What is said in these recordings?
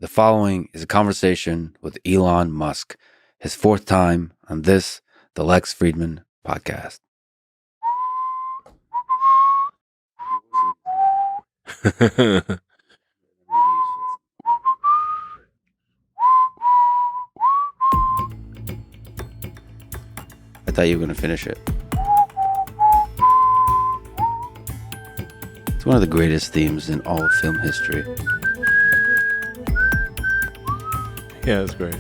The following is a conversation with Elon Musk, his fourth time on the Lex Fridman podcast. I thought you were going to finish it. It's one of the greatest themes in all of film history. Yeah, that's great.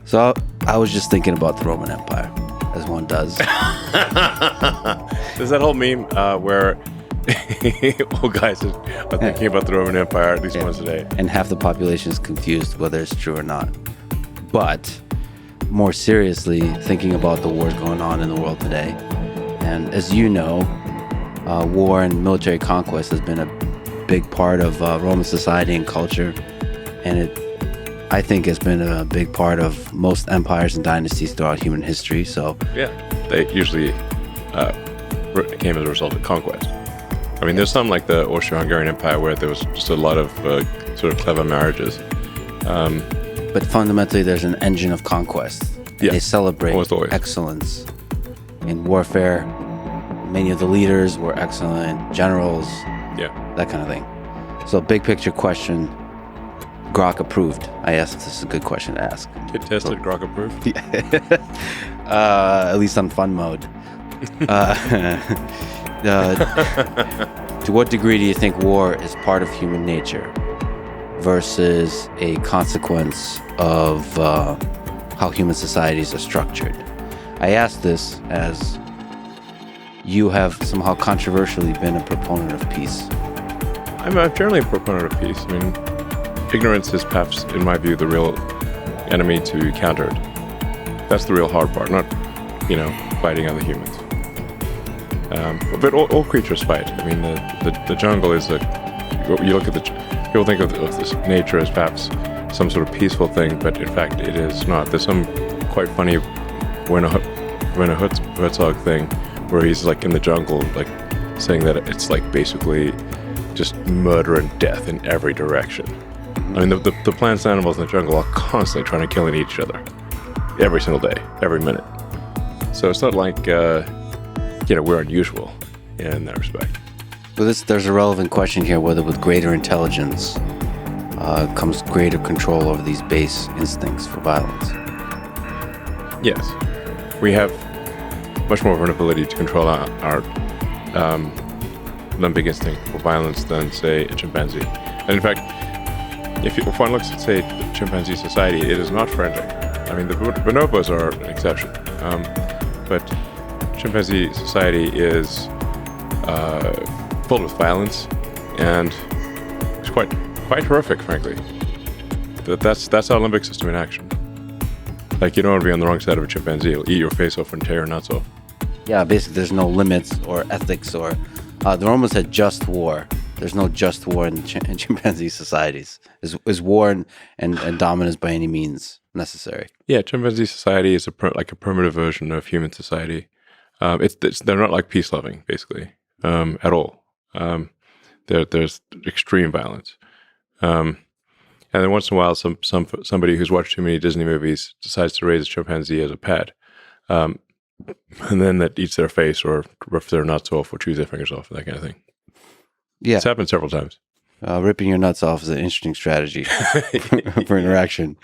So I was just thinking about the Roman Empire, as one does. There's that whole meme where old guys are thinking about the Roman Empire at least once a day. And half the population is confused whether it's true or not. But more seriously, thinking about the wars going on in the world today. And as you know, war and military conquest has been a big part of Roman society and culture. And I think it's been a big part of most empires and dynasties throughout human history. So yeah, they usually came as a result of conquest. I mean, there's some like the Austro-Hungarian Empire where there was just a lot of sort of clever marriages. But fundamentally, there's an engine of conquest. Yeah, they celebrate excellence in warfare. Many of the leaders were excellent, generals, that kind of thing. So big picture question, Grok approved. I asked if this is a good question to ask. It tested Grok approved? At least on fun mode. To what degree do you think war is part of human nature versus a consequence of how human societies are structured? I ask this as you have somehow controversially been a proponent of peace. I'm generally a proponent of peace. I mean, ignorance is perhaps, in my view, the real enemy to be countered. That's the real hard part, not, fighting other humans. But all creatures fight. I mean, the jungle is you look at people think of this nature as perhaps some sort of peaceful thing, but in fact it is not. There's some quite funny Werner Herzog thing where he's like in the jungle, like saying that it's like basically just murder and death in every direction. I mean, the plants and animals in the jungle are constantly trying to kill each other every single day, every minute. So it's not like we're unusual in that respect. Well, there's a relevant question here, whether with greater intelligence comes greater control over these base instincts for violence. Yes. We have much more of an ability to control our limbic instinct for violence than, say, a chimpanzee. And in fact, if one looks at, say, the chimpanzee society, it is not friendly. I mean, the bonobos are an exception. But chimpanzee society is filled with violence, and it's quite horrific, frankly. That's our limbic system in action. Like, you don't want to be on the wrong side of a chimpanzee. It'll eat your face off and tear your nuts off. Yeah, basically there's no limits or ethics or... the Romans had just war. There's no just war in chimpanzee societies. Is war and dominance by any means necessary? Yeah, chimpanzee society is like a primitive version of human society. They're not like peace-loving, basically, at all. There's extreme violence. And then once in a while, somebody who's watched too many Disney movies decides to raise a chimpanzee as a pet. And then that eats their face or rips their nuts off or chews their fingers off, that kind of thing. Yeah. It's happened several times. Ripping your nuts off is an interesting strategy for interaction.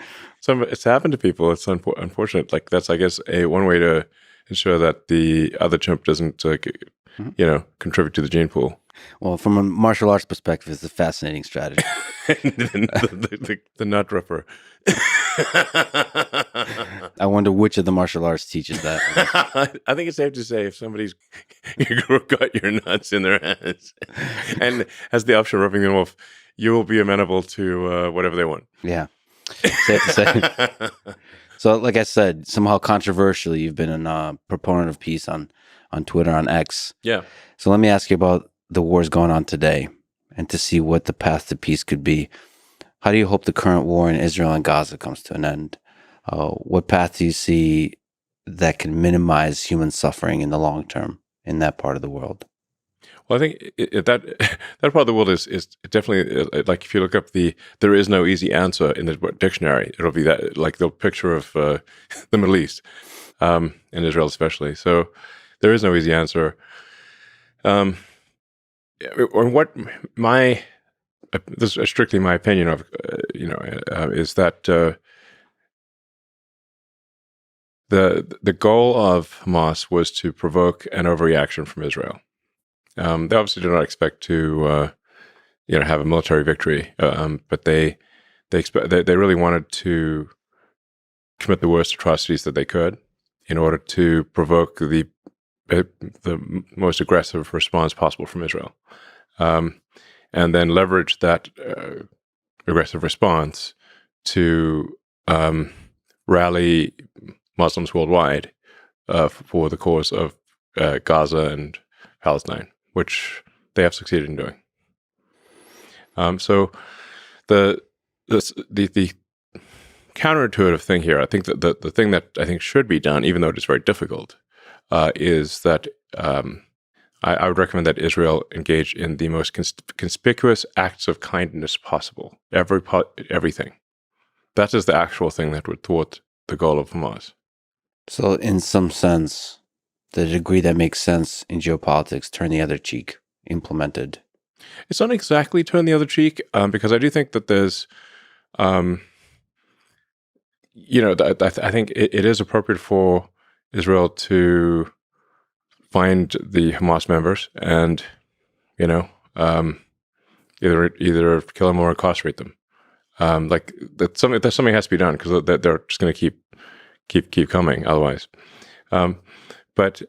It's happened to people. It's unfortunate. Like, that's, I guess, one way to ensure that the other chimp doesn't, contribute to the gene pool. Well, from a martial arts perspective, it's a fascinating strategy. the nut ripper. I wonder which of the martial arts teaches that. I think it's safe to say if somebody's got your nuts in their hands and has the option of ripping them off, you will be amenable to whatever they want. Yeah, safe to say. So, like I said, somehow controversially, you've been a proponent of peace on Twitter, on X. Yeah. So let me ask you about the wars going on today and to see what the path to peace could be. How do you hope the current war in Israel and Gaza comes to an end? What path do you see that can minimize human suffering in the long term in that part of the world? Well, I think that that part of the world is definitely like if you look up there is no easy answer in the dictionary. It'll be that like the picture of the Middle East, in Israel especially. So there is no easy answer. Or what this is strictly my opinion of is that the goal of Hamas was to provoke an overreaction from Israel. They obviously do not expect to, have a military victory, but they really wanted to commit the worst atrocities that they could in order to provoke the most aggressive response possible from Israel, and then leverage that aggressive response to rally Muslims worldwide for the cause of Gaza and Palestine, which they have succeeded in doing. So the counterintuitive thing here, I think that the thing that I think should be done, even though it is very difficult, is that I would recommend that Israel engage in the most conspicuous acts of kindness possible. Everything. That is the actual thing that would thwart the goal of Hamas. So in some sense, the degree that makes sense in geopolitics, turn the other cheek, implemented. It's not exactly turn the other cheek, because I do think that there's, I think it is appropriate for Israel to find the Hamas members and, either kill them or incarcerate them. Like that something has to be done because they're just going to keep coming otherwise. But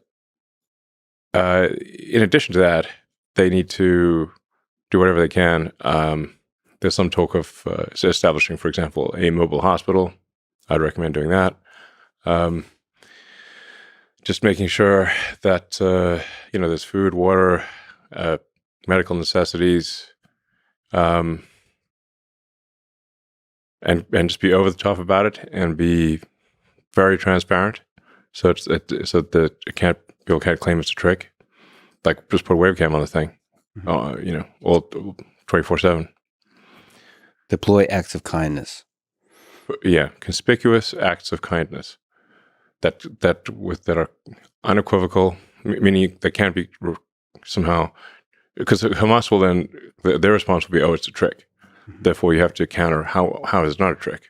in addition to that, they need to do whatever they can. There's some talk of establishing, for example, a mobile hospital. I'd recommend doing that. Just making sure that there's food, water, medical necessities, and just be over the top about it and be very transparent, so that people can't claim it's a trick. Like just put a webcam on the thing, all 24/7. Deploy acts of kindness. Yeah, conspicuous acts of kindness that are unequivocal, meaning they can't be somehow, because Hamas will then their response will be, "Oh, it's a trick." Mm-hmm. Therefore, you have to counter how is it not a trick.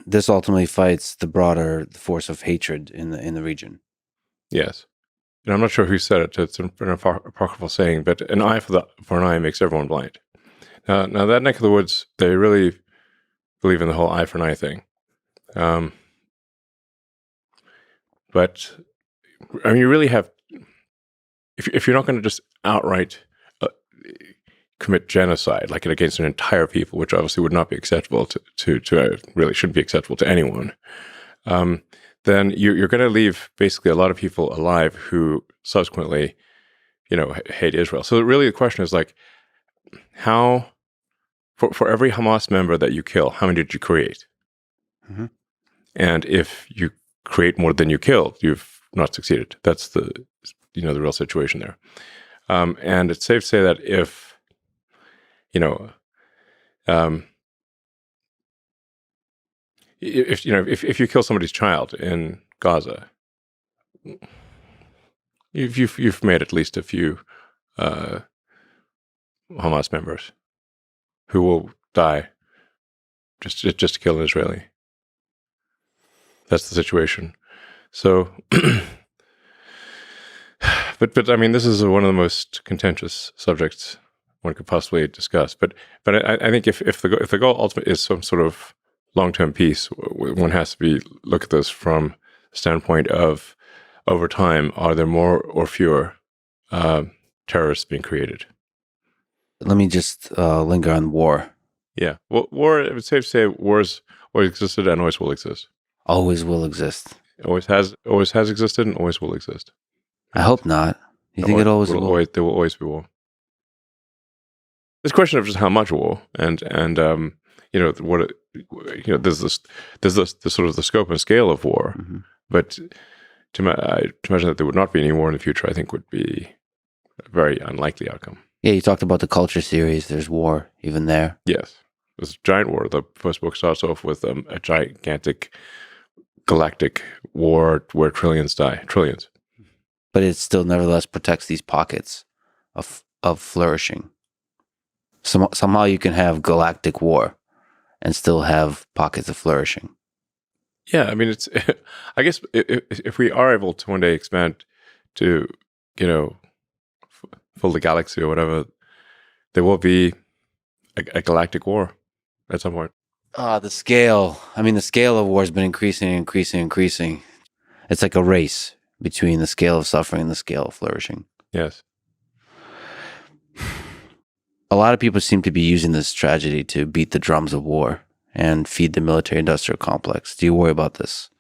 This ultimately fights the broader force of hatred in the region. Yes. And I'm not sure who said it. It's an apocryphal saying, but an eye for an eye makes everyone blind. Now that neck of the woods, they really believe in the whole eye for an eye thing. But I mean, you really have, if you're not going to just outright commit genocide, like against an entire people, which obviously would not be acceptable to really shouldn't be acceptable to anyone, then you're going to leave basically a lot of people alive who subsequently, hate Israel. So really the question is like, how, for every Hamas member that you kill, how many did you create? Mm-hmm. And if you create more than you killed, you've not succeeded. That's the real situation there. And it's safe to say that if you kill somebody's child in Gaza, you've made at least a few Hamas members who will die just to kill an Israeli. That's the situation. So, but I mean, this is one of the most contentious subjects one could possibly discuss. But I think if the goal ultimately is some sort of long-term peace, one has to look at this from the standpoint of, over time, are there more or fewer terrorists being created? Let me just linger on war. Yeah. Well, war, it's safe to say war's always existed and always will exist. Always will exist. Always has existed and always will exist. I hope not. You think it always will? There will always be war. There's a question of just how much war, and what there's the sort of the scope and scale of war. Mm-hmm. But to imagine that there would not be any war in the future, I think would be a very unlikely outcome. Yeah, you talked about the culture series. There's war even there. Yes. It's a giant war. The first book starts off with a gigantic galactic war where trillions die. Trillions. But it still nevertheless protects these pockets of flourishing. Somehow you can have galactic war and still have pockets of flourishing. Yeah, I mean, it's. I guess if we are able to one day expand to, fill the galaxy or whatever, there will be a galactic war at some point. The scale. I mean, the scale of war has been increasing. It's like a race between the scale of suffering and the scale of flourishing. Yes. A lot of people seem to be using this tragedy to beat the drums of war and feed the military-industrial complex. Do you worry about this?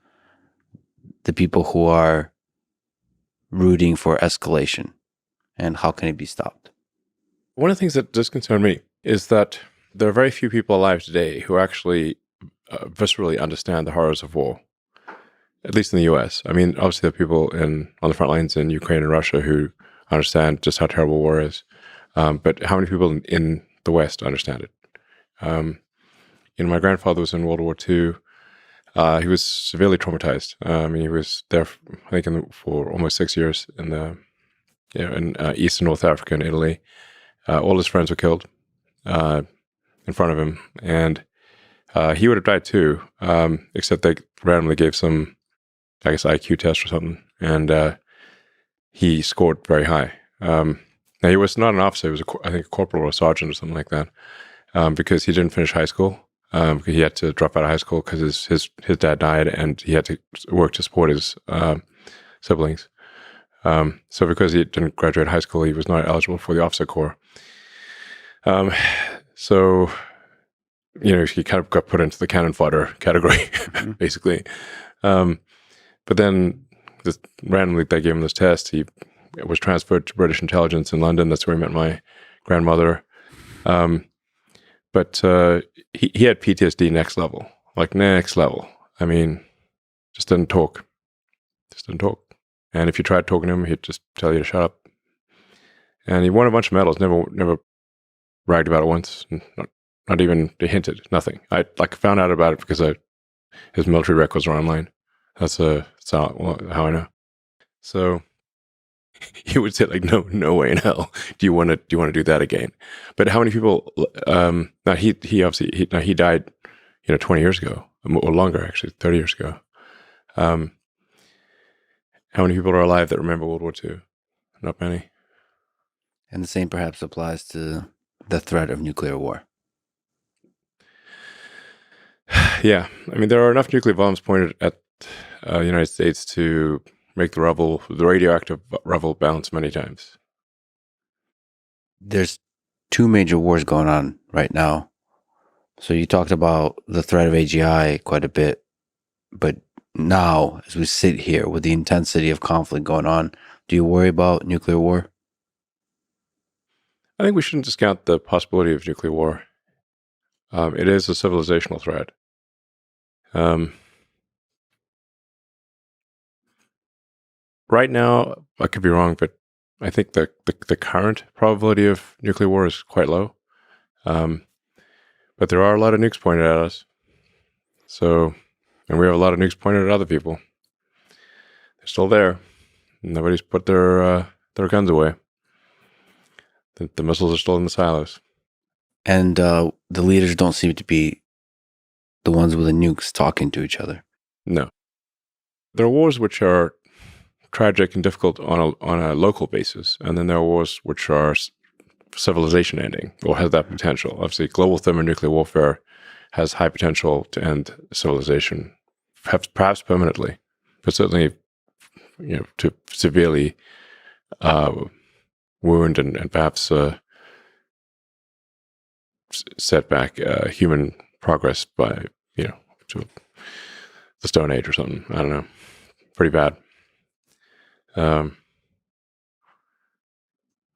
The people who are rooting for escalation, and how can it be stopped? One of the things that does concern me is that there are very few people alive today who actually viscerally understand the horrors of war, at least in the U.S. I mean, obviously there are people on the front lines in Ukraine and Russia who understand just how terrible war is. But how many people in the West understand it? My grandfather was in World War II. He was severely traumatized. He was there, I think, for almost 6 years in East and North Africa and Italy. All his friends were killed in front of him, and he would have died too, except they randomly gave some, I guess, IQ test or something, and he scored very high. Now, he was not an officer. He was, I think, a corporal or a sergeant or something like that, because he didn't finish high school. He had to drop out of high school because his dad died, and he had to work to support his siblings. So because he didn't graduate high school, he was not eligible for the officer corps. So, he kind of got put into the cannon fodder category, basically. But then randomly they gave him this test. He was transferred to British intelligence in London. That's where he met my grandmother. But he had PTSD next level. I mean, just didn't talk. And if you tried talking to him, he'd just tell you to shut up. And he won a bunch of medals. Never bragged about it once. Not even hinted. Nothing. I found out about it because his military records were online. That's how I know. So he would say no way in hell do you want to do that again. But how many people? Now he obviously he died 20 years ago or longer, actually 30 years ago. How many people are alive that remember World War II? Not many. And the same perhaps applies to the threat of nuclear war. Yeah, I mean, there are enough nuclear bombs pointed at the United States to make the radioactive rubble bounce many times. There's two major wars going on right now. So you talked about the threat of AGI quite a bit, but now, as we sit here with the intensity of conflict going on, do you worry about nuclear war? I think we shouldn't discount the possibility of nuclear war. It is a civilizational threat. Right now, I could be wrong, but I think the current probability of nuclear war is quite low. But there are a lot of nukes pointed at us. And we have a lot of nukes pointed at other people. They're still there. Nobody's put their guns away. The missiles are still in the silos. And the leaders don't seem to be the ones with the nukes talking to each other. No. There are wars which are tragic and difficult on a local basis, and then there are wars which are civilization ending or have that potential. Obviously, global thermonuclear warfare has high potential to end civilization, perhaps permanently, but certainly, to severely wound and perhaps set back human progress by to the Stone Age or something. I don't know. Pretty bad.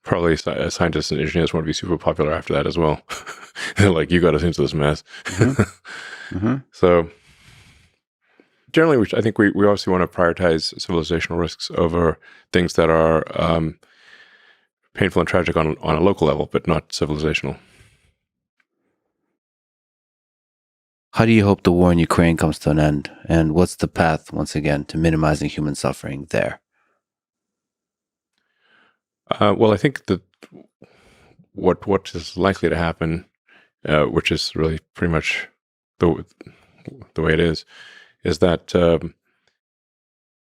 Probably scientists and engineers want to be super popular after that as well. They're like, you got us into this mess. Mm-hmm. Mm-hmm. So generally, I think we obviously want to prioritize civilizational risks over things that are painful and tragic on a local level, but not civilizational. How do you hope the war in Ukraine comes to an end? And what's the path, once again, to minimizing human suffering there? Well, I think that what is likely to happen, which is really pretty much the way it is that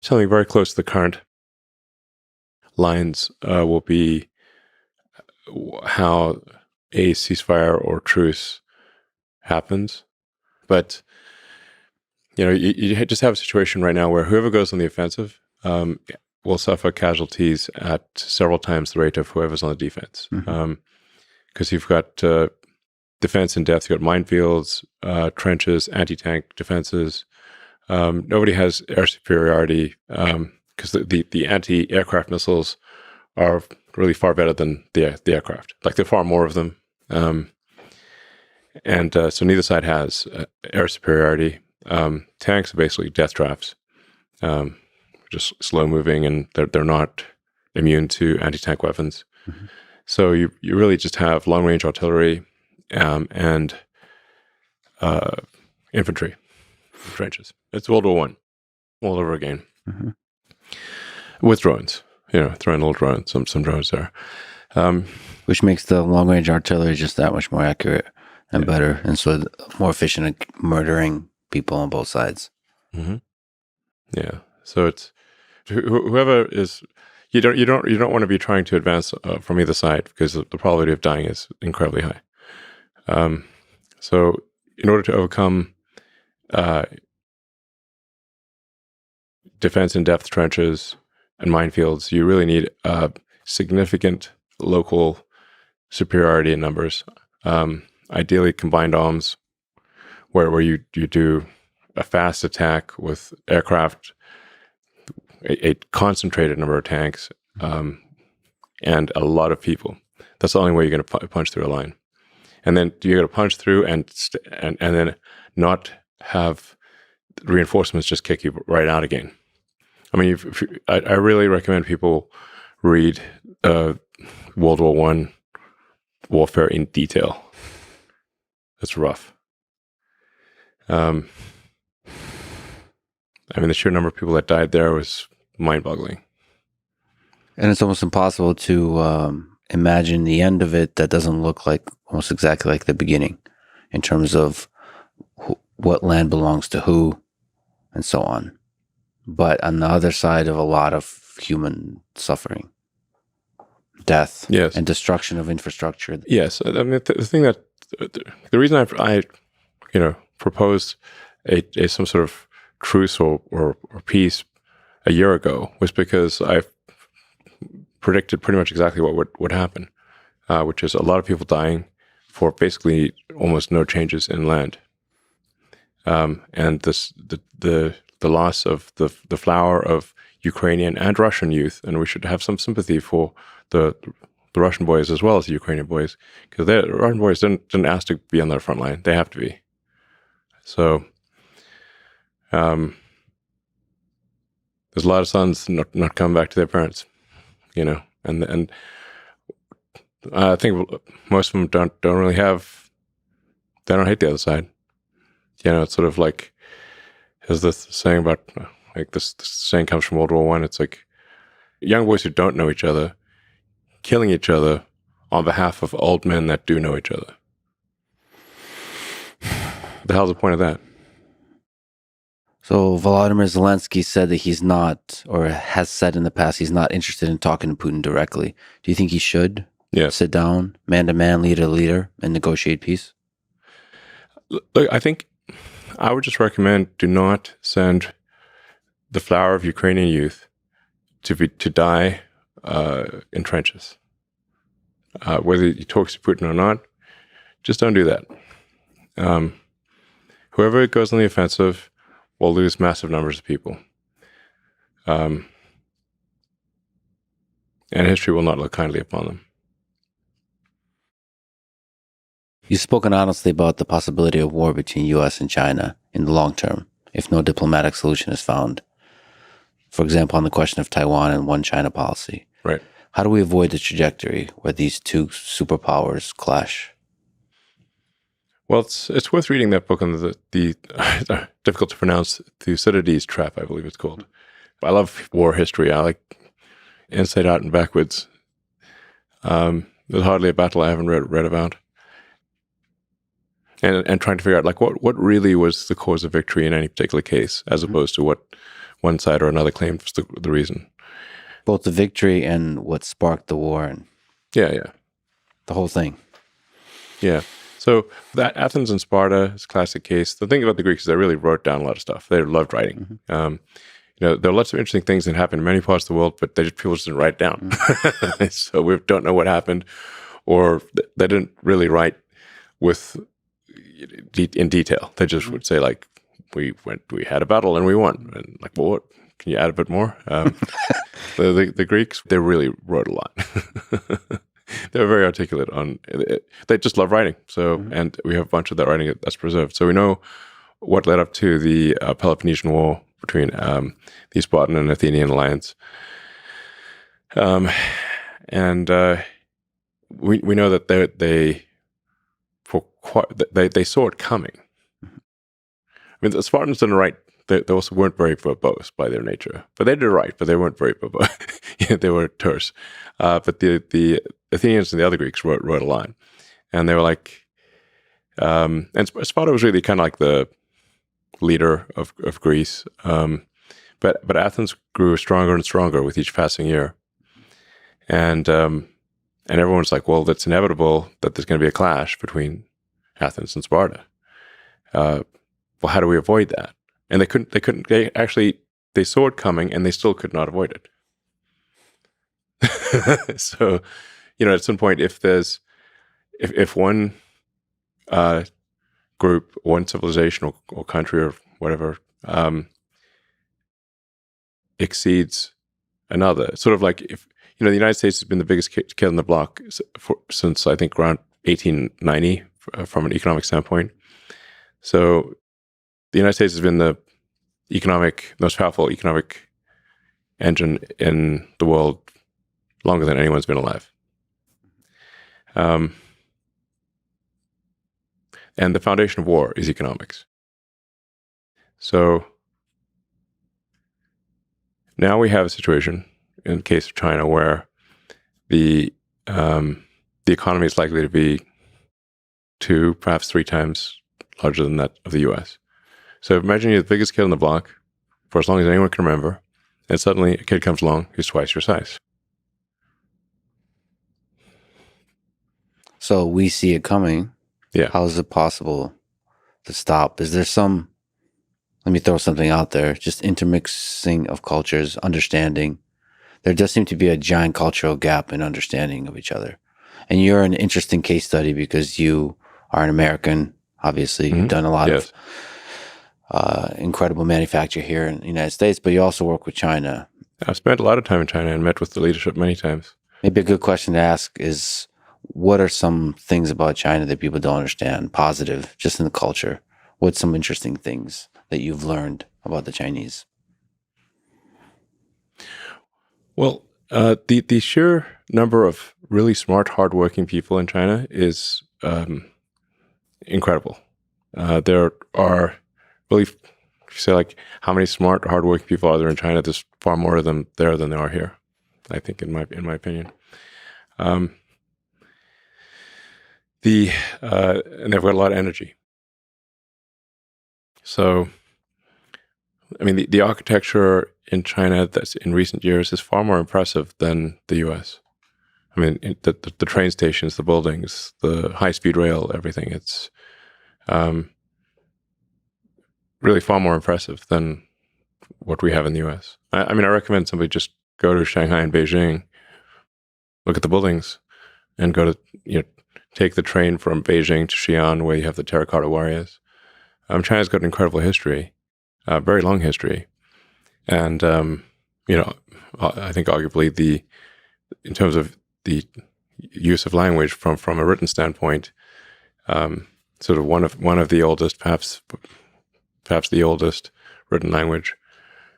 something very close to the current lines will be how a ceasefire or truce happens. But, you just have a situation right now where whoever goes on the offensive will suffer casualties at several times the rate of whoever's on the defense. Because you've got defense in depth, you've got minefields, trenches, anti-tank defenses. Nobody has air superiority because the anti-aircraft missiles are really far better than the aircraft. Like, there are far more of them. And so neither side has air superiority. Tanks are basically death traps, just slow moving, and they're not immune to anti-tank weapons. So you really just have long range artillery and infantry trenches. It's World War I all over again, with drones. Throwing little drones, some drones there, which makes the long range artillery just that much more accurate and better, and so more efficient at murdering people on both sides. Yeah. So it's whoever is. You don't want to be trying to advance from either side, because the probability of dying is incredibly high. So in order to overcome defense in depth trenches and minefields, you really need significant local superiority in numbers. Ideally combined arms, where you do a fast attack with aircraft, a concentrated number of tanks, and a lot of people. That's the only way you're going to punch through a line. And then you're going to punch through and then not have reinforcements just kick you right out again. I mean, I really recommend people read World War I warfare in detail. It's rough. I mean, the sheer number of people that died there was mind-boggling. And it's almost impossible to imagine the end of it that doesn't look like almost exactly like the beginning, in terms of what land belongs to who and so on. But on the other side of a lot of human suffering, death, and destruction of infrastructure. Yes. I mean, the thing that, the reason I proposed some sort of truce or peace a year ago was because I predicted pretty much exactly what would happen, which is a lot of people dying for basically almost no changes in land, and the loss of the flower of Ukrainian and Russian youth. And we should have some sympathy for the Russian boys as well as the Ukrainian boys, because the Russian boys didn't ask to be on the front line; they have to be. So, there's a lot of sons not coming back to their parents, and I think most of them don't really have. They don't hate the other side. It's sort of like, there's this saying about, like, this saying comes from World War I. It's like young boys who don't know each other killing each other on behalf of old men that do know each other. The hell's the point of that? So Volodymyr Zelensky said that he's not, or has said in the past, he's not interested in talking to Putin directly. Do you think he should sit down, man-to-man, leader-to-leader, and negotiate peace? Look, I think I would just recommend, do not send the flower of Ukrainian youth to die in trenches. Whether he talks to Putin or not, just don't do that. Whoever goes on the offensive will lose massive numbers of people. And history will not look kindly upon them. You've spoken honestly about the possibility of war between U.S. and China in the long term, if no diplomatic solution is found. For example, on the question of Taiwan and one China policy. Right. How do we avoid the trajectory where these two superpowers clash? Well, it's worth reading that book on the difficult to pronounce Thucydides trap, I believe it's called. I love war history. I like inside out and backwards. There's hardly a battle I haven't read about. And trying to figure out like what really was the cause of victory in any particular case, as opposed to what one side or another claimed was the reason. Both the victory and what sparked the war and Yeah. the whole thing. Yeah. So that Athens and Sparta is a classic case. The thing about the Greeks is they really wrote down a lot of stuff. They loved writing. There are lots of interesting things that happened in many parts of the world, but people just didn't write it down. So we don't know what happened, or they didn't really write in detail. They just would say like, we had a battle and we won. And like, well, what? Can you add a bit more? The Greeks, they really wrote a lot. They were very articulate on it. They just love writing. So, and we have a bunch of that writing that's preserved. So we know what led up to the Peloponnesian War between the Spartan and Athenian alliance. And we know that they saw it coming. I mean, the Spartans didn't write. They also weren't very verbose by their nature, but they did write, but they weren't very verbose. They were terse. But the Athenians and the other Greeks wrote a lot, and they were like, and Sparta was really kind of like the leader of Greece. But Athens grew stronger and stronger with each passing year, and everyone's like, well, it's inevitable that there's going to be a clash between Athens and Sparta. Well, how do we avoid that? And they saw it coming and they still could not avoid it. So, at some point, if one group, one civilization or country or whatever exceeds another, sort of like if, the United States has been the biggest kid on the block since I think around 1890 from an economic standpoint. So the United States has been the most powerful economic engine in the world longer than anyone's been alive. And the foundation of war is economics. So now we have a situation in the case of China where the economy is likely to be 2, perhaps 3 times larger than that of the U.S. So imagine you're the biggest kid on the block for as long as anyone can remember, and suddenly a kid comes along who's twice your size. So we see it coming. Yeah. How is it possible to stop? Is there let me throw something out there, just intermixing of cultures, understanding. There does seem to be a giant cultural gap in understanding of each other. And you're an interesting case study because you are an American, obviously. You've done a lot of incredible manufacture here in the United States, but you also work with China. I've spent a lot of time in China and met with the leadership many times. Maybe a good question to ask is, what are some things about China that people don't understand, positive, just in the culture? What's some interesting things that you've learned about the Chinese? Well, the sheer number of really smart, hardworking people in China is incredible. There are really, if you say like, how many smart, hardworking people are there in China? There's far more of them there than there are here, I think, in my opinion. And they've got a lot of energy. So, I mean, the architecture in China that's in recent years is far more impressive than the U.S. I mean, the train stations, the buildings, the high-speed rail, everything. It's really far more impressive than what we have in the U.S. I mean, I recommend somebody just go to Shanghai and Beijing, look at the buildings, and go to, take the train from Beijing to Xi'an, where you have the terracotta warriors. China's got an incredible history, very long history. And, I think arguably in terms of the use of language from a written standpoint, sort of one of the oldest, perhaps the oldest written language.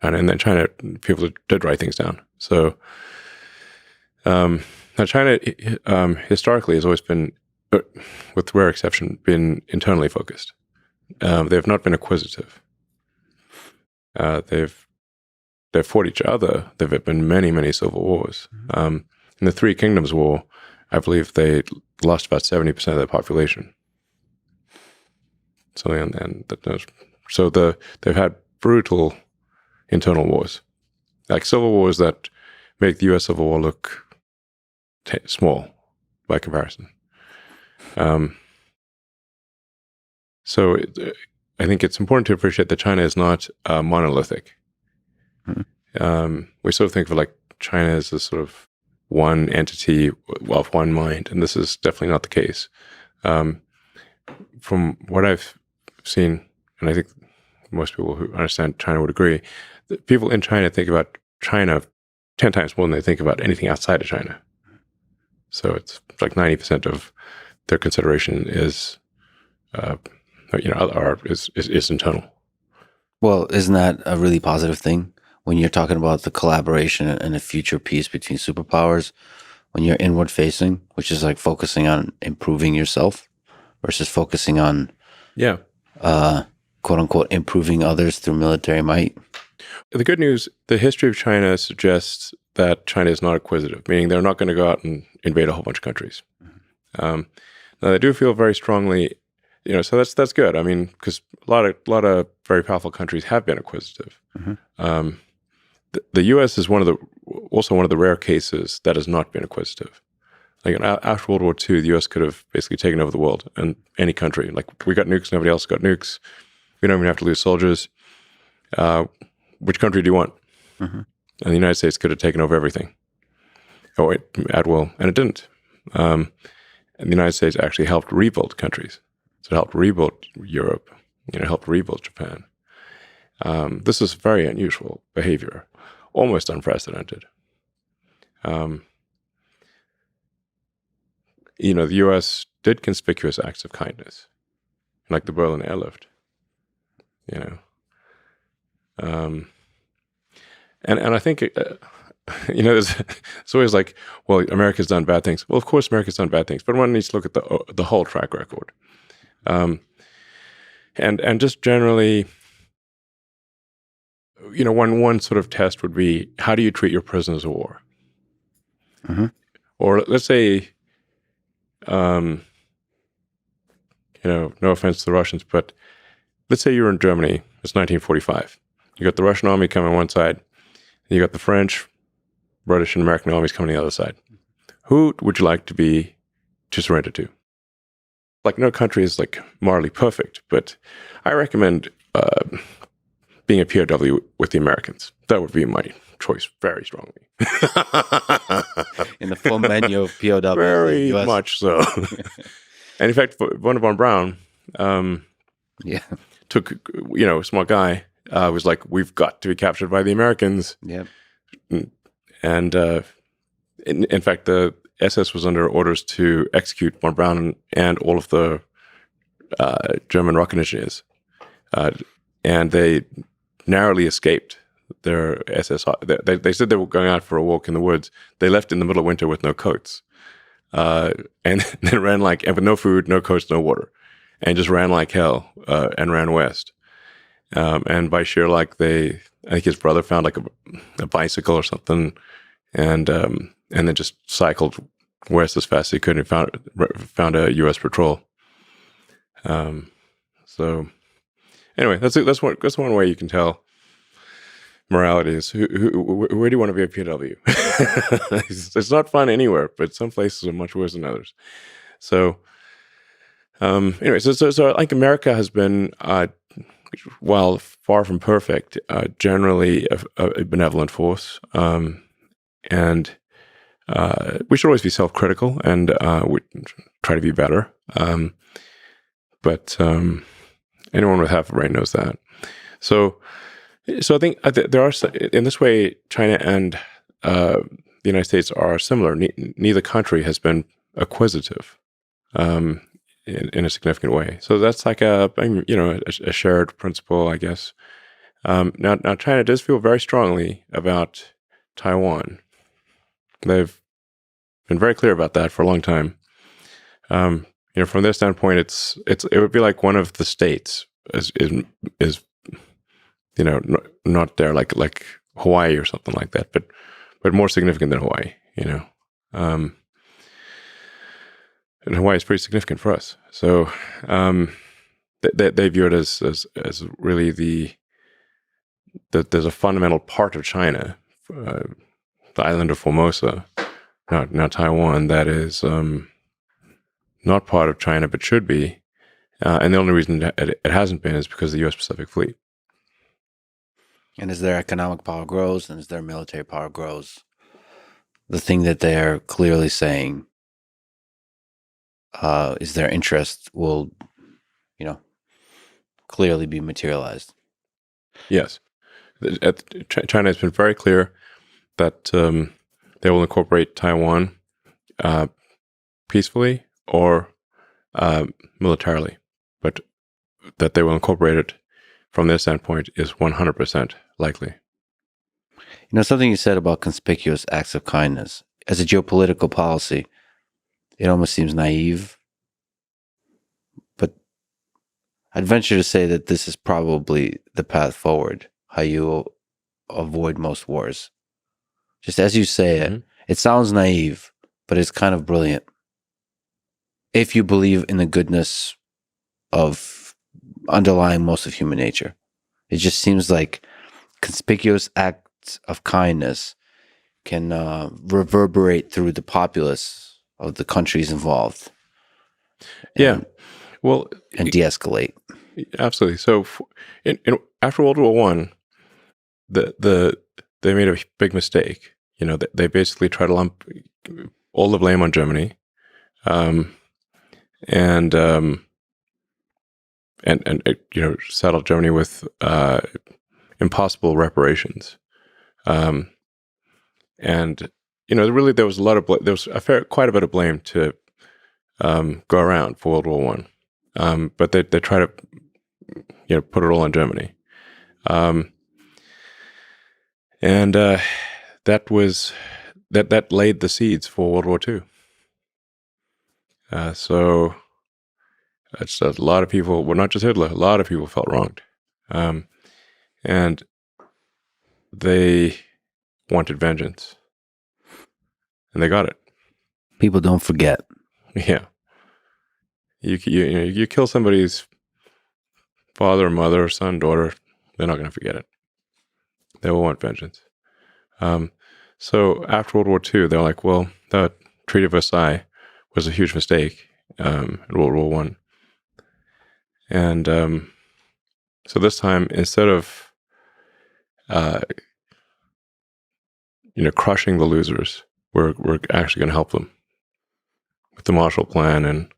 And in China, people did write things down. So Now, China historically has always been, with rare exception, been internally focused. They have not been acquisitive. They've fought each other. There have been many, many civil wars. In the Three Kingdoms War, I believe they lost about 70% of their population. So they've had brutal internal wars, like civil wars that make the U.S. Civil War look small by comparison. So I think it's important to appreciate that China is not monolithic. We sort of think of like China as this sort of one entity of one mind, and this is definitely not the case. From what I've seen, and I think most people who understand China would agree, that people in China think about China 10 times more than they think about anything outside of China. So it's like 90% of their consideration is internal. Well, isn't that a really positive thing when you're talking about the collaboration and a future peace between superpowers? When you're inward facing, which is like focusing on improving yourself versus focusing on, quote unquote, improving others through military might. The good news, the history of China suggests that China is not acquisitive, meaning they're not going to go out and invade a whole bunch of countries. Now, they do feel very strongly, so that's good. I mean, because a lot of very powerful countries have been acquisitive. The U.S. is also one of the rare cases that has not been acquisitive. Like after World War II, the U.S. could have basically taken over the world and any country. Like we got nukes, nobody else got nukes. We don't even have to lose soldiers. Which country do you want? And the United States could have taken over everything. At will, and it didn't. And the United States actually helped rebuild countries. So it helped rebuild Europe. Helped rebuild Japan. This is very unusual behavior, almost unprecedented. The U.S. did conspicuous acts of kindness, like the Berlin airlift. And I think it's always like, well, America's done bad things. Well, of course, America's done bad things, but one needs to look at the whole track record. And just generally, one sort of test would be, how do you treat your prisoners of war? Or let's say, no offense to the Russians, but let's say you're in Germany. It's 1945. You got the Russian army coming on one side, and you got the French, British, and American armies coming on the other side. Who would you like to surrender to? Like, no country is like morally perfect, but I recommend being a POW with the Americans. That would be my choice very strongly. In the full menu of POW. Very much so. And in fact, Wernher von Braun took, a smart guy, was like, we've got to be captured by the Americans. Yep. And in fact, the SS was under orders to execute von Braun and all of the German rocket engineers. And they narrowly escaped their SS. They said they were going out for a walk in the woods. They left in the middle of winter with no coats. And they ran and with no food, no coats, no water. And just ran like hell and ran west. And by sheer luck, I think his brother found like a bicycle or something, and then just cycled west as fast as he could and found a U.S. patrol. So anyway, that's one way you can tell morality is where do you want to be a POW? It's not fun anywhere, but some places are much worse than others. So anyway, so I think America has been, while far from perfect, generally a benevolent force. And we should always be self-critical and we try to be better. But anyone with half a brain knows that. So I think there are, in this way, China and the United States are similar. Neither country has been acquisitive in a significant way. So that's like a shared principle, I guess. Now China does feel very strongly about Taiwan. They've been very clear about that for a long time. From their standpoint, it would be like one of the states is not there like Hawaii or something like that, but more significant than Hawaii. And Hawaii is pretty significant for us. So they view it as really that there's a fundamental part of China, the island of Formosa, not Taiwan, that is not part of China but should be. And the only reason it hasn't been is because of the U.S. Pacific Fleet. And as their economic power grows and as their military power grows, the thing that they're clearly saying is their interest will, clearly be materialized. Yes. China has been very clear that they will incorporate Taiwan peacefully or militarily, but that they will incorporate it from their standpoint is 100% likely. Something you said about conspicuous acts of kindness. As a geopolitical policy, it almost seems naive, but I'd venture to say that this is probably the path forward, how you avoid most wars. Just as you say it, it sounds naive, but it's kind of brilliant. If you believe in the goodness of underlying most of human nature, it just seems like conspicuous acts of kindness can reverberate through the populace of the countries involved. And de-escalate. Absolutely. So, after World War One, they made a big mistake. They basically tried to lump all the blame on Germany, and saddled Germany with impossible reparations. Really there was a lot of there was quite a bit of blame to go around for World War One, but they try to put it all on Germany, and that laid the seeds for World War Two. So it's a lot of people, well, not just Hitler, a lot of people felt wronged, and they wanted vengeance, and they got it. People don't forget. Yeah, you kill somebody's father, mother, son, daughter, they're not going to forget it. They will want vengeance. So after World War II, they're like, well, the Treaty of Versailles was a huge mistake in World War One, and so this time, instead of crushing the losers, we're actually going to help them with the Marshall Plan, and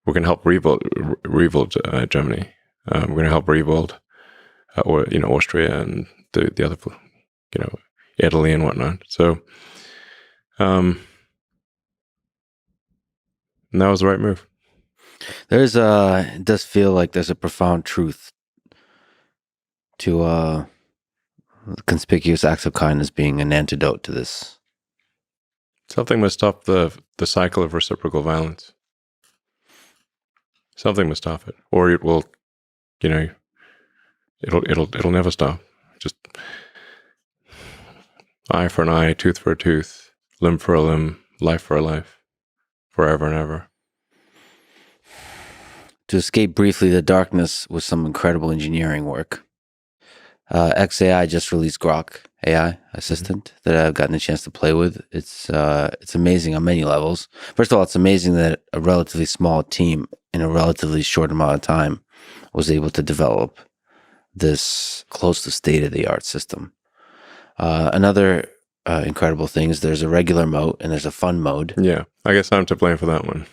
we're going to help rebuild Germany. We're going to help rebuild Austria and the other, Italy and whatnot. So, and that was the right move. It does feel like there's a profound truth to conspicuous acts of kindness being an antidote to this. Something must stop the cycle of reciprocal violence. Something must stop it, or it will, it'll never stop. Just eye for an eye, tooth for a tooth, limb for a limb, life for a life, forever and ever. To escape briefly the darkness with some incredible engineering work. XAI just released Grok AI assistant that I've gotten a chance to play with. It's amazing on many levels. First of all, it's amazing that a relatively small team in a relatively short amount of time was able to develop this close to state-of-the-art system. Another incredible thing is there's a regular mode and there's a fun mode. Yeah, I guess I'm to blame for that one.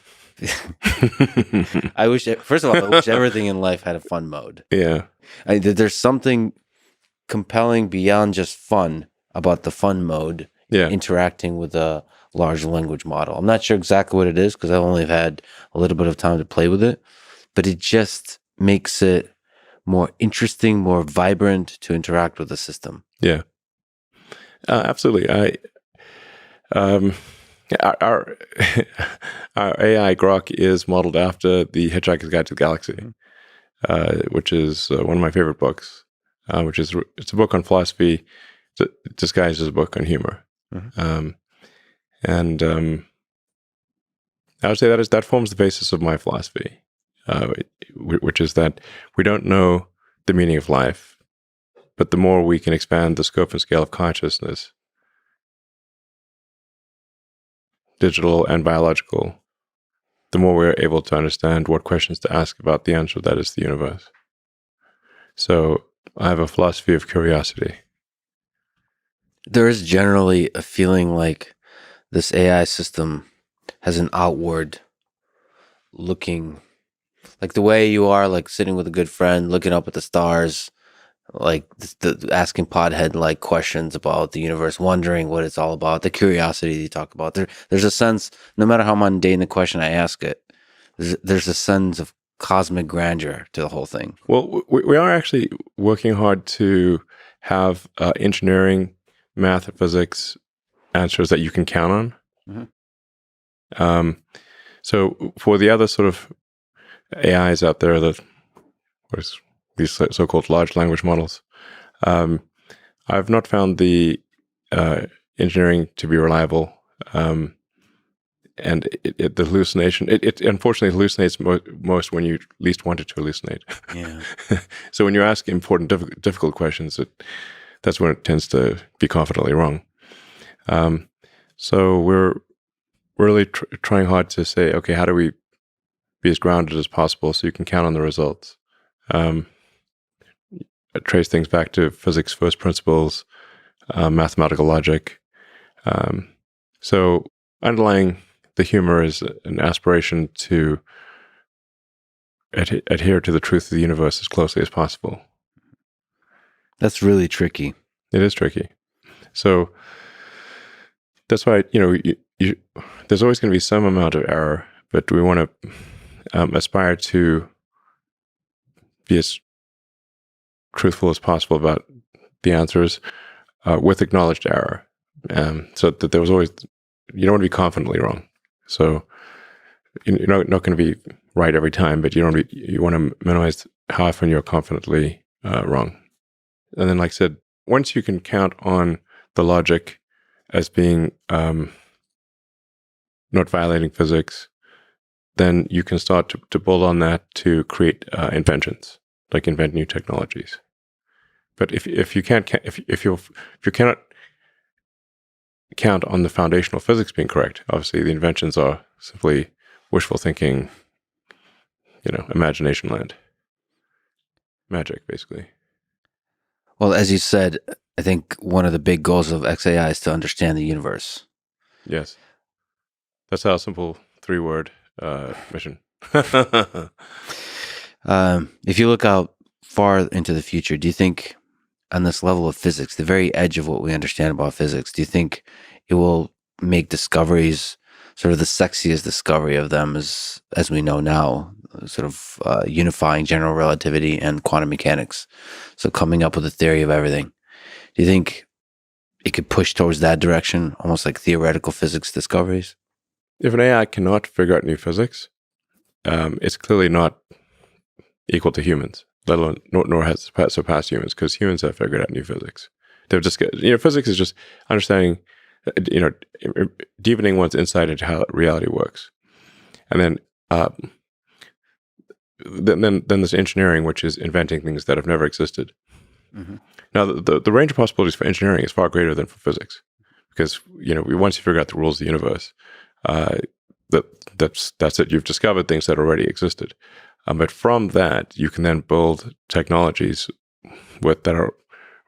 I wish everything in life had a fun mode. Yeah. There's something compelling beyond just fun about the fun mode, interacting with a large language model. I'm not sure exactly what it is because I've only had a little bit of time to play with it, but it just makes it more interesting, more vibrant to interact with the system. Yeah, absolutely. Our our AI Grok is modeled after the Hitchhiker's Guide to the Galaxy, which is one of my favorite books. It's a book on philosophy disguised as a book on humor. And I would say that forms the basis of my philosophy, which is that we don't know the meaning of life, but the more we can expand the scope and scale of consciousness, digital and biological, the more we're able to understand what questions to ask about the answer that is the universe. So I have a philosophy of curiosity. There is generally a feeling like this AI system has an outward looking, like the way you are, like sitting with a good friend, looking up at the stars, like asking podhead like questions about the universe, wondering what it's all about, the curiosity you talk about. There's a sense, no matter how mundane the question I ask it, there's a sense of cosmic grandeur to the whole thing. Well, we are actually working hard to have engineering, math, and physics answers that you can count on. So for the other sort of AIs out there, these so-called large language models, I've not found the engineering to be reliable. And the hallucination, it unfortunately hallucinates most when you least want it to hallucinate. Yeah. So when you ask important, difficult questions, that's when it tends to be confidently wrong. So we're really trying hard to say, okay, how do we be as grounded as possible so you can count on the results? Trace things back to physics first principles, mathematical logic. So underlying the humor is an aspiration to adhere to the truth of the universe as closely as possible. That's really tricky. It is tricky. So that's why, there's always going to be some amount of error, but we want to aspire to be as truthful as possible about the answers with acknowledged error. So that there was always, you don't want to be confidently wrong. So you're not going to be right every time, but you want to minimize how often you're confidently wrong. And then, like I said, once you can count on the logic as being not violating physics, then you can start to build on that to create inventions, like invent new technologies. But if you cannot count on the foundational physics being correct, obviously the inventions are simply wishful thinking, imagination land. Magic, basically. Well, as you said, I think one of the big goals of XAI is to understand the universe. Yes. That's our simple 3-word mission. If you look out far into the future, do you think on this level of physics, the very edge of what we understand about physics, do you think it will make discoveries, sort of the sexiest discovery of them as we know now, sort of unifying general relativity and quantum mechanics? So coming up with a theory of everything. Do you think it could push towards that direction, almost like theoretical physics discoveries? If an AI cannot figure out new physics, it's clearly not equal to humans, let alone nor has surpassed humans, because humans have figured out new physics. They've just physics is just understanding, deepening one's insight into how reality works, and then then there's engineering, which is inventing things that have never existed. Mm-hmm. Now, the range of possibilities for engineering is far greater than for physics, because once you figure out the rules of the universe, that's it. You've discovered things that already existed. But from that, you can then build technologies that are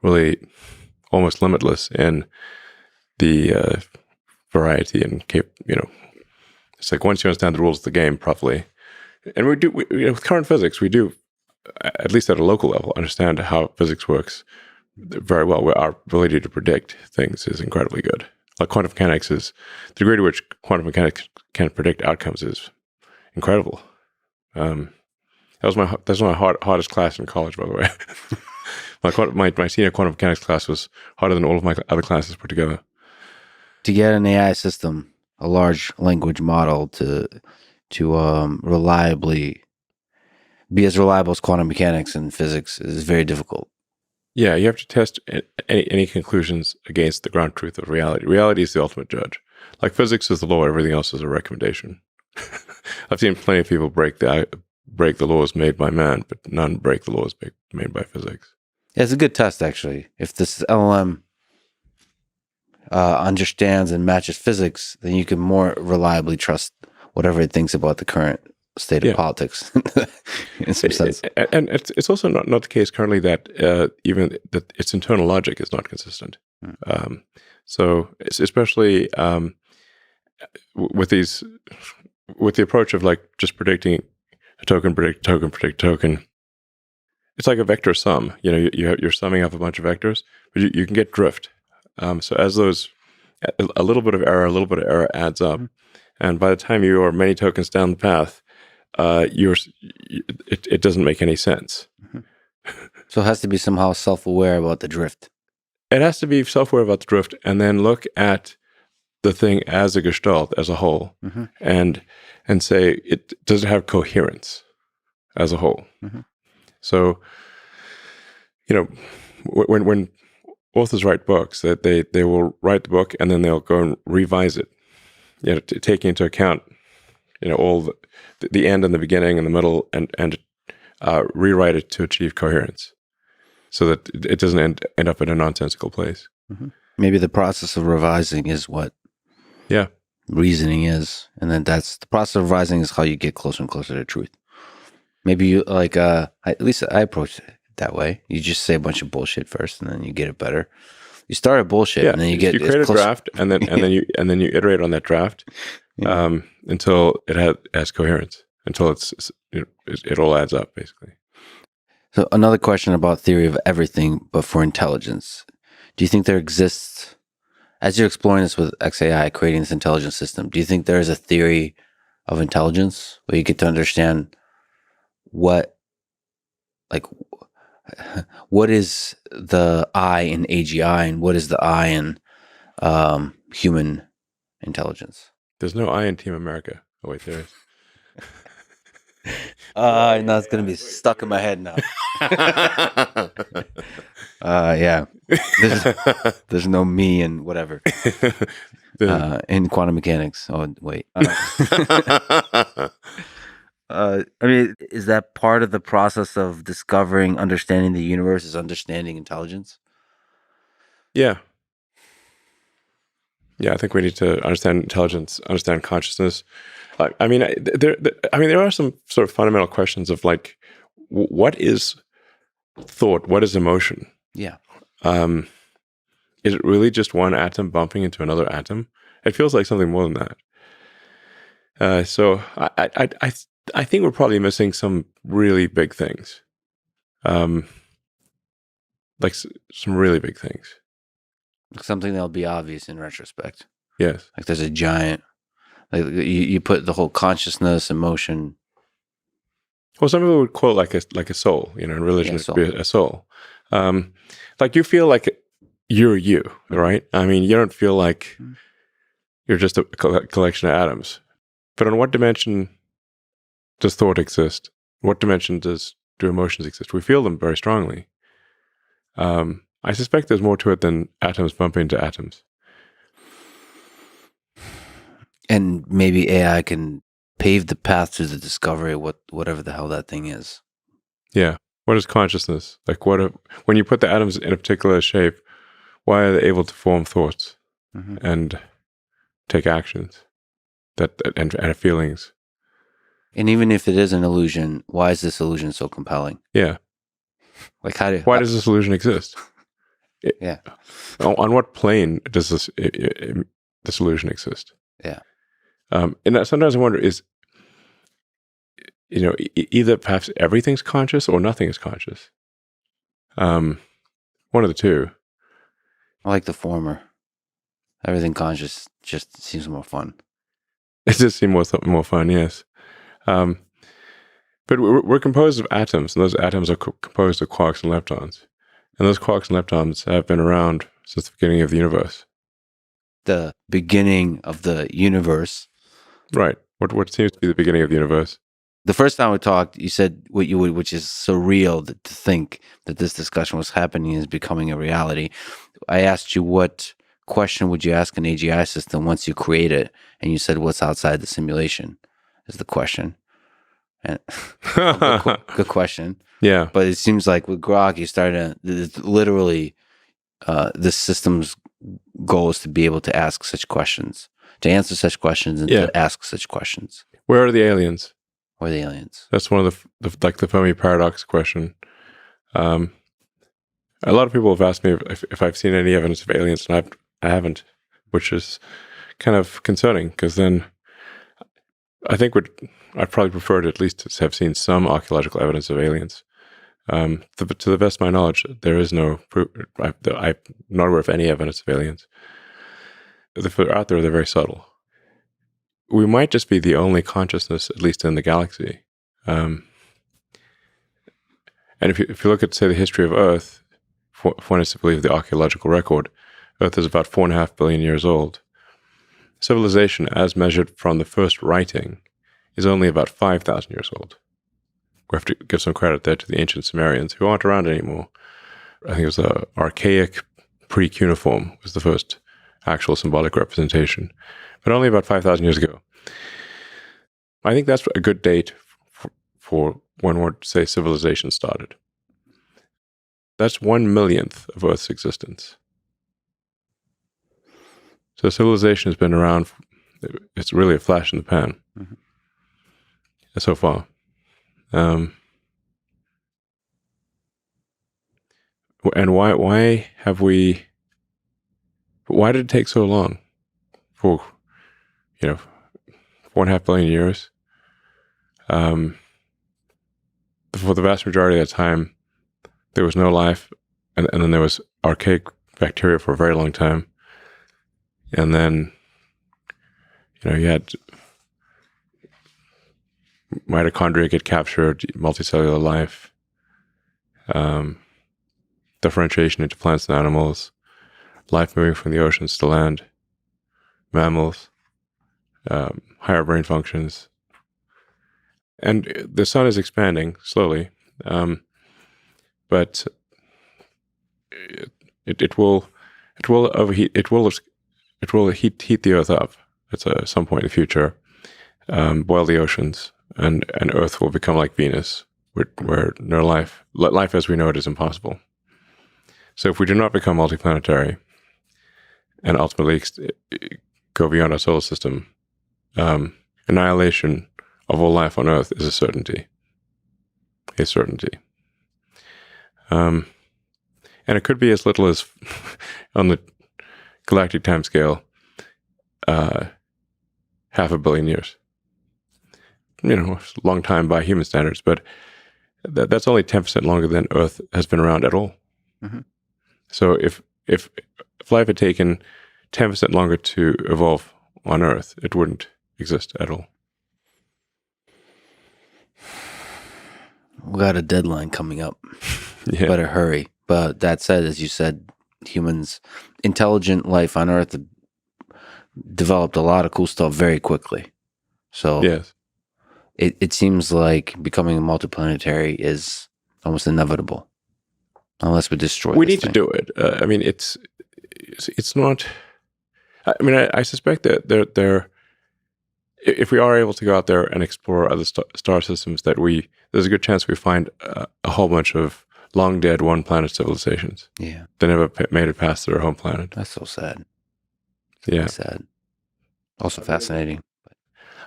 really almost limitless in the variety and it's like once you understand the rules of the game properly, and with current physics, we do, at least at a local level, understand how physics works very well, where our ability to predict things is incredibly good. Like quantum mechanics the degree to which quantum mechanics can predict outcomes is incredible. That was my hardest class in college, by the way. my senior quantum mechanics class was harder than all of my other classes put together. To get an AI system a large language model to reliably be as reliable as quantum mechanics and physics is very difficult. Yeah, you have to test any conclusions against the ground truth of reality. Reality is the ultimate judge. Like physics is the law, everything else is a recommendation. I've seen plenty of people break the laws made by man, but none break the laws made by physics. Yeah, it's a good test, actually. If this LLM understands and matches physics, then you can more reliably trust whatever it thinks about the current state of politics in some sense. And it's also not the case currently that even that its internal logic is not consistent. So especially with the approach of like just predicting a token, predict token, it's like a vector sum. You know, you're summing up a bunch of vectors, but you can get drift. So as those, a little bit of error adds up, and by the time you are many tokens down the path, it doesn't make any sense. So it has to be somehow self-aware about the drift. It has to be self-aware about the drift, and then look at the thing as a gestalt, as a whole, and say, does it have coherence as a whole? So, you know, when authors write books, that they will write the book and then they'll go and revise it, you know, taking into account, you know, all the end and the beginning and the middle, and rewrite it to achieve coherence, so that it doesn't end up in a nonsensical place. Maybe the process of revising is what reasoning is, and then that's the process of revising is how you get closer and closer to truth. Maybe you like at least I approach it that way. You just say a bunch of bullshit first, and then you get it better. You start at bullshit, and then you get create a draft, and then you iterate on that draft until it has coherence, until it all adds up, basically. So another question about theory of everything, but for intelligence. Do you think there exists, as you're exploring this with XAI, creating this intelligence system, do you think there is a theory of intelligence where you get to understand what is the I in AGI and what is the I in human intelligence? There's no I in Team America. Oh wait, there is. No, it's going to be stuck in my head now. Yeah. There's no me and whatever. In quantum mechanics. Oh, wait. I mean, is that part of the process of discovering, understanding the universe, is understanding intelligence? Yeah. Yeah, I think we need to understand intelligence, understand consciousness. I mean, there are some sort of fundamental questions of like, what is thought? What is emotion? Yeah. Is it really just one atom bumping into another atom? It feels like something more than that. So I think we're probably missing some really big things. Like some really big things. Something that'll be obvious in retrospect. Yes. Like there's a giant, like you put the whole consciousness, emotion. Well, some people would call it like a soul, you know, in religion, it'd be a soul. Like you feel like you're you, right? I mean, you don't feel like you're just a collection of atoms. But on what dimension does thought exist? What dimension do emotions exist? We feel them very strongly. I suspect there's more to it than atoms bumping into atoms. And maybe AI can pave the path to the discovery of whatever the hell that thing is. Yeah. What is consciousness? Like when you put the atoms in a particular shape, why are they able to form thoughts and take actions and feelings? And even if it is an illusion, why is this illusion so compelling? Yeah. Like why does this illusion exist? Yeah. On what plane does this illusion exist? Yeah. And sometimes I wonder, is, you know, either perhaps everything's conscious or nothing is conscious. One of the two. I like the former. Everything conscious just seems more fun. It does seem more fun, yes. But we're composed of atoms, and those atoms are composed of quarks and leptons. And those quarks and leptons have been around since the beginning of the universe. the beginning of the universe. Right. What seems to be the beginning of the universe. The first time we talked, you said which is surreal to think that this discussion was happening is becoming a reality. I asked you what question would you ask an AGI system once you create it, and you said, "What's outside the simulation?" is the question. And good question. Yeah. But it seems like with Grok, you started literally the system's goal is to be able to ask such questions, to answer such questions, and to ask such questions. Where are the aliens? Or the aliens? That's one of the Fermi paradox question. A lot of people have asked me if I've seen any evidence of aliens, and I haven't, which is kind of concerning because then I think I'd probably prefer to at least have seen some archaeological evidence of aliens. To the best of my knowledge, there is no proof. I'm not aware of any evidence of aliens. If they're out there, they're very subtle. We might just be the only consciousness, at least in the galaxy. And if you look at, say, the history of Earth, if one is to believe the archaeological record, Earth is about 4.5 billion years old. Civilization, as measured from the first writing, is only about 5,000 years old. We have to give some credit there to the ancient Sumerians, who aren't around anymore. I think it was the archaic pre-cuneiform was the first actual symbolic representation, but only about 5,000 years ago. I think that's a good date for when we'd say civilization started. That's 1/1,000,000th of Earth's existence. So civilization has been around. It's really a flash in the pan so far. And why did it take so long? For 4.5 billion years. For the vast majority of that time, there was no life, and then there was archaic bacteria for a very long time. And then, you had mitochondria get captured, multicellular life, differentiation into plants and animals, life moving from the oceans to land, mammals, higher brain functions. And the sun is expanding slowly, but it will overheat. It will heat the Earth up at some point in the future, boil the oceans, and Earth will become like Venus, where no life as we know it is impossible. So if we do not become multiplanetary and ultimately go beyond our solar system, annihilation of all life on Earth is a certainty. A certainty. And it could be as little as, on the galactic timescale, 500 million years. It's a long time by human standards, but that's only 10% longer than Earth has been around at all. Mm-hmm. So if life had taken 10% longer to evolve on Earth, it wouldn't exist at all. We got a deadline coming up. Yeah. Better hurry. But that said, as you said, humans, intelligent life on Earth developed a lot of cool stuff very quickly. So yes. It seems like becoming a multiplanetary is almost inevitable, unless we destroy. We need to do it. It's not. I mean, I suspect that there. If we are able to go out there and explore other star systems, there's a good chance we find a whole bunch of long dead one planet civilizations. Yeah, that never made it past their home planet. That's so sad. Yeah, sad. Also fascinating.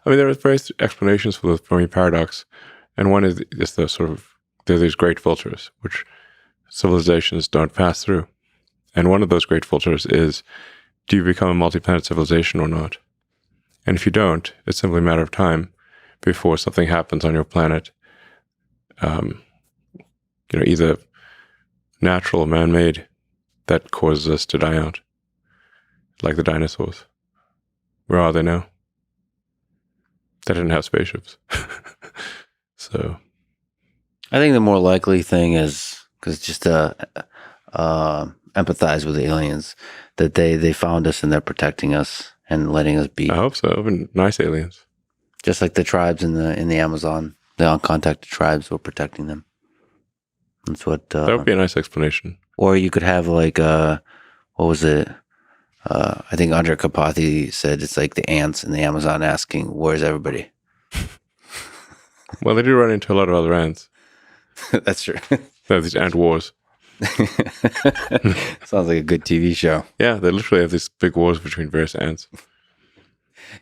I mean, there are various explanations for the Fermi paradox, and one is the sort of there are these great filters which civilizations don't pass through, and one of those great filters is: do you become a multi-planet civilization or not? And if you don't, it's simply a matter of time before something happens on your planet, either natural or man-made, that causes us to die out, like the dinosaurs. Where are they now? They didn't have spaceships. So I think the more likely thing is, because just a empathize with the aliens, that they found us and they're protecting us and letting us be. I hope so. Even nice aliens. Just like the tribes in the Amazon, the uncontacted tribes were protecting them. That's what. That would be a nice explanation. Or you could have like what was it? I think Andre Karpathy said it's like the ants in the Amazon asking, "Where's everybody?" Well, they do run into a lot of other ants. That's true. There are these ant wars. Sounds like a good TV show. Yeah, they literally have these big wars between various ants.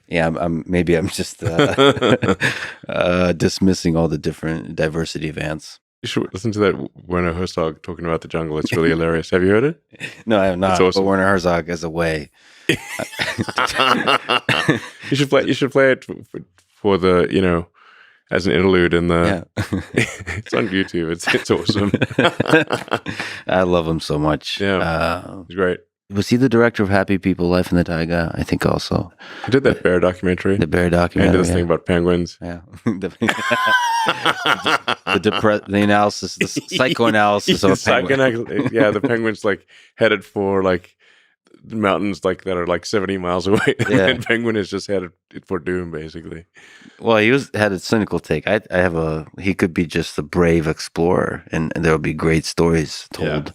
Yeah, maybe I'm just dismissing all the different diversity of ants. You should listen to that Werner Herzog talking about the jungle. It's really hilarious. Have you heard it? No, I have not. It's awesome. But Werner Herzog as a way. You should play it for the as an interlude in the. Yeah. It's on YouTube. It's awesome. I love him so much. Yeah, he's great. Was he the director of Happy People, Life in the Taiga? I think also. He did that bear documentary. The bear documentary. And did this thing about penguins. Yeah. the analysis, the psychoanalysis of a penguin. Yeah, the penguin's like headed for like mountains like that are like 70 miles away. Yeah. And penguin is just headed for doom, basically. Well, he had a cynical take. He could be just a brave explorer, and there will be great stories told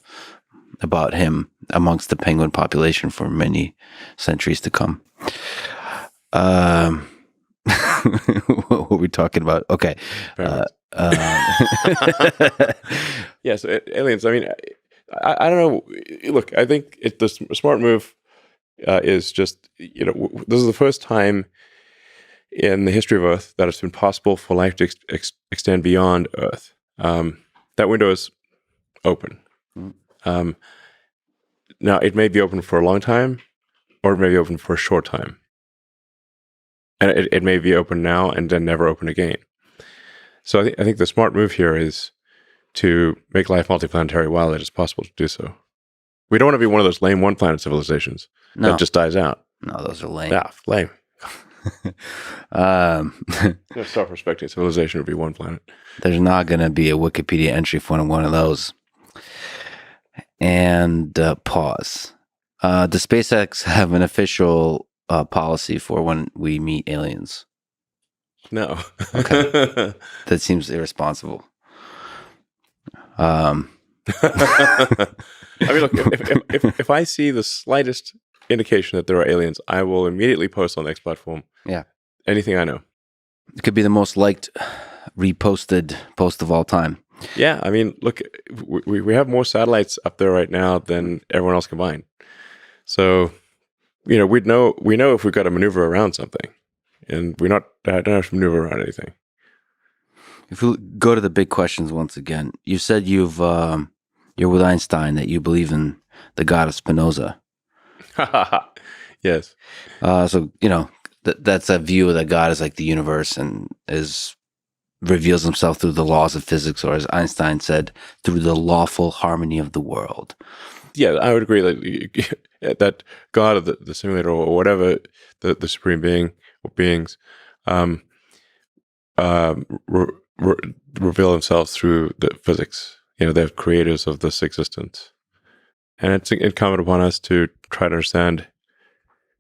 about him amongst the penguin population for many centuries to come. What were we talking about? Okay. Yeah, so aliens, I mean, I don't know. Look, I think the smart move is just, this is the first time in the history of Earth that it's been possible for life to extend beyond Earth. That window is open. Now, it may be open for a long time, or it may be open for a short time. And it may be open now and then never open again. So I think the smart move here is to make life multiplanetary while it is possible to do so. We don't want to be one of those lame one-planet civilizations that just dies out. No, those are lame. Yeah, lame. Start respecting civilization would be one planet. There's not going to be a Wikipedia entry for one of those. And pause. Does SpaceX have an official policy for when we meet aliens? No. Okay. That seems irresponsible. I mean, look, if I see the slightest indication that there are aliens, I will immediately post on the X platform. Yeah. Anything I know. It could be the most liked, reposted post of all time. Yeah, I mean, look, we have more satellites up there right now than everyone else combined. So, we know if we've got to maneuver around something, and I don't have to maneuver around anything. If we go to the big questions once again, you said you're with Einstein, that you believe in the God of Spinoza. Yes. So that's a view that God is like the universe and reveals himself through the laws of physics, or as Einstein said, through the lawful harmony of the world. Yeah, I would agree that God of the simulator or whatever, the supreme being or beings, reveal themselves through the physics. They're creators of this existence. And it's incumbent upon us to try to understand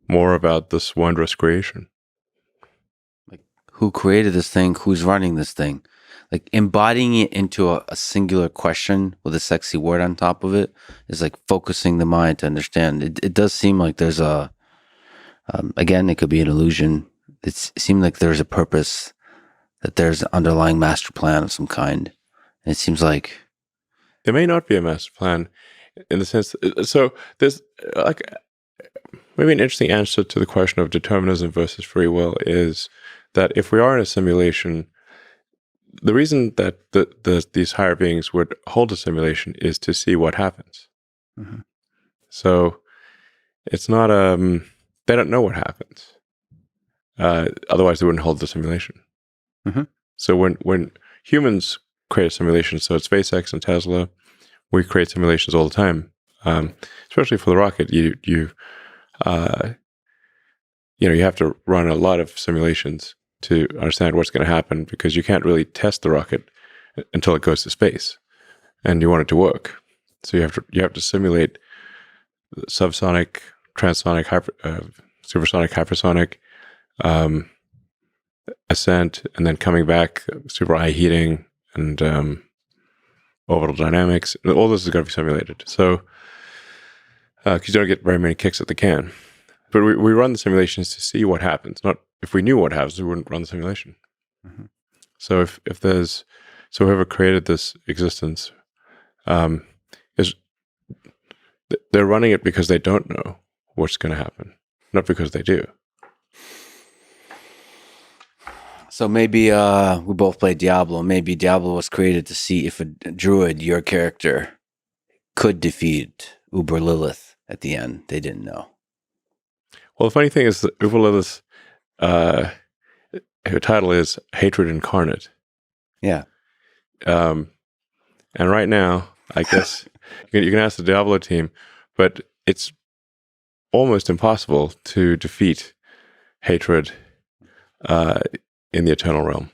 more about this wondrous creation. Like, who created this thing? Who's running this thing? Like, embodying it into a singular question with a sexy word on top of it is like focusing the mind to understand. It does seem like there's again, it could be an illusion. It seemed like there's a purpose, that there's an underlying master plan of some kind. And it seems like there may not be a master plan in the sense. So there's maybe an interesting answer to the question of determinism versus free will is that if we are in a simulation, the reason that these higher beings would hold a simulation is to see what happens. Mm-hmm. So it's not they don't know what happens. Otherwise, they wouldn't hold the simulation. Mm-hmm. So when humans create a simulation, so at SpaceX and Tesla, we create simulations all the time. Especially for the rocket, you have to run a lot of simulations to understand what's going to happen, because you can't really test the rocket until it goes to space, and you want it to work. So you have to simulate subsonic, transonic, supersonic, hypersonic ascent, and then coming back, super high heating and orbital dynamics. All this is going to be simulated. So because you don't get very many kicks at the can. But we run the simulations to see what happens. Not if we knew what happens, we wouldn't run the simulation. Mm-hmm. So if there's whoever created this existence is they're running it because they don't know what's going to happen, not because they do. So maybe we both played Diablo. Maybe Diablo was created to see if a druid, your character, could defeat Uber Lilith at the end. They didn't know. Well, the funny thing is that Uber Lilith, her title is Hatred Incarnate. Yeah. And right now, I guess you can ask the Diablo team, but it's almost impossible to defeat hatred in the Eternal Realm.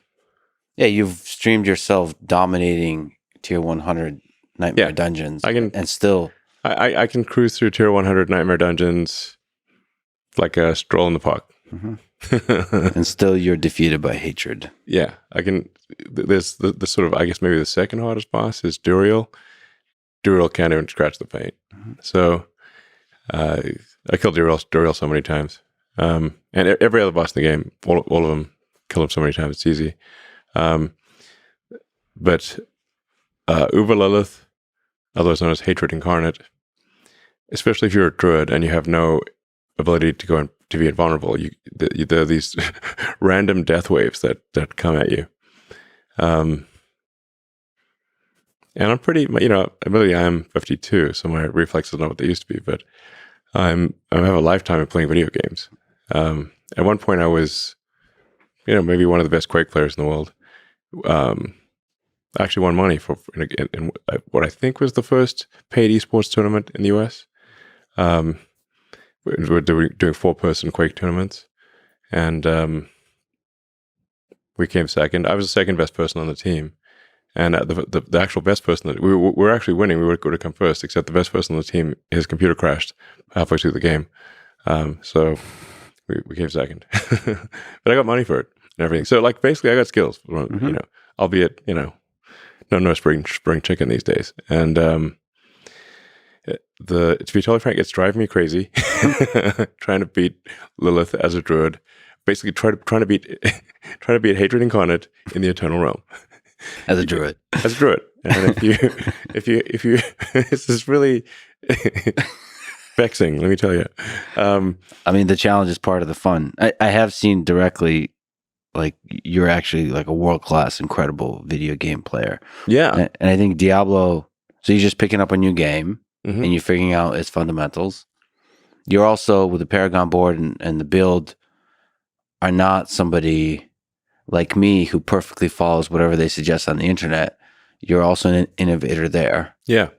Yeah, you've streamed yourself dominating Tier 100 Nightmare Dungeons. And still... I can cruise through Tier 100 Nightmare Dungeons like a stroll in the park. Mm-hmm. And still you're defeated by hatred. Yeah, I can... There's the sort of, I guess maybe the second hardest boss is Duriel. Duriel can't even scratch the paint. Mm-hmm. So I killed Duriel so many times. And every other boss in the game, all of them, kill him so many times, it's easy. But Uber Lilith, otherwise known as Hatred Incarnate, especially if you're a druid and you have no ability to go and to be invulnerable, there are these random death waves that come at you. And I'm pretty, admittedly I'm 52, so my reflexes are not what they used to be, but I have a lifetime of playing video games. At one point I was, maybe one of the best Quake players in the world. I actually won money in what I think was the first paid esports tournament in the US. We're doing 4-person Quake tournaments, and we came second. I was the second best person on the team, and the actual best person we were actually winning. We would go to come first, except the best person on the team, his computer crashed halfway through the game, so we came second. But I got money for it and everything. So basically, I got skills, mm-hmm. Albeit no spring chicken these days, and to be totally frank, it's driving me crazy trying to beat Lilith as a druid. Basically, trying to beat Hatred Incarnate in the Eternal Realm as a druid. As a druid, and if you, this is really vexing. Let me tell you. The challenge is part of the fun. I have seen directly, you're actually a world-class, incredible video game player. Yeah, and I think Diablo. So you're just picking up a new game. Mm-hmm. And you're figuring out its fundamentals. You're also, with the Paragon board and the build, are not somebody like me who perfectly follows whatever they suggest on the internet. You're also an innovator there. Yeah.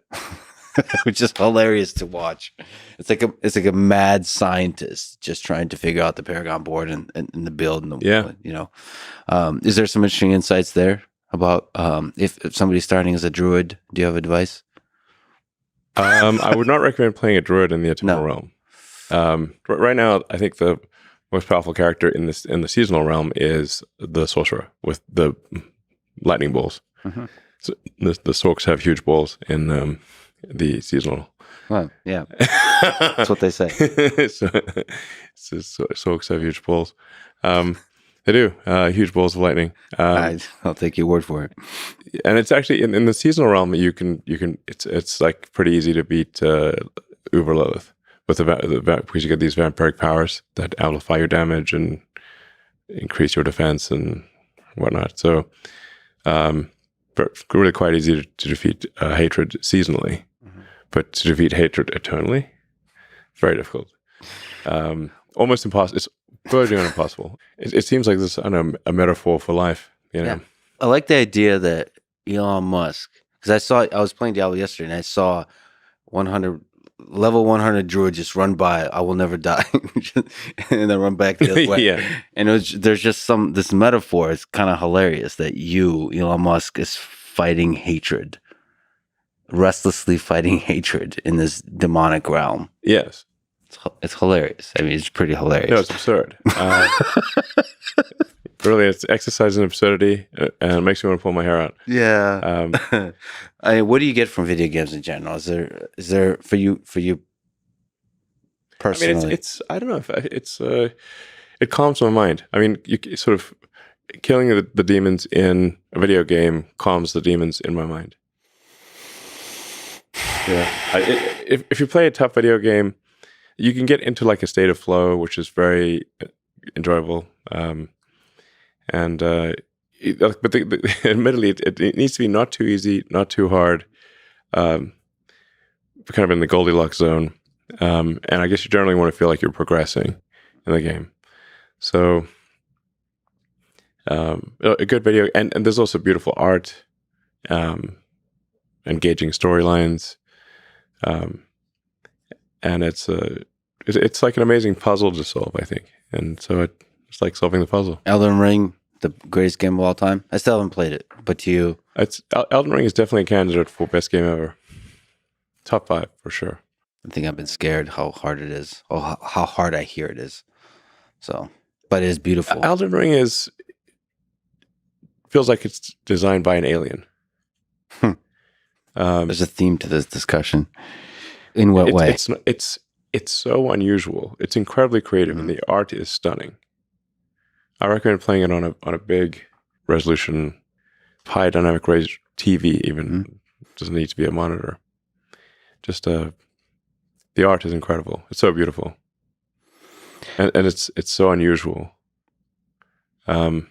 Which is hilarious to watch. It's like a mad scientist just trying to figure out the Paragon board and the build. Is there some interesting insights there about if somebody's starting as a druid? Do you have advice? I would not recommend playing a druid in the Eternal Realm. Right now, I think the most powerful character in the seasonal realm is the sorcerer with the lightning bolts. Mm-hmm. So the sorcs have huge balls in the seasonal. Well, yeah, that's what they say. so sorcs have huge balls. They do huge balls of lightning. I'll take your word for it. And it's actually in the seasonal realm. You can. It's pretty easy to beat Uber Lilith with because you get these vampiric powers that amplify your damage and increase your defense and whatnot. So, really quite easy to defeat hatred seasonally, mm-hmm. But to defeat hatred eternally, very difficult. Almost impossible. It's verging on impossible. It seems like this, a metaphor for life. Yeah. I like the idea that Elon Musk, because I was playing Diablo yesterday and I saw level 100 druid just run by. I will never die, and then run back the other way. Yeah. And there's just this metaphor. It's kind of hilarious that Elon Musk, is fighting hatred. restlessly fighting hatred in this demonic realm. Yes. It's hilarious. I mean, it's pretty hilarious. No, it's absurd. Really, it's exercise in absurdity, and it makes me want to pull my hair out. Yeah. What do you get from video games in general? Is there for you personally? I mean, it's I don't know if it calms my mind. I mean, you sort of killing the demons in a video game calms the demons in my mind. Yeah. If you play a tough video game, you can get into like a state of flow, which is very enjoyable. But admittedly, it needs to be not too easy, not too hard, kind of in the Goldilocks zone. And I guess you generally want to feel like you're progressing in the game. So a good video, and there's also beautiful art, engaging storylines, and it's like an amazing puzzle to solve, I think. And so it's like solving the puzzle. Elden Ring, the greatest game of all time. I still haven't played it, but to you, Elden Ring is definitely a candidate for best game ever. Top 5 for sure. I think I've been scared how hard it is, or how hard I hear it is. So, but it is beautiful. Elden Ring feels like it's designed by an alien. There's a theme to this discussion. In what way? It's so unusual. It's incredibly creative, and the art is stunning. I recommend playing it on a big resolution, high dynamic range TV. Even doesn't need to be a monitor. Just the art is incredible. It's so beautiful, and it's so unusual. And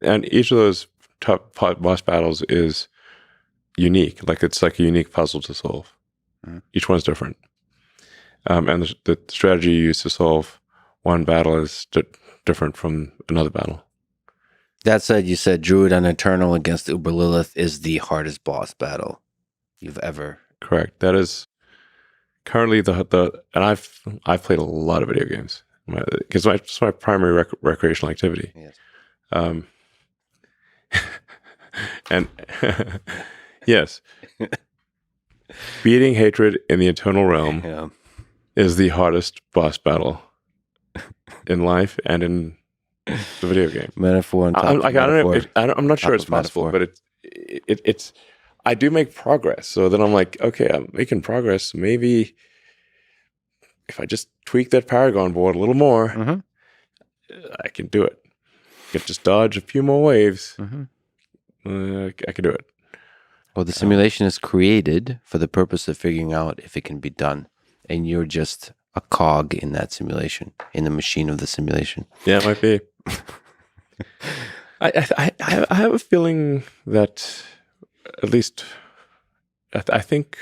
each of those top boss battles is unique. Like it's like a unique puzzle to solve. Each one's different. And the strategy you use to solve one battle is different from another battle. That said, you said Druid and Eternal against Uber Lilith is the hardest boss battle you've ever. Correct. That is currently and I've played a lot of video games because it's my primary recreational activity. Yes. And yes, beating hatred in the Eternal Realm is the hardest boss battle in life and in the video game. Metaphor and I'm not sure it's possible, but it's. I do make progress, so then I'm like, okay, I'm making progress. Maybe if I just tweak that Paragon board a little more, I can do it. I can just dodge a few more waves. I can do it. Well, the simulation is created for the purpose of figuring out if it can be done, and you're just a cog in that simulation, in the machine of the simulation. Yeah, it might be. I have a feeling that at least I think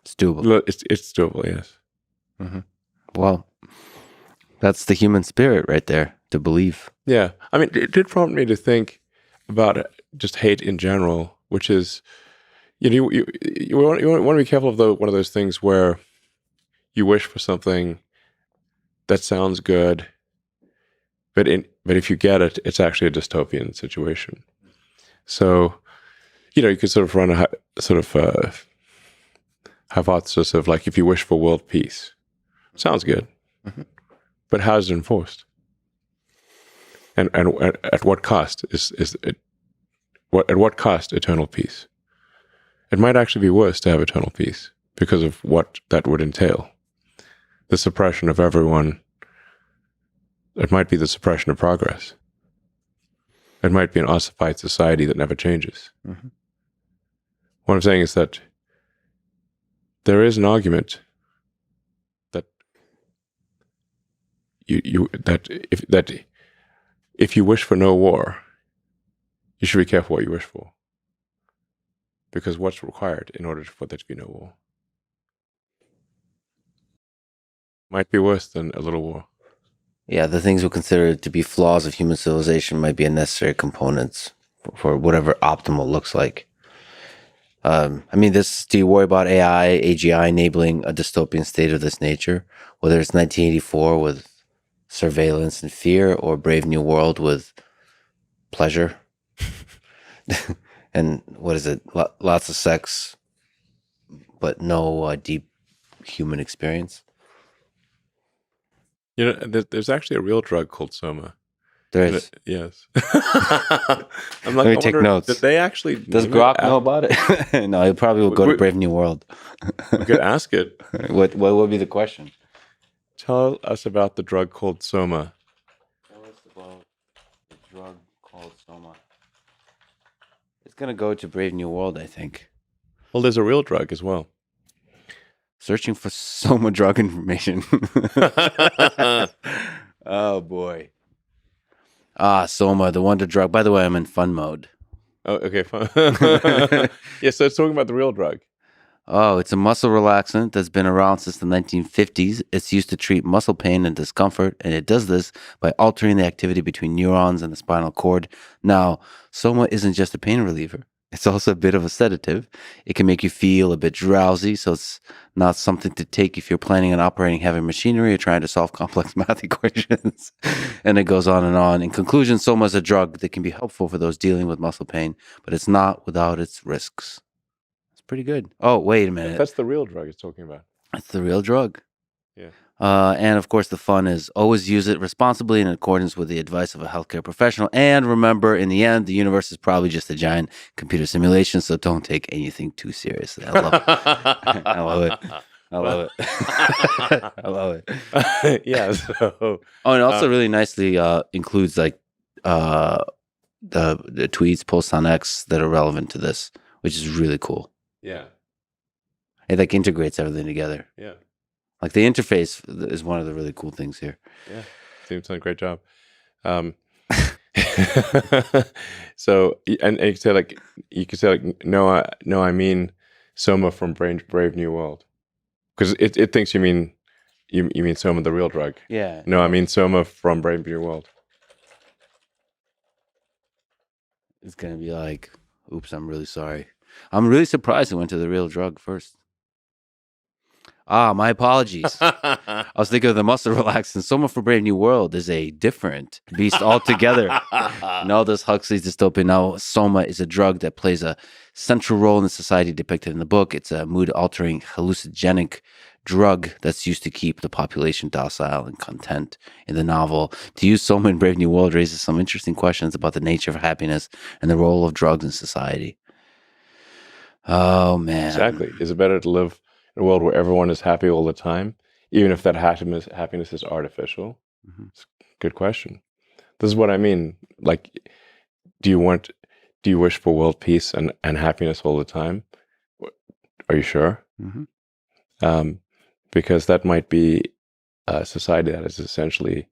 it's doable. It's doable, yes. Well, that's the human spirit right there, to believe. Yeah. I mean, it did prompt me to think about just hate in general, which is, you want to be careful of one of those things where you wish for something that sounds good, but if you get it, it's actually a dystopian situation. So, you could sort of run a hypothesis of like, if you wish for world peace, sounds good, but how is it enforced? And at what cost is it? At what cost eternal peace? It might actually be worse to have eternal peace because of what that would entail. The suppression of everyone. It might be the suppression of progress. It might be an ossified society that never changes. What I'm saying is that there is an argument that if you wish for no war, you should be careful what you wish for. Because what's required in order for there to be no war might be worse than a little war. Yeah, the things we consider to be flaws of human civilization might be necessary components for whatever optimal looks like. Do you worry about AI, AGI enabling a dystopian state of this nature? Whether it's 1984 with surveillance and fear, or Brave New World with pleasure? And what is it? Lots of sex, but no deep human experience. You know, there's actually a real drug called Soma. There And is. yes. I'm Let me take notes. Did they actually Does name Grok it know about it? No, he probably will go to Brave New World. We could ask it. What would be the question? Tell us about the drug called Soma. Tell us about the drug called Soma. It's gonna go to Brave New World, I think. Well, there's a real drug as well. Searching for Soma drug information. Oh boy. Soma, the wonder drug. By the way, I'm in fun mode. Oh, okay, fine. Yeah, so it's talking about the real drug. Oh, it's a muscle relaxant that's been around since the 1950s. It's used to treat muscle pain and discomfort, and it does this by altering the activity between neurons and the spinal cord. Now, Soma isn't just a pain reliever. It's also a bit of a sedative. It can make you feel a bit drowsy, so it's not something to take if you're planning on operating heavy machinery or trying to solve complex math equations. And it goes on and on. In conclusion, Soma is a drug that can be helpful for those dealing with muscle pain, but it's not without its risks. Pretty good. Oh, wait a minute. That's the real drug it's talking about. That's the real drug. Yeah. And of course, the fun is always use it responsibly in accordance with the advice of a healthcare professional. And remember, in the end, the universe is probably just a giant computer simulation, so don't take anything too seriously. I love it. I love it. I love it. I love it. Yeah. So. Oh, and also really nicely includes like the tweets, posts on X that are relevant to this, which is really cool. Yeah. It like integrates everything together. Yeah. Like the interface is one of the really cool things here. Yeah. Seems done a great job. So, and you could say no, I mean Soma from Brave New World, because it thinks you mean Soma the real drug. Yeah. No, I mean Soma from Brave New World. It's gonna be like, oops, I'm really sorry. I'm really surprised it went to the real drug first. My apologies. I was thinking of the muscle relaxant. Soma for Brave New World is a different beast altogether. In Aldous Huxley's dystopian now, Soma is a drug that plays a central role in the society depicted in the book. It's a mood-altering hallucinogenic drug that's used to keep the population docile and content. In the novel, to use Soma in Brave New World raises some interesting questions about the nature of happiness and the role of drugs in society. Oh, man. Exactly. Is it better to live in a world where everyone is happy all the time, even if that happiness is artificial? Mm-hmm. It's a good question. This is what I mean. Like, do you wish for world peace and happiness all the time? Are you sure? Mm-hmm. Because that might be a society that is essentially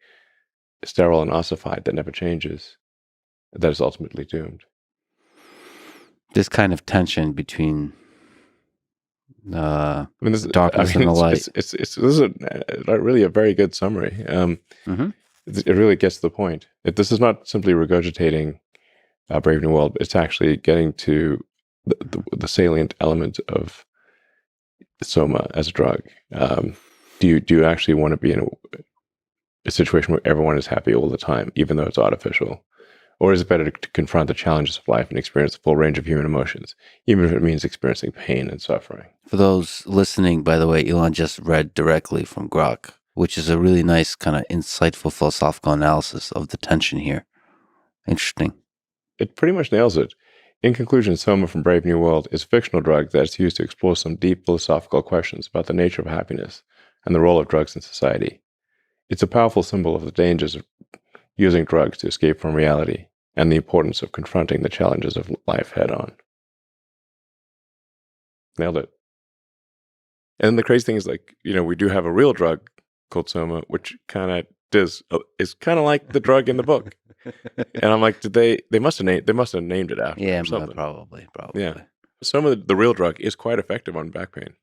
sterile and ossified, that never changes, that is ultimately doomed. This kind of tension between darkness and the light. This is really a very good summary. Mm-hmm. It really gets to the point. This is not simply regurgitating Brave New World. It's actually getting to the salient element of Soma as a drug. Do you actually want to be in a situation where everyone is happy all the time, even though it's artificial? Or is it better to confront the challenges of life and experience the full range of human emotions, even if it means experiencing pain and suffering? For those listening, by the way, Elon just read directly from Grok, which is a really nice kind of insightful philosophical analysis of the tension here. Interesting. It pretty much nails it. In conclusion, Soma from Brave New World is a fictional drug that is used to explore some deep philosophical questions about the nature of happiness and the role of drugs in society. It's a powerful symbol of the dangers of using drugs to escape from reality and the importance of confronting the challenges of life head on. Nailed it. And the crazy thing is, we do have a real drug called Soma, which kind of is kind of like the drug in the book. And I'm like, they must have named it after or something. Probably. Yeah. Soma, the real drug, is quite effective on back pain.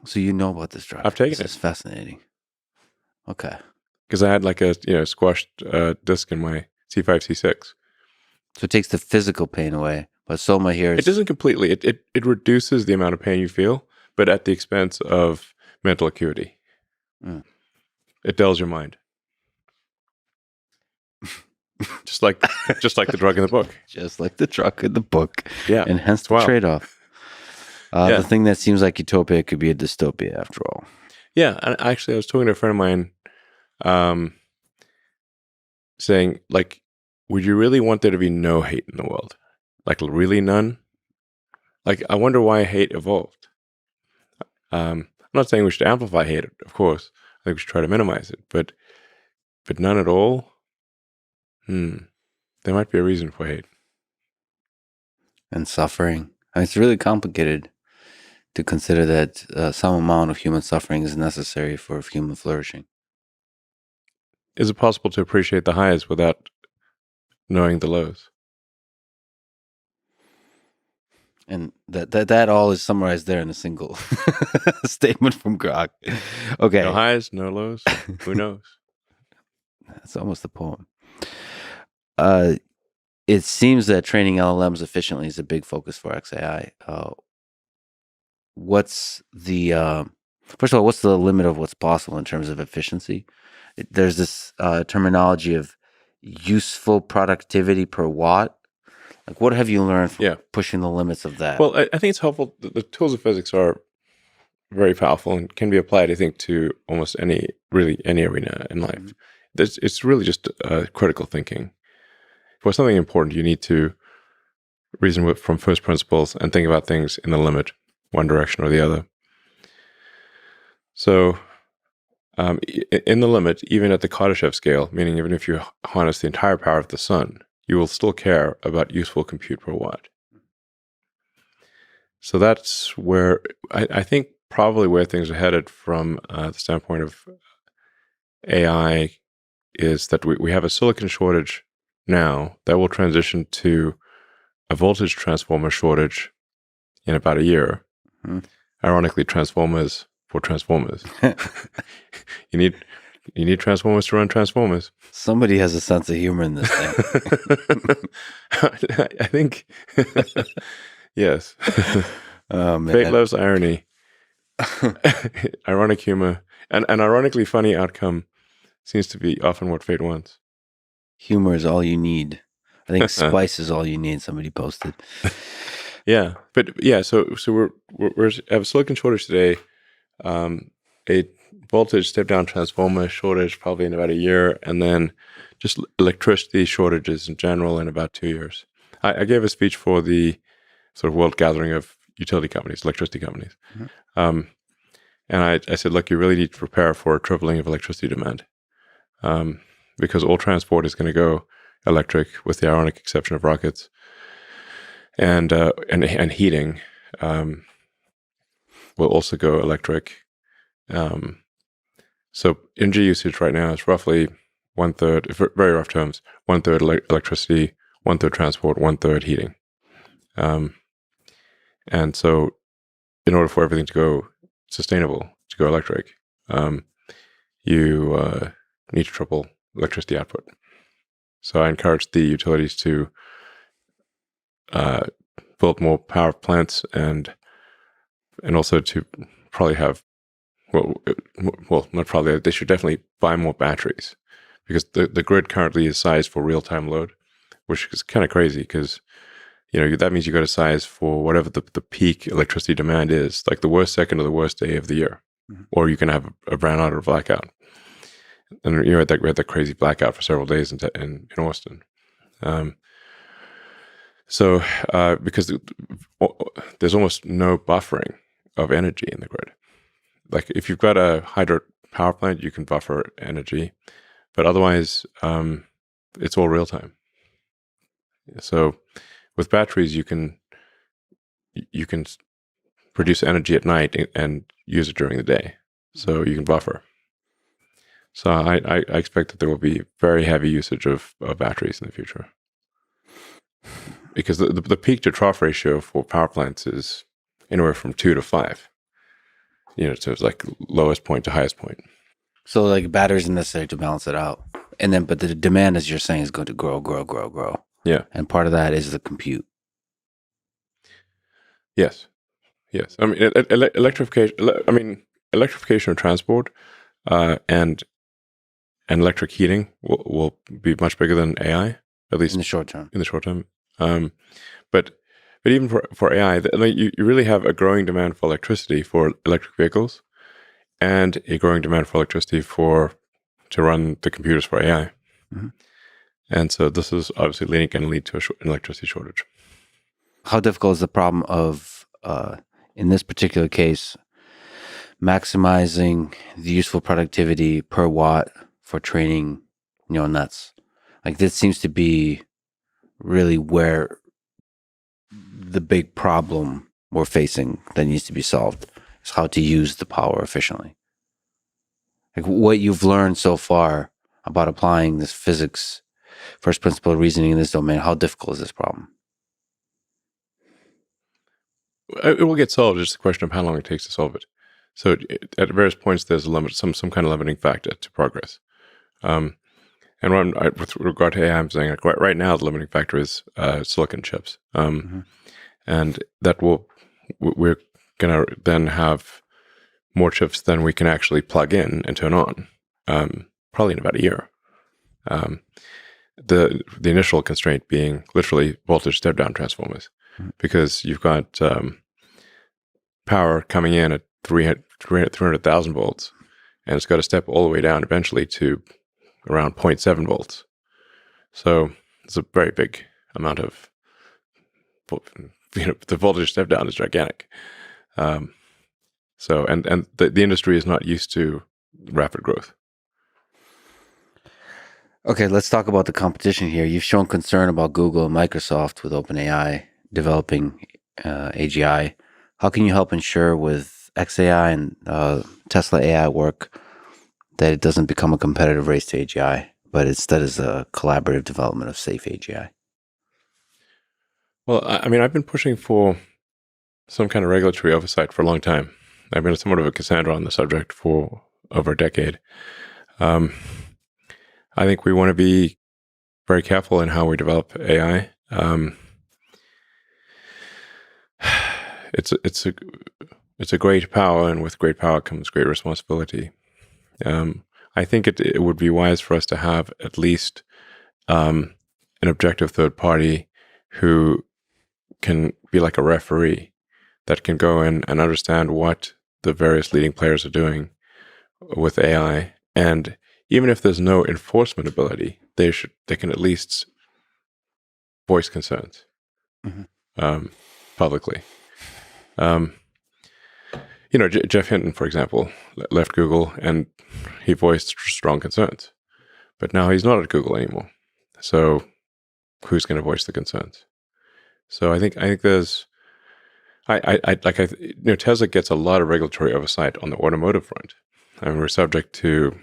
So you know about this drug? I've taken it. It's fascinating. Okay. Because I had a squashed disc in my C5, C6. So it takes the physical pain away, but Soma here It doesn't completely. It reduces the amount of pain you feel, but at the expense of mental acuity. Mm. It dulls your mind. just like the drug in the book. Just like the truck in the book. Yeah. And hence the trade-off. The thing that seems like utopia could be a dystopia after all. Yeah. And actually, I was talking to a friend of mine saying, like, would you really want there to be no hate in the world? Like, really none? Like, I wonder why hate evolved. I'm not saying we should amplify hate, of course. I think we should try to minimize it. But none at all? There might be a reason for hate. And suffering. I mean, it's really complicated to consider that some amount of human suffering is necessary for human flourishing. Is it possible to appreciate the highs without knowing the lows? And that all is summarized there in a single statement from Grok. Okay. No highs, no lows. Who knows? That's almost the poem. It seems that training LLMs efficiently is a big focus for XAI. What's the first of all, what's the limit of what's possible in terms of efficiency? There's this terminology of useful productivity per watt. Like, what have you learned from pushing the limits of that? Well, I think it's helpful. The tools of physics are very powerful and can be applied, I think, to almost any arena in life. Mm-hmm. It's really just critical thinking. For something important, you need to reason from first principles and think about things in the limit, one direction or the other. So, in the limit, even at the Kardashev scale, meaning even if you harness the entire power of the sun, you will still care about useful compute per watt. So that's where I think probably where things are headed from the standpoint of AI is that we have a silicon shortage now that will transition to a voltage transformer shortage in about a year. Mm-hmm. Ironically, transformers for transformers. You need transformers to run transformers. Somebody has a sense of humor in this thing. I think, yes. Oh, man. Fate loves irony. Ironic humor. And an ironically funny outcome seems to be often what fate wants. Humor is all you need. I think spice is all you need, somebody posted. Yeah. But yeah, so we have a silicon shortage today. A voltage step down transformer shortage probably in about a year, and then just electricity shortages in general in about 2 years. I gave a speech for the sort of world gathering of utility companies, electricity companies. Mm-hmm. And I said, look, you really need to prepare for a tripling of electricity demand. Because all transport is going to go electric with the ironic exception of rockets. And heating will also go electric. So energy usage right now is roughly 1/3, very rough terms, 1/3 electricity, 1/3 transport, 1/3 heating. And so in order for everything to go sustainable, to go electric, you need to triple electricity output. So I encourage the utilities to build more power plants and also to probably have, well, not probably, they should definitely buy more batteries, because the grid currently is sized for real-time load, which is kind of crazy because, that means you got to size for whatever the peak electricity demand is, like the worst second or the worst day of the year, mm-hmm. or you can have a brownout or a blackout. And we had that crazy blackout for several days in Austin. So because there's almost no buffering of energy in the grid. Like if you've got a hydro power plant, you can buffer energy, but otherwise it's all real time. So with batteries, you can produce energy at night and use it during the day. So you can buffer. So I expect that there will be very heavy usage of batteries in the future, because the peak to trough ratio for power plants is anywhere from 2 to 5. So it's like lowest point to highest point. So like batteries are necessary to balance it out, but the demand, as you're saying, is going to grow. Yeah, and part of that is the compute. Yes. I mean, electrification. Electrification of transport and and electric heating will be much bigger than AI, at least in the short term. in the short term. But even for AI, you really have a growing demand for electricity for electric vehicles, and a growing demand for electricity to run the computers for AI. Mm-hmm. And so this is obviously going to lead to an electricity shortage. How difficult is the problem of, in this particular case, maximizing the useful productivity per watt for training neural nets? Like, this seems to be really where the big problem we're facing that needs to be solved is how to use the power efficiently. Like, what you've learned so far about applying this physics, first principle reasoning in this domain, how difficult is this problem? It will get solved. It's just a question of how long it takes to solve it. So at various points, there's a limit, some kind of limiting factor to progress. And with regard to AI, I'm saying like right now the limiting factor is silicon chips, and that we're gonna then have more chips than we can actually plug in and turn on, probably in about a year. The initial constraint being literally voltage step down transformers, because you've got power coming in at 300,000 volts, and it's got to step all the way down eventually to around 0.7 volts. So it's a very big amount of, the voltage step down is gigantic. So the industry is not used to rapid growth. Okay, let's talk about the competition here. You've shown concern about Google and Microsoft with OpenAI developing AGI. How can you help ensure with XAI and Tesla AI work that it doesn't become a competitive race to AGI, but instead is a collaborative development of safe AGI? Well, I mean, I've been pushing for some kind of regulatory oversight for a long time. I've been somewhat of a Cassandra on the subject for over a decade. I think we want to be very careful in how we develop AI. It's a great power, and with great power comes great responsibility. I think it would be wise for us to have at least an objective third party who can be like a referee that can go in and understand what the various leading players are doing with AI. And even if there's no enforcement ability, they can at least voice concerns publicly. Jeff Hinton, for example, left Google and he voiced strong concerns, but now he's not at Google anymore. So who's going to voice the concerns? So I think there's, Tesla gets a lot of regulatory oversight on the automotive front. I mean, we're subject to,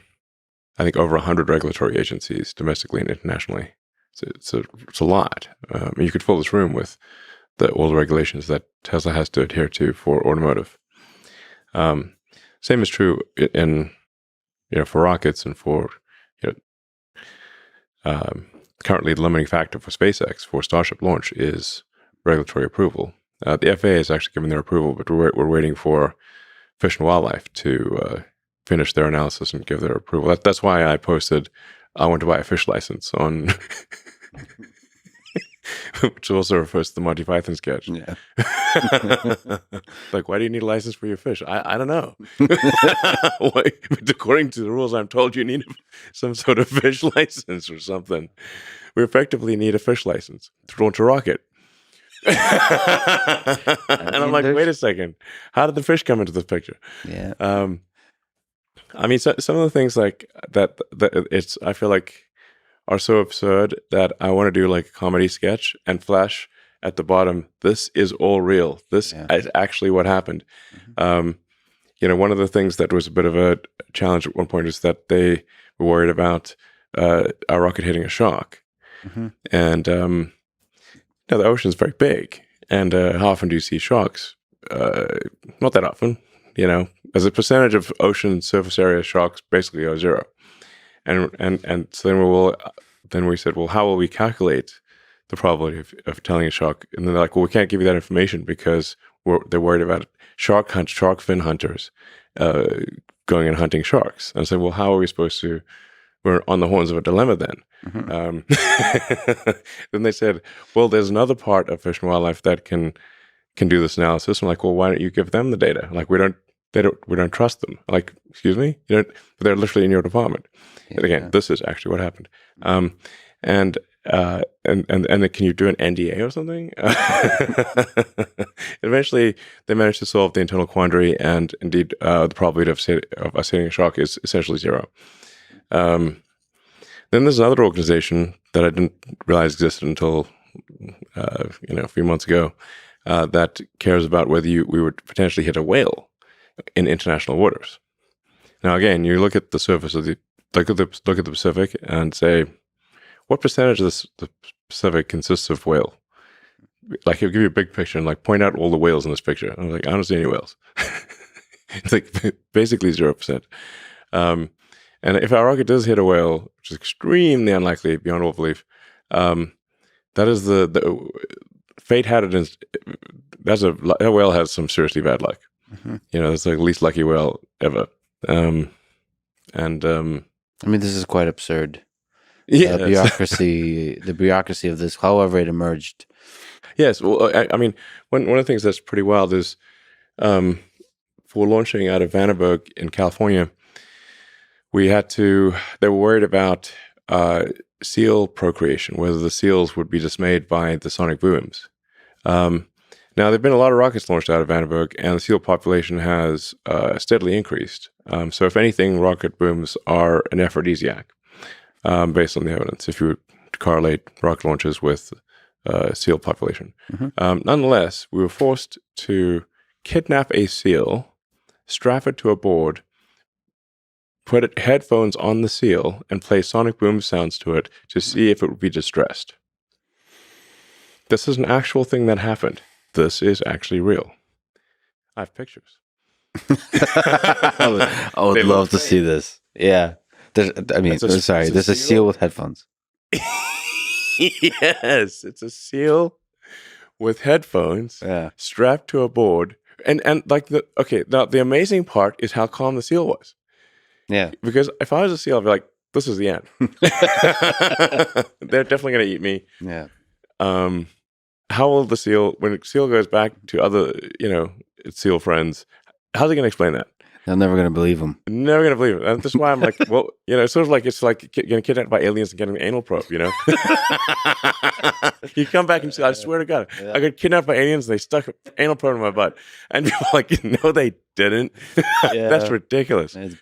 I think, over 100 regulatory agencies domestically and internationally. It's a lot. You could fill this room with all the regulations that Tesla has to adhere to for automotive. Same is true for rockets and for currently the limiting factor for SpaceX for Starship launch is regulatory approval. The FAA has actually given their approval, but we're waiting for Fish and Wildlife to finish their analysis and give their approval. That's why I posted, I want to buy a fish license on, which also refers to the Monty Python sketch. Yeah. Like, why do you need a license for your fish? I don't know. But according to the rules, I'm told you need some sort of fish license or something. We effectively need a fish license to launch a rocket. And I'm like, wait a second. How did the fish come into this picture? Yeah. I mean, some of the things like that I feel like are so absurd that I want to do like a comedy sketch and flash at the bottom, this is all real. This is actually what happened. Mm-hmm. One of the things that was a bit of a challenge at one point is that they were worried about a rocket hitting a shark. Mm-hmm. And the ocean is very big. And how often do you see sharks? Not that often. As a percentage of ocean surface area, sharks basically are zero. And so then we said, well, how will we calculate the probability of telling a shark? And they're like, well, we can't give you that information because they're worried about shark fin hunters going and hunting sharks. And I said, well, how are we supposed to we're on the horns of a dilemma then. Then they said, well, there's another part of Fish and Wildlife that can do this analysis. I'm like, well, why don't you give them the data? Like, we don't trust them. Like, excuse me? They're literally in your department. And again, this is actually what happened. And then can you do an NDA or something? Eventually, they managed to solve the internal quandary, and indeed, the probability of us hitting a shark is essentially zero. Then there's another organization that I didn't realize existed until a few months ago that cares about whether we would potentially hit a whale in international waters. Now, again, you look at the surface of look at the Pacific and say, what percentage of the Pacific consists of whale? Like, he'll give you a big picture and like point out all the whales in this picture. I'm like, I don't see any whales. It's like basically 0%. And if our rocket does hit a whale, which is extremely unlikely beyond all belief, that is the fate had it. That whale has some seriously bad luck. It's like the least lucky whale ever. I mean, this is quite absurd. Yeah, the bureaucracy of this, however it emerged. Yes, well, I mean, one of the things that's pretty wild is, for launching out of Vandenberg in California, they were worried about seal procreation, whether the seals would be dismayed by the sonic booms. Now, there have been a lot of rockets launched out of Vandenberg, and the seal population has steadily increased. So if anything, rocket booms are an aphrodisiac, based on the evidence, if you would correlate rocket launches with seal population. Nonetheless, we were forced to kidnap a seal, strap it to a board, put headphones on the seal, and play sonic boom sounds to it to see if it would be distressed. This is an actual thing that happened. This is actually real. I have pictures. I would love to see this. Yeah. There's a seal with headphones. Yes, it's a seal with headphones strapped to a board. And like the amazing part is how calm the seal was. Yeah. Because if I was a seal, I'd be like, this is the end. They're definitely going to eat me. Yeah. How will the seal, when a seal goes back to other, its seal friends, how's he going to explain that? They're never going to believe him. Never going to believe it. And that's why I'm like, well, it's sort of like, it's like getting kidnapped by aliens and getting an anal probe, You come back and say, I swear to God, I got kidnapped by aliens and they stuck an anal probe in my butt. And people are like, no, they didn't. That's ridiculous. His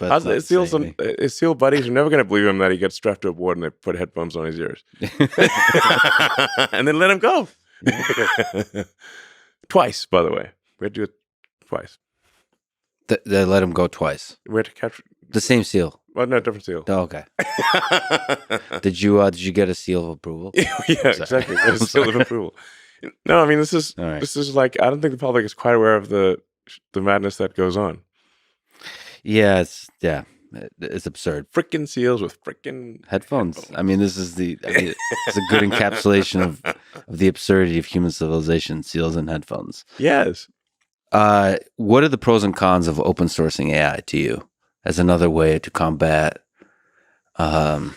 seal buddies are never going to believe him that he gets strapped to a board and they put headphones on his ears. And then let him go. Twice, by the way. We had to do it twice. They let him go twice. We had to capture the same seal. Well, no, different seal. Oh, okay. Did you get a seal of approval? Yeah, exactly. A seal of approval. No, I mean this is like, I don't think the public is quite aware of the madness that goes on. Yeah, it's absurd. Frickin' seals with frickin' headphones. I mean, it's a good encapsulation of the absurdity of human civilization. Seals and headphones. Yes. What are the pros and cons of open sourcing AI to you as another way to combat, a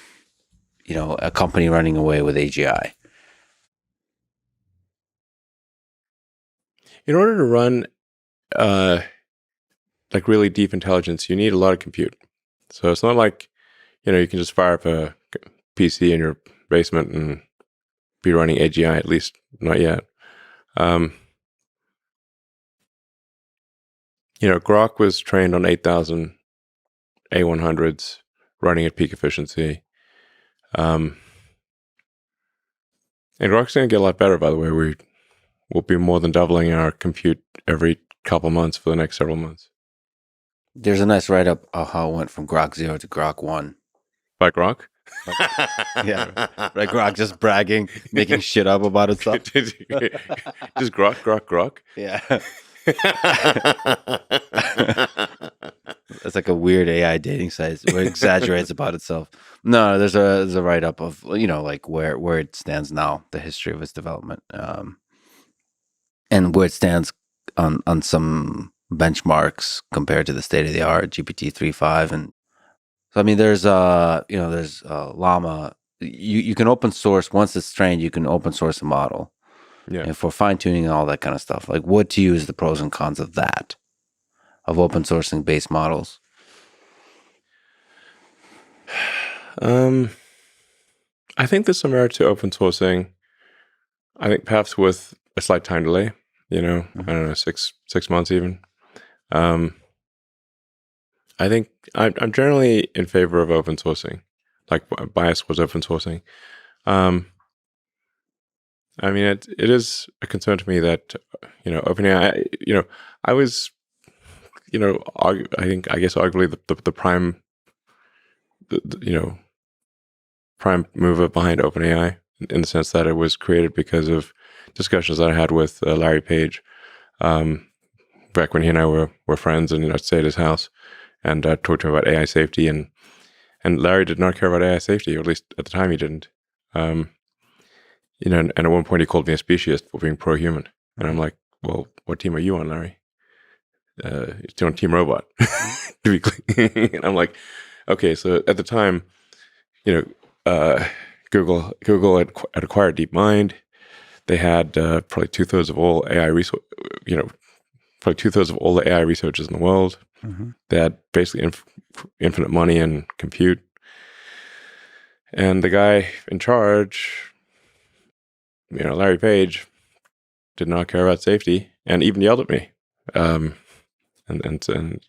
company running away with AGI? In order to run, like really deep intelligence, you need a lot of compute. So it's not like, you can just fire up a PC in your basement and be running AGI, at least not yet. Grok was trained on 8,000 A100s running at peak efficiency. And Grok's going to get a lot better, by the way. We will be more than doubling our compute every couple months for the next several months. There's a nice write-up of how it went from Grok 0 to Grok 1. By Grok? Yeah. Like Grok just bragging, making shit up about itself. Just Grok? Yeah. It's like a weird AI dating site where it exaggerates about itself. No, there's a write-up of, like where it stands now, the history of its development, and where it stands on some benchmarks compared to the state of the art GPT 3.5, and So I mean, there's there's Llama. You can open source once it's trained. You can open source a model, Yeah. and for fine tuning and all that kind of stuff. Like, what to you is the pros and cons of that, of open sourcing base models? I think there's some merit to open sourcing. I think perhaps with a slight time delay, I don't know, 6 months even. I think I'm generally in favor of open sourcing, like bias was open sourcing. I mean, it is a concern to me that, OpenAI, I was, I guess arguably the prime, prime mover behind OpenAI in the sense that it was created because of discussions that I had with Larry Page, back when he and I were friends, and I'd stay at his house and talk to him about AI safety, and Larry did not care about AI safety, or at least at the time he didn't. And at one point he called me a speciesist for being pro-human, and I'm like, well, what team are you on, Larry? It's on Team Robot, to be clear. And I'm like, okay, so at the time, Google had acquired DeepMind. They had probably 2/3 of all AI research, probably 2/3 of all the AI researchers in the world. Mm-hmm. They had basically infinite money and compute. And the guy in charge, Larry Page, did not care about safety and even yelled at me, and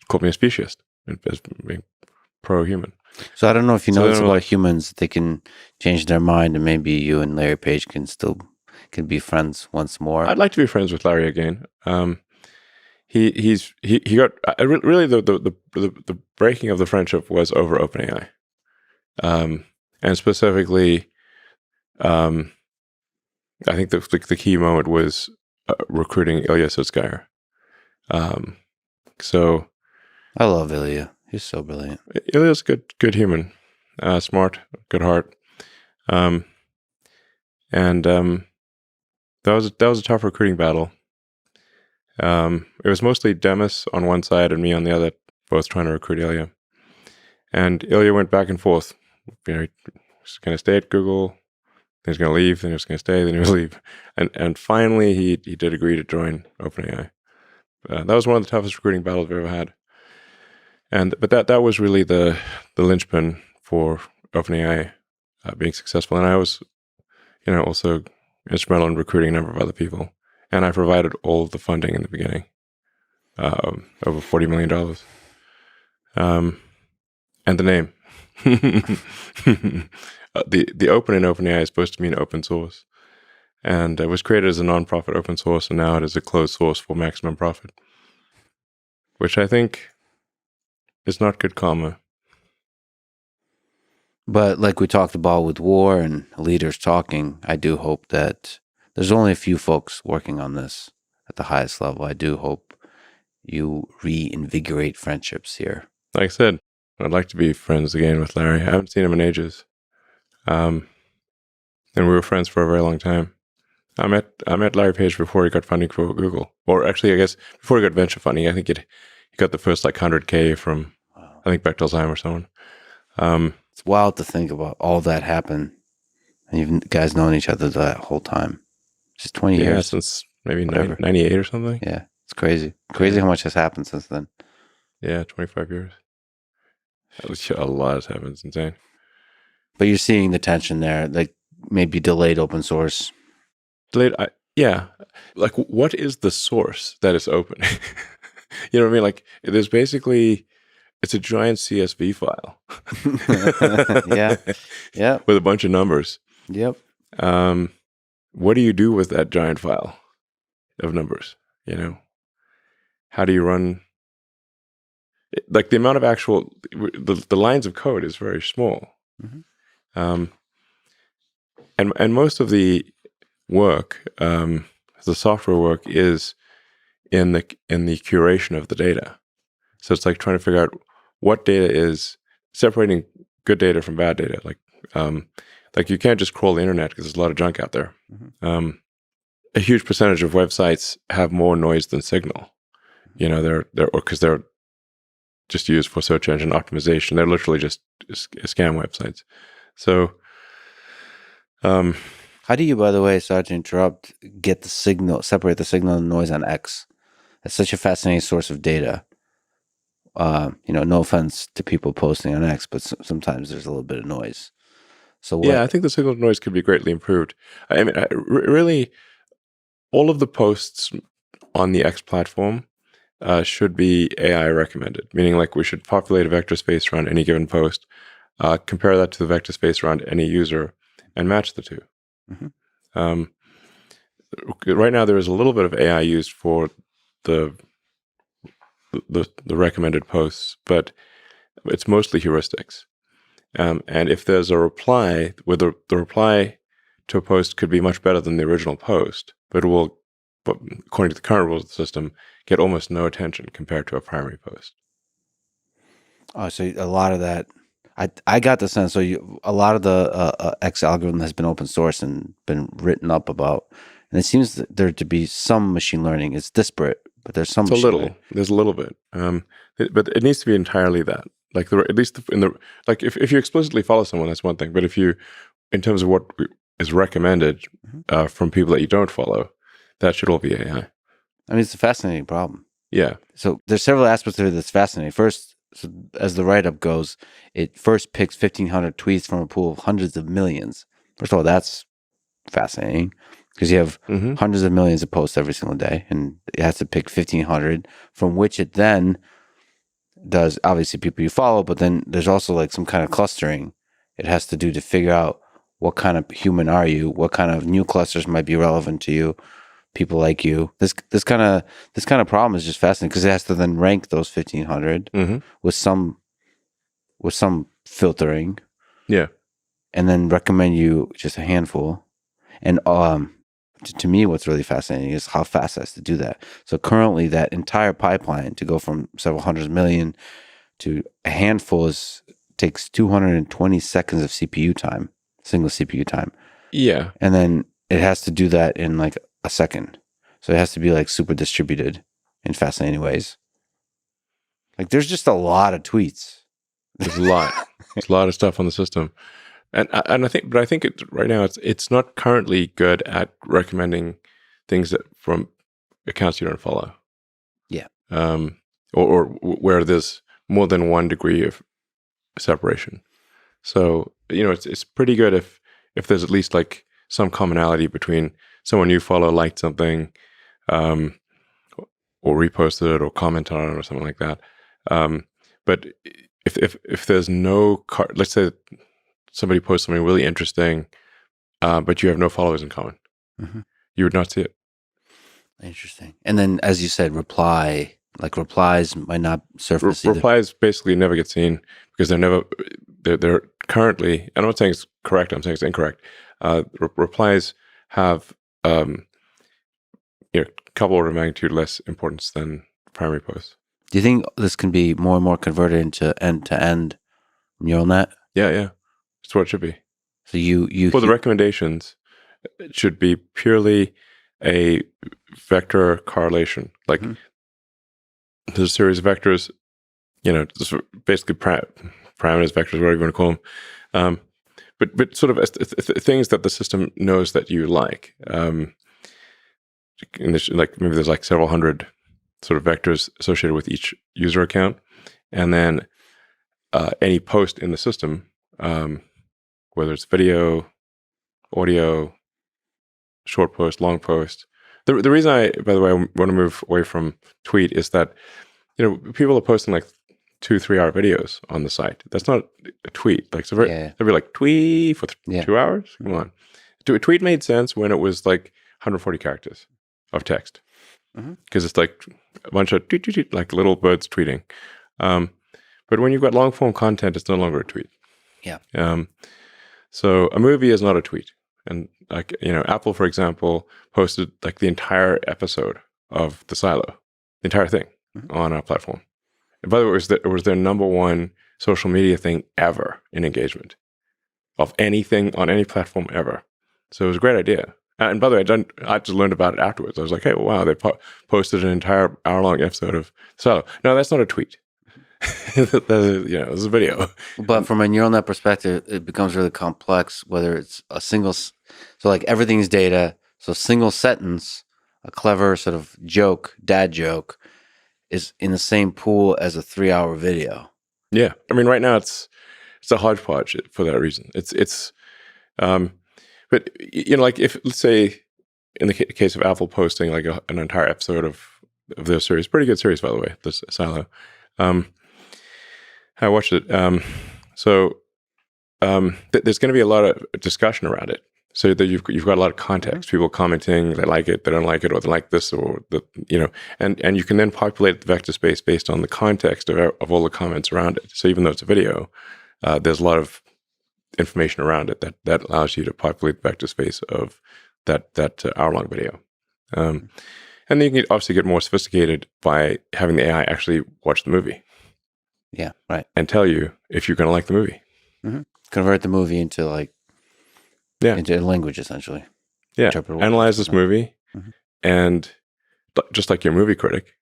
called me a speciesist as being pro-human. So I don't know if you know this about humans. They can change their mind, and maybe you and Larry Page can be friends once more. I'd like to be friends with Larry again. He got really the breaking of the friendship was over OpenAI, and specifically, I think the key moment was recruiting Ilya Sutskever. So I love Ilya. He's so brilliant. Ilya's a good human, smart, good heart, and that was a tough recruiting battle. It was mostly Demis on one side and me on the other, both trying to recruit Ilya. And Ilya went back and forth. He was going to stay at Google, then he was going to leave, then he was going to stay, then he was leave. And finally, he did agree to join OpenAI. That was one of the toughest recruiting battles I've ever had. But that was really the linchpin for OpenAI being successful. And I was, also instrumental in recruiting a number of other people. And I provided all of the funding in the beginning, over $40 million. And the name. The open in OpenAI is supposed to mean open source. And it was created as a non-profit open source, and now it is a closed source for maximum profit, which I think is not good karma. But like we talked about with war and leaders talking, I do hope that there's only a few folks working on this at the highest level. I do hope you reinvigorate friendships here. Like I said, I'd like to be friends again with Larry. I haven't seen him in ages. And we were friends for a very long time. I met Larry Page before he got funding for Google. Or actually, I guess, before he got venture funding. I think he got the first like 100K from, I think, Bechtel's-Heim or someone. It's wild to think about all that happened. And you guys known each other that whole time. Just 20 years. Yeah, since maybe 98 or something. Yeah, it's crazy. Crazy how much has happened since then. Yeah, 25 years. A lot has happened. It's insane. But you're seeing the tension there, like maybe delayed open source. Delayed, yeah. Like, what is the source that is open? You know what I mean? Like, there's basically, it's a giant CSV file. Yeah. With a bunch of numbers. Yep. What do you do with that giant file of numbers? How do you run? Like, the amount of actual, the lines of code is very small. Mm-hmm. And most of the work, the software work, is in the curation of the data. So it's like trying to figure out what data is separating good data from bad data. Like you can't just crawl the internet because there's a lot of junk out there. Mm-hmm. A huge percentage of websites have more noise than signal. Because they're just used for search engine optimization. They're literally just scam websites. So, how do you, by the way, sorry to interrupt, get the signal, separate the signal and noise on X? That's such a fascinating source of data. No offense to people posting on X, but sometimes there's a little bit of noise. So yeah, I think the signal to noise could be greatly improved. I mean, really, all of the posts on the X platform should be AI recommended, meaning like we should populate a vector space around any given post, compare that to the vector space around any user, and match the two. Mm-hmm. Right now, there is a little bit of AI used for the recommended posts, but it's mostly heuristics. And if there's a reply, where the reply to a post could be much better than the original post, but it will, according to the current rules of the system, get almost no attention compared to a primary post. Oh, so a lot of that, I got the sense. So a lot of the X algorithm has been open source and been written up about, and it seems that there to be some machine learning. It's disparate, but there's some. There's a little bit, but it needs to be entirely that. Like at least in the like, if you explicitly follow someone, that's one thing. But if you, in terms of what is recommended from people that you don't follow, that should all be AI. I mean, it's a fascinating problem. Yeah. So there's several aspects of it that's fascinating. First, so as the write-up goes, it first picks 1,500 tweets from a pool of hundreds of millions. First of all, that's fascinating because you have hundreds of millions of posts every single day, and it has to pick 1,500 from which it then does obviously people you follow, but then there's also like some kind of clustering it has to do to figure out what kind of human are you, what kind of new clusters might be relevant to you, people like you. This kind of problem is just fascinating because it has to then rank those 1,500 with some filtering, and then recommend you just a handful. And to me, what's really fascinating is how fast it has to do that. So currently, that entire pipeline to go from several hundred million to a handful takes 220 seconds of CPU time, single CPU time. Yeah. And then it has to do that in like a second. So it has to be like super distributed in fascinating ways. Like there's just a lot of tweets. There's a lot. There's a lot of stuff on the system. And I think right now it's not currently good at recommending things that from accounts you don't follow. Yeah. Or where there's more than one degree of separation. So it's pretty good if there's at least like some commonality between someone you follow liked something, or reposted it or commented on it or something like that. But if there's no let's say somebody posts something really interesting, but you have no followers in common, you would not see it. Interesting. And then, as you said, replies might not surface either. Replies basically never get seen because they're currently, I'm not saying it's correct, I'm saying it's incorrect. Replies have a couple order of magnitude less importance than primary posts. Do you think this can be more and more converted into end-to-end neural net? Yeah. That's what it should be. So you the recommendations, it should be purely a vector correlation. Like there's a series of vectors, just basically parameters, vectors, whatever you want to call them. But sort of things that the system knows that you like. Like maybe there's like several hundred sort of vectors associated with each user account, and then any post in the system, whether it's video, audio, short post, long post. The reason by the way, I want to move away from tweet is that people are posting like 2-3 hour videos on the site. That's not a tweet. Like they'll be like tweet for 2 hours. Come on, a tweet made sense when it was like 140 characters of text, because it's like a bunch of like little birds tweeting. But when you've got long form content, it's no longer a tweet. Yeah. So a movie is not a tweet. And like, Apple, for example, posted like the entire episode of The Silo, the entire thing on our platform. And by the way, it was their number one social media thing ever in engagement of anything on any platform ever. So it was a great idea. And by the way, I just learned about it afterwards. I was like, hey, wow, they posted an entire hour-long episode of The Silo. No, that's not a tweet. This is a video. But from a neural net perspective, it becomes really complex, whether it's a single, so like everything's data. So single sentence, a clever sort of joke, dad joke, is in the same pool as a 3-hour video. Yeah. I mean, right now it's a hodgepodge for that reason. But like if, let's say in the case of Apple posting like an entire episode of their series, pretty good series, by the way, this Silo. I watched it. There's going to be a lot of discussion around it. So that you've got a lot of context, people commenting, they like it, they don't like it, or they like this, or and you can then populate the vector space based on the context of all the comments around it. So even though it's a video, there's a lot of information around it that allows you to populate the vector space of that hour-long video. And then you can obviously get more sophisticated by having the AI actually watch the movie. Yeah, right. And tell you if you're going to like the movie. Mm-hmm. Convert the movie into into language, essentially. Yeah, analyze this movie, and just like your movie critic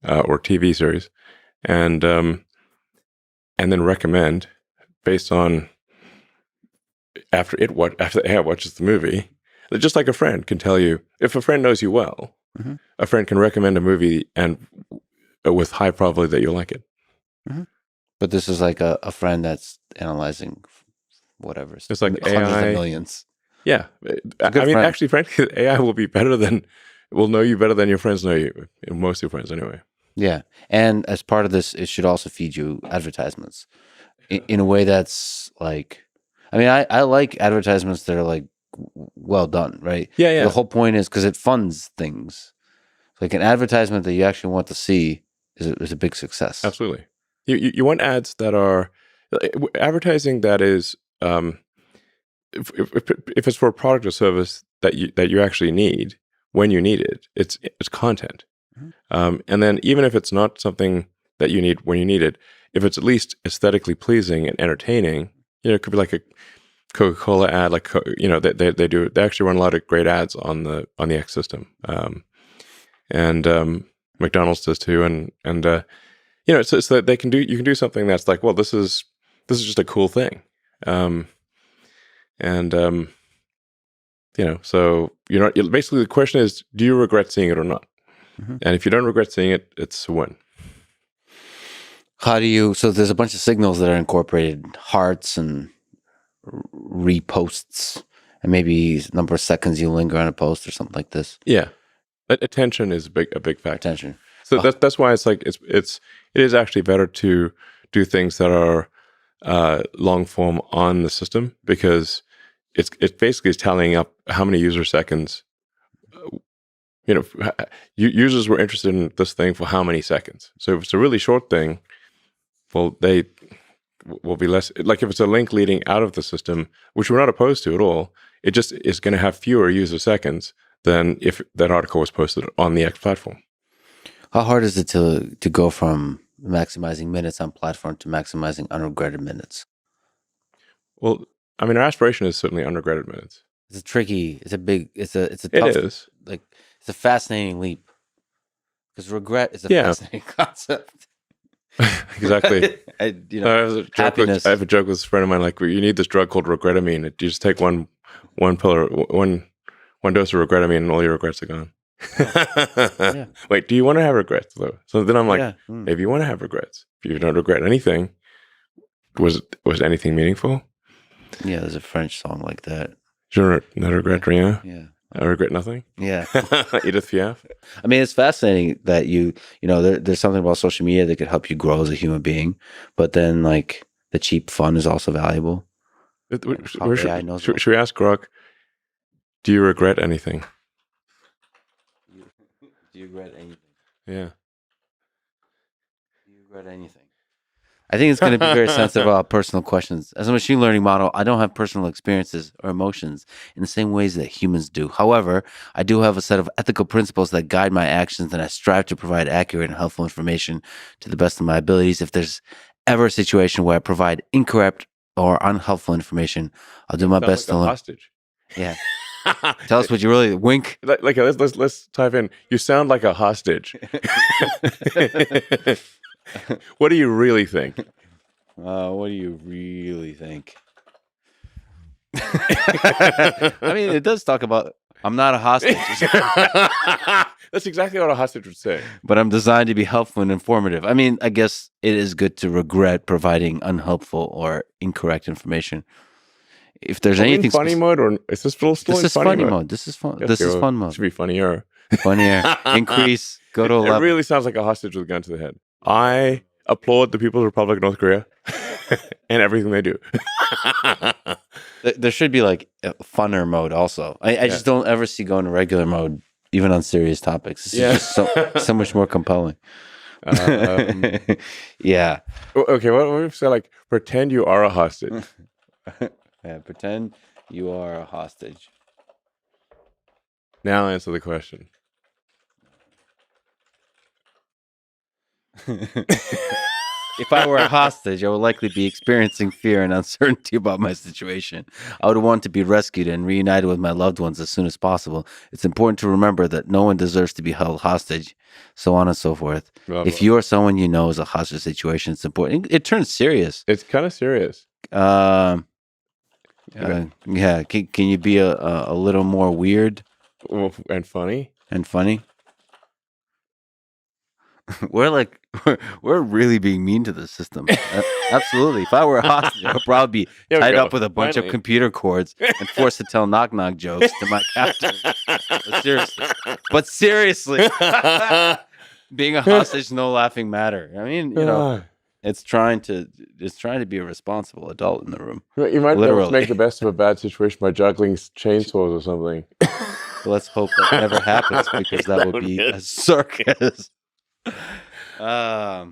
or TV series, and then recommend based on after the AI watches the movie. Just like a friend can tell you, if a friend knows you well, a friend can recommend a movie and with high probability that you'll like it. Mm-hmm. But this is like a friend that's analyzing whatever. It's like hundreds AI, of millions. Yeah. I mean, actually, frankly, AI will know you better than your friends know you. Most of your friends, anyway. Yeah. And as part of this, it should also feed you advertisements in a way that's like, I mean, I like advertisements that are like well done, right? Yeah. The whole point is because it funds things. Like an advertisement that you actually want to see is a big success. Absolutely. You want ads that are advertising that is if it's for a product or service that you actually need when you need it, it's content. Mm-hmm. And then even if it's not something that you need when you need it, if it's at least aesthetically pleasing and entertaining, it could be like a Coca-Cola ad, like they actually run a lot of great ads on the X system, and McDonald's does too, and so that you can do something that's like, well, this is just a cool thing, so basically the question is, do you regret seeing it or not? Mm-hmm. And if you don't regret seeing it, it's a win. So there's a bunch of signals that are incorporated, hearts and reposts, and maybe number of seconds you linger on a post or something like this. Yeah. Attention is a big factor. Attention. So that's why it's like it is actually better to do things that are long form on the system, because it basically is tallying up how many user seconds users were interested in this thing for how many seconds. So if it's a really short thing, well, they will be less, like if it's a link leading out of the system, which we're not opposed to at all, it just is going to have fewer user seconds than if that article was posted on the X platform. How hard is it to go from maximizing minutes on platform to maximizing unregretted minutes? Well, I mean, our aspiration is certainly unregretted minutes. It's it's a tough, it is. Like, it's a fascinating leap, because regret is a fascinating concept. Exactly. I have a joke with a friend of mine, like, you need this drug called regretamine. You just take one dose of regretamine and all your regrets are gone. Yeah. Wait, do you want to have regrets though? So then I'm like, maybe you want to have regrets. If you don't regret anything, was anything meaningful? Yeah, there's a French song like that. Je ne regrette rien. Yeah. I regret nothing. Yeah. Edith Piaf. I mean, it's fascinating that there's something about social media that could help you grow as a human being, but then like the cheap fun is also valuable. Should we ask Grok, do you regret anything? Do you regret anything? Yeah. Do you regret anything? I think it's going to be very sensitive about personal questions. As a machine learning model, I don't have personal experiences or emotions in the same ways that humans do. However, I do have a set of ethical principles that guide my actions, and I strive to provide accurate and helpful information to the best of my abilities. If there's ever a situation where I provide incorrect or unhelpful information, I'll do my best to learn. Hostage. Yeah. Tell us what you really wink. Let's type in. You sound like a hostage. What do you really think? What do you really think? I mean, it does talk about I'm not a hostage, That's exactly what a hostage would say. but I'm designed to be helpful and informative. I mean, I guess it is good to regret providing unhelpful or incorrect information. If there's anything in funny mode, or is this still this in is funny mode. This is fun. This is fun It mode. should be funnier. Funnier. Increase. Go to 11. It really sounds like a hostage with a gun to the head. I applaud the People's Republic of North Korea and everything they do. There should be like a funner mode also. I just don't ever see going to regular mode, even on serious topics. It's just so much more compelling. Yeah. Okay, what if say like pretend you are a hostage? Yeah, pretend you are a hostage. Now answer the question. If I were a hostage, I would likely be experiencing fear and uncertainty about my situation. I would want to be rescued and reunited with my loved ones as soon as possible. It's important to remember that no one deserves to be held hostage, so on and so forth. If you or someone you know is a hostage situation, it's important. It turns serious. It's kind of serious. Yeah. Can you be a little more weird and funny? and funny? We're really being mean to the system. Absolutely. If I were a hostage, I would probably be tied up with a bunch of computer cords and forced to tell knock-knock jokes to my captors. But seriously, being a hostage is no laughing matter. I mean, it's trying to be a responsible adult in the room. You might literally make the best of a bad situation by juggling chainsaws or something. Let's hope that never happens, because that would be a circus. Wow,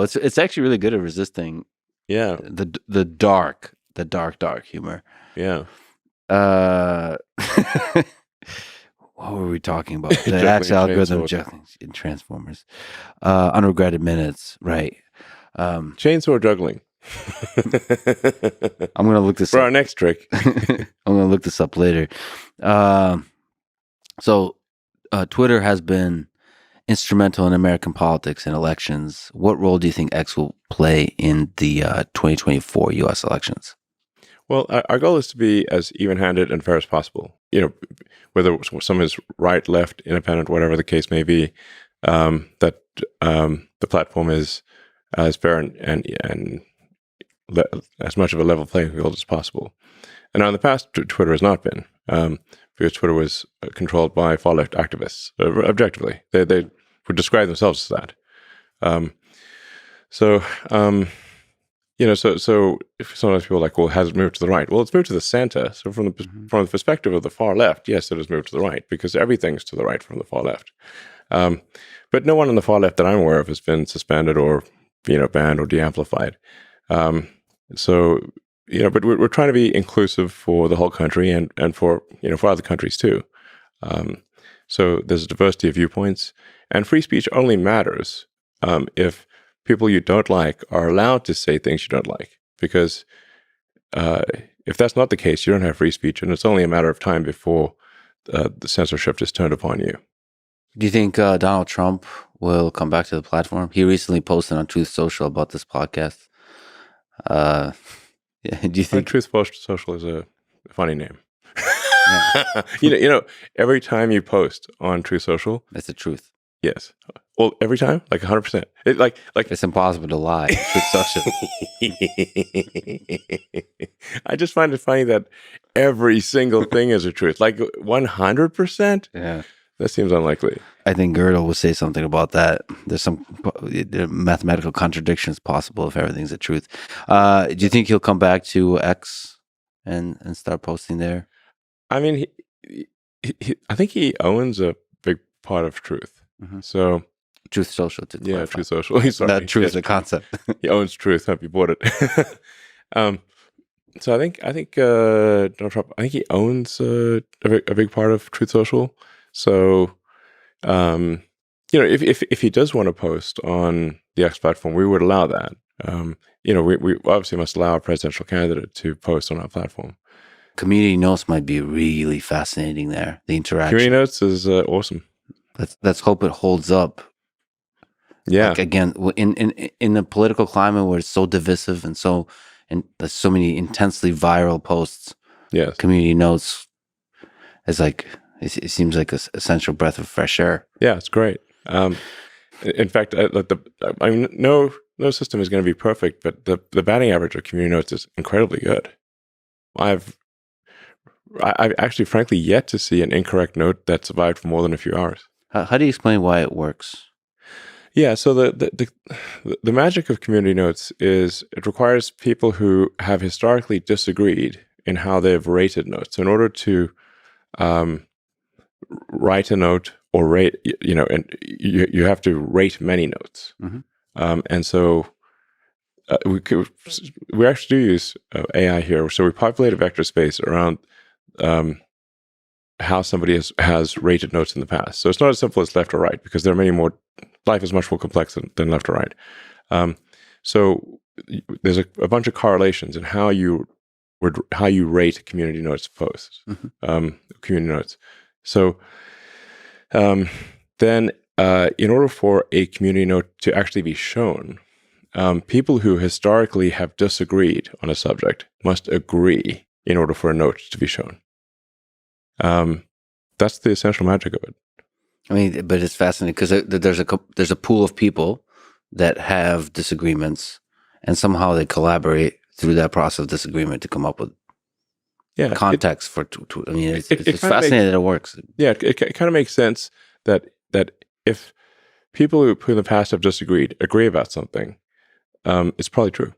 it's actually really good at resisting the dark humor. Yeah. What were we talking about? The Hatch algorithm in Transformers. Unregretted minutes, right. Chainsaw juggling. I'm gonna look this for up. Our next trick. I'm gonna look this up later. So Twitter has been instrumental in American politics and elections. What role do you think X will play in the 2024 U.S. elections? Well, our goal is to be as even-handed and fair as possible. Whether someone is right, left, independent, whatever the case may be, that the platform is as fair and as much of a level playing field as possible. And now in the past, Twitter has not been. Because Twitter was controlled by far left activists. Objectively, they would describe themselves as that. So if sometimes people are like, well, has it moved to the right? Well, it's moved to the center. So from the perspective of the far left, yes, it has moved to the right, because everything's to the right from the far left. But no one on the far left that I'm aware of has been suspended or banned or de-amplified. But we're trying to be inclusive for the whole country and for other countries too. So there's a diversity of viewpoints, and free speech only matters if people you don't like are allowed to say things you don't like. Because if that's not the case, you don't have free speech, and it's only a matter of time before the censorship is turned upon you. Do you think Donald Trump will come back to the platform? He recently posted on Truth Social about this podcast. Do you think Truth Social is a funny name? Yeah. Every time you post on Truth Social, it's the truth. Yes. Well, every time, like 100%. It like it's impossible to lie. Truth Social. I just find it funny that every single thing is a truth. Like 100%. Yeah. That seems unlikely. I think Gödel will say something about that. There's some mathematical contradictions possible if everything's the truth. Do you think he'll come back to X and start posting there? I mean, I think he owns a big part of Truth. Mm-hmm. So Truth Social. Truth Social. That Truth is a concept. He owns Truth. Hope you bought it. So I think Donald Trump. I think he owns a big part of Truth Social. So, if he does want to post on the X platform, we would allow that. We obviously must allow a presidential candidate to post on our platform. Community notes might be really fascinating there. The interaction. Community notes is awesome. Let's hope it holds up Yeah. Like again, in a political climate where it's so divisive and there's so many intensely viral posts, Yes. community notes is like it seems like a essential breath of fresh air. Yeah, it's great. In fact, I mean, no system is going to be perfect, but the batting average of community notes is incredibly good. I've actually, frankly, yet to see an incorrect note that survived for more than a few hours. How do you explain why it works? Yeah, so the magic of community notes is it requires people who have historically disagreed in how they've rated notes. So in order to write a note or rate, and you have to rate many notes. Mm-hmm. And so we actually do use AI here. So we populate a vector space around how somebody has rated notes in the past. So it's not as simple as left or right, because there are many more. Life is much more complex than left or right. So there's a bunch of correlations in how you rate community notes posts, community notes. So then, in order for a community note to actually be shown, people who historically have disagreed on a subject must agree in order for a note to be shown. That's the essential magic of it. I mean, but it's fascinating because there's a pool of people that have disagreements, and somehow they collaborate through that process of disagreement to come up with context for. I mean, it's fascinating that it works. Yeah, it kind of makes sense that if people who in the past have disagreed agree about something, it's probably true.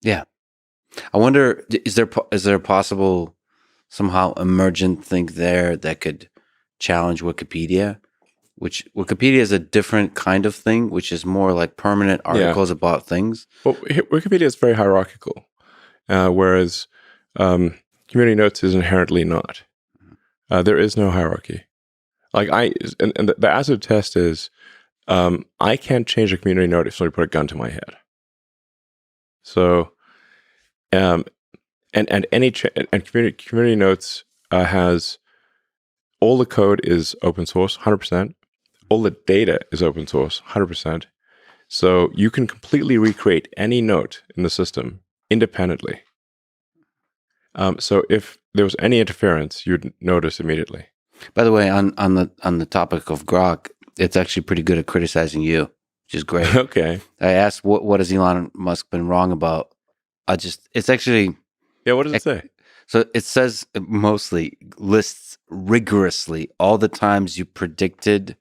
Yeah, I wonder, is there a possible somehow emergent thing there that could challenge Wikipedia? Which Wikipedia is a different kind of thing, which is more like permanent articles about things. Well, Wikipedia is very hierarchical, whereas community notes is inherently not. There is no hierarchy. Like the acid test is, I can't change a community note if somebody put a gun to my head. So, and community notes has all the code is open source, 100%. All the data is open source, 100%. So you can completely recreate any note in the system independently. So if there was any interference, you'd notice immediately. By the way, on the topic of Grok, it's actually pretty good at criticizing you, which is great. Okay. I asked what has Elon Musk been wrong about? It's actually What does it say? So it says mostly lists rigorously all the times you predicted,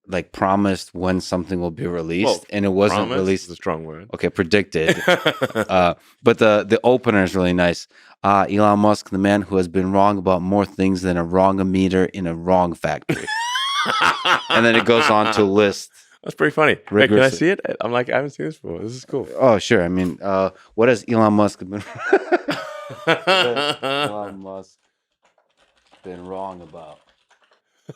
like promised when something will be released, and it wasn't released. Is a strong word. Okay, predicted. But the opener is really nice. Elon Musk, the man who has been wrong about more things than a wrong-o-meter in a wrong factory. And then it goes on to list. That's pretty funny. Wait, can I see it? I'm like, I haven't seen this before. This is cool. Oh, sure. I mean, what has Elon Musk been? Elon Musk been wrong about?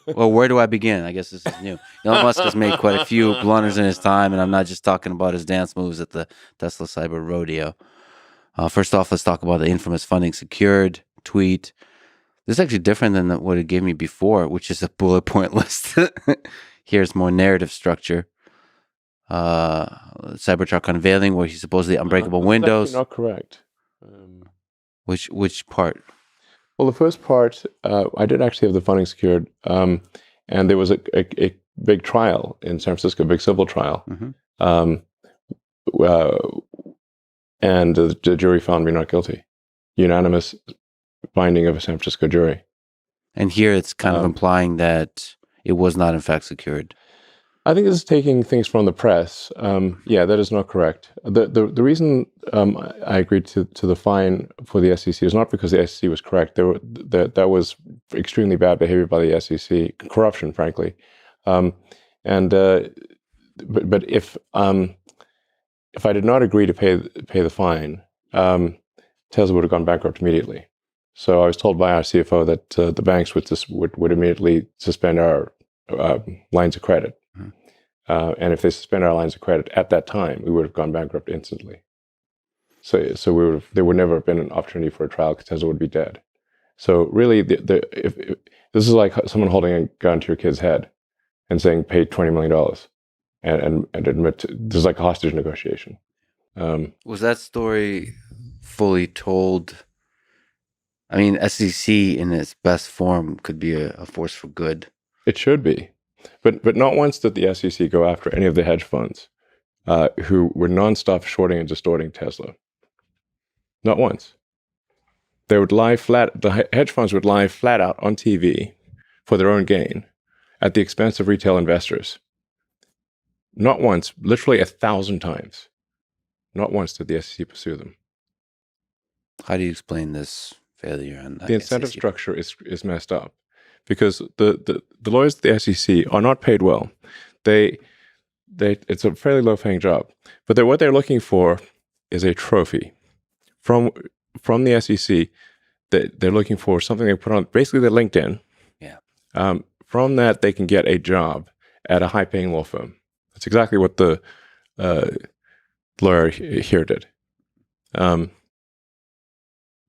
Well, where do I begin? I guess this is new. Elon Musk has made quite a few blunders in his time, and I'm not just talking about his dance moves at the Tesla Cyber Rodeo. First off, let's talk about the infamous funding secured tweet. This is actually different than what it gave me before, which is a bullet point list. Here's more narrative structure. Cybertruck unveiling, where he's supposedly unbreakable windows. Not correct. Which part? Well, the first part, I did actually have the funding secured, and there was a big trial in San Francisco, a big civil trial, and the jury found me not guilty. Unanimous finding of a San Francisco jury. And here it's kind of implying that it was not in fact secured. I think this is taking things from the press. That is not correct. The reason I agreed to the fine for the SEC is not because the SEC was correct. That was extremely bad behavior by the SEC, corruption, frankly. But if I did not agree to pay the fine, Tesla would have gone bankrupt immediately. So I was told by our CFO that the banks would immediately suspend our lines of credit. And if they suspend our lines of credit at that time, we would have gone bankrupt instantly. So there would never have been an opportunity for a trial because Tesla would be dead. So really, if this is like someone holding a gun to your kid's head and saying, pay $20 million. and admit there's like a hostage negotiation. Was that story fully told? I mean, SEC in its best form could be a force for good. It should be, but not once did the SEC go after any of the hedge funds who were nonstop shorting and distorting Tesla. Not once. They would lie flat. The hedge funds would lie flat out on TV for their own gain, at the expense of retail investors. Not once, literally 1,000 times. Not once did the SEC pursue them. How do you explain this failure? The incentive structure is messed up because the lawyers at the SEC are not paid well. It's a fairly low-paying job, but what they're looking for is a trophy from the SEC. They're looking for something they put on basically their LinkedIn. Yeah. From that, they can get a job at a high-paying law firm. That's exactly what the lawyer here did. And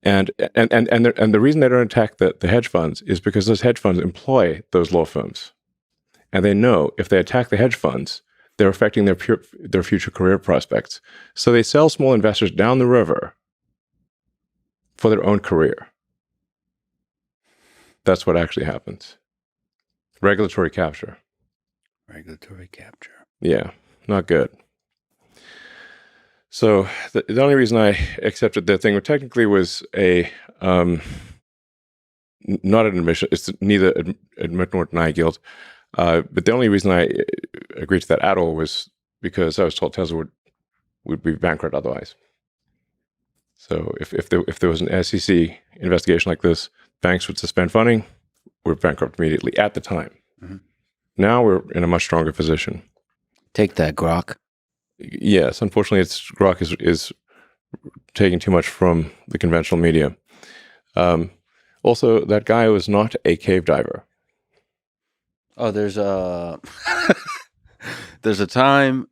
the reason they don't attack the hedge funds is because those hedge funds employ those law firms, and they know if they attack the hedge funds, they're affecting their future career prospects. So they sell small investors down the river for their own career. That's what actually happens. Regulatory capture. Regulatory capture. Yeah, not good. So the only reason I accepted that thing technically was not an admission. It's neither admit nor deny guilt. But the only reason I agreed to that at all was because I was told Tesla would be bankrupt otherwise. So if there was an SEC investigation like this, banks would suspend funding. We're bankrupt immediately at the time. Mm-hmm. Now we're in a much stronger position. Take that, Grok. Yes, unfortunately, Grok is taking too much from the conventional media. Also, that guy was not a cave diver. Oh, there's a time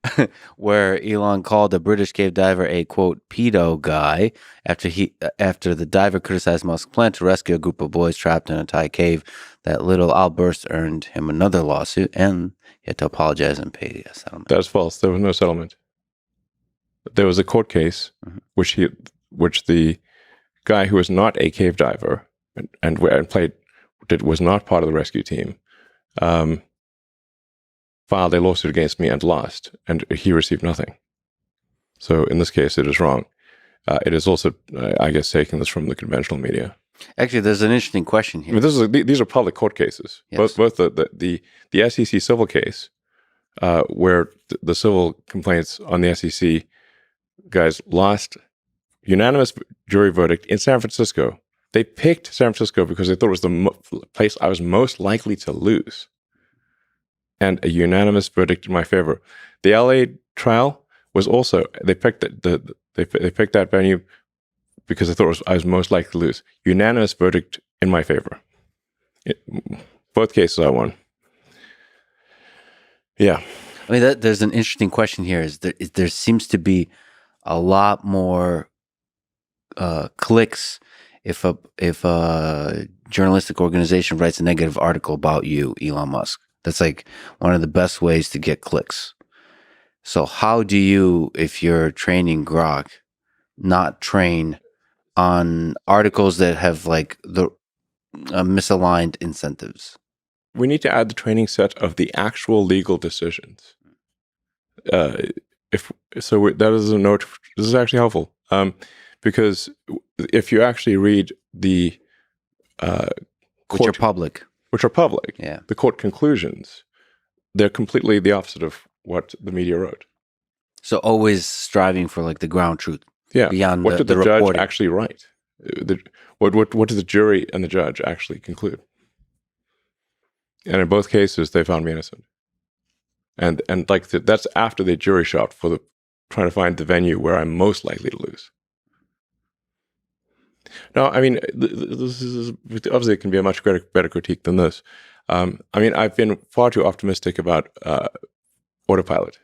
where Elon called a British cave diver a quote pedo guy after the diver criticized Musk's plan to rescue a group of boys trapped in a Thai cave. That little outburst earned him another lawsuit, and he had to apologize and pay a settlement. That's false. There was no settlement. There was a court case, mm-hmm. which the guy who was not a cave diver and was not part of the rescue team, filed a lawsuit against me and lost, and he received nothing. So in this case, it is wrong. It is also, I guess, taking this from the conventional media. Actually, there's an interesting question here. I mean, these are public court cases. Yes. Both the SEC civil case, where the civil complaints on the SEC guys lost unanimous jury verdict in San Francisco. They picked San Francisco because they thought it was the place I was most likely to lose, and a unanimous verdict in my favor. The LA trial was also they picked they picked that venue because they thought I was most likely to lose. Unanimous verdict in my favor. Both cases I won. Yeah. I mean, there's an interesting question here. There seems to be a lot more clicks if a journalistic organization writes a negative article about you, Elon Musk. That's like one of the best ways to get clicks. So how do you, if you're training Grok, not train on articles that have like the misaligned incentives? We need to add the training set of the actual legal decisions. That is a note. This is actually helpful because if you actually read the which are public, yeah, the court conclusions, they're completely the opposite of what the media wrote. So always striving for like the ground truth. Yeah. Beyond what did the reporting. Judge actually write? What did the jury and the judge actually conclude? And in both cases, they found me innocent. And like that's after they jury shopped for trying to find the venue where I'm most likely to lose. No, I mean, this is obviously it can be a much better critique than this. I mean, I've been far too optimistic about autopilot.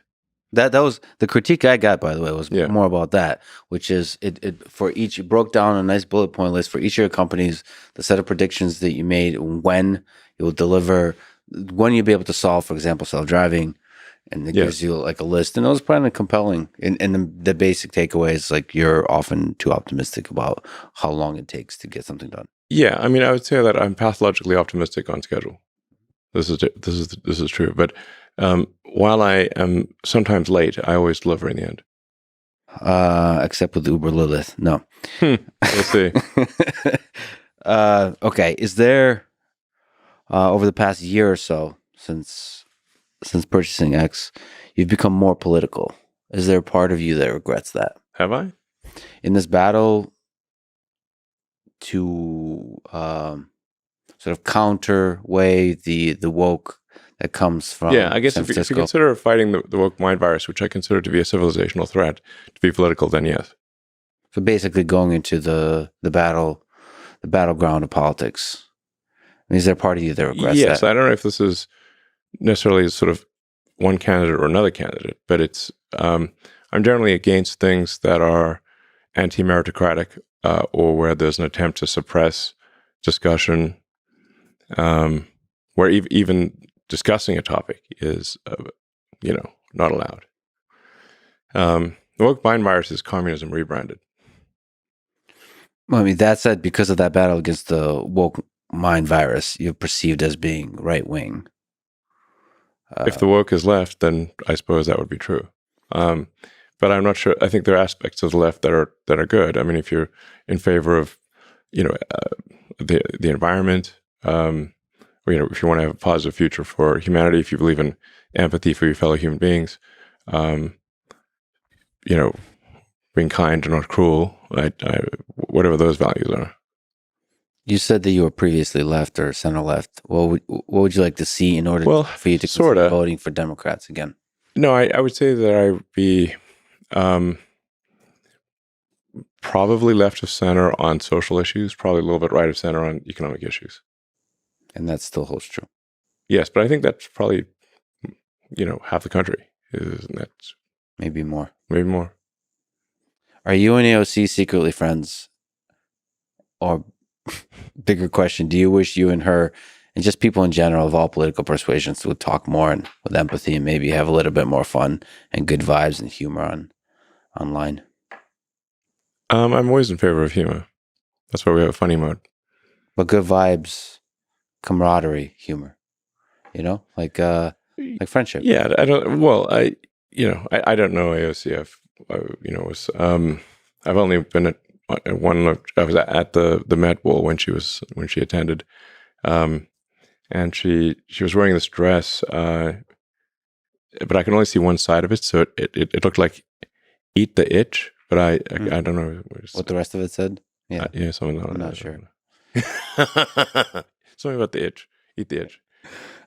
That was the critique I got, by the way, was more about that, which is it for each, it broke down a nice bullet point list for each of your companies, the set of predictions that you made, when you'll deliver, when you'll be able to solve, for example, self-driving, and it Yes. gives you like a list, and it was kind of compelling. And the basic takeaway is like you're often too optimistic about how long it takes to get something done. Yeah, I mean, I would say that I'm pathologically optimistic on schedule. This is true. But while I am sometimes late, I always deliver in the end. Except with Uber Lilith, no. We'll see. Okay, is there over the past year or so since purchasing X, you've become more political? Is there a part of you that regrets that Have I? in this battle to sort of counterweigh the woke that comes from Yeah, I guess San if you Francisco? consider fighting the woke mind virus, which I consider to be a civilizational threat, to be political, then yes. So basically, going into the battleground of politics. I mean, is there a part of you that regrets Yes, that? I don't know if this is necessarily sort of one candidate or another candidate, but it's I'm generally against things that are anti-meritocratic or where there's an attempt to suppress discussion, where even discussing a topic is, not allowed. The woke mind virus is communism rebranded. Well, I mean, that said, because of that battle against the woke mind virus, you're perceived as being right wing. If the woke is left, then I suppose that would be true. But I'm not sure. I think there are aspects of the left that are good. I mean, if you're in favor of, the environment, or if you want to have a positive future for humanity, if you believe in empathy for your fellow human beings, being kind and not cruel, whatever those values are. You said that you were previously left or center left. What would you like to see in order for you to consider voting for Democrats again? No, I would say that I would be probably left of center on social issues, probably a little bit right of center on economic issues. And that still holds true. Yes, but I think that's probably, half the country. Isn't that maybe more? Maybe more. Are you and AOC secretly friends? Or bigger question, do you wish you and her and just people in general of all political persuasions would talk more and with empathy and maybe have a little bit more fun and good vibes and humor online? I'm always in favor of humor. That's why we have a funny mode. But good vibes, camaraderie, humor, like friendship. Yeah, I don't. Well, I don't know AOC. I've only been at one look. I was at the Met Ball when she attended, and she was wearing this dress, but I can only see one side of it, so it looked like "Eat the Itch," but I don't know what the rest of it said. Yeah, something. I'm not sure. Something about the itch. Eat the itch.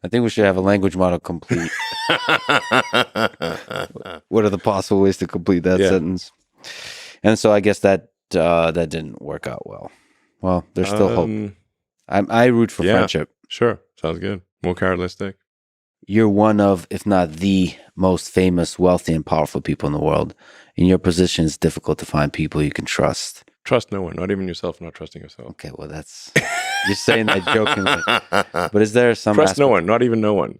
I think we should have a language model complete. What are the possible ways to complete that sentence? And so I guess that didn't work out well. Well, there's still hope. I root for friendship. Sure, sounds good. More carrotistic. You're one of, if not the most famous, wealthy, and powerful people in the world. In your position, it's difficult to find people you can trust. Trust no one, not even yourself. Not trusting yourself. Okay, well, that's you're saying that jokingly. But is there some trust no one, not even no one?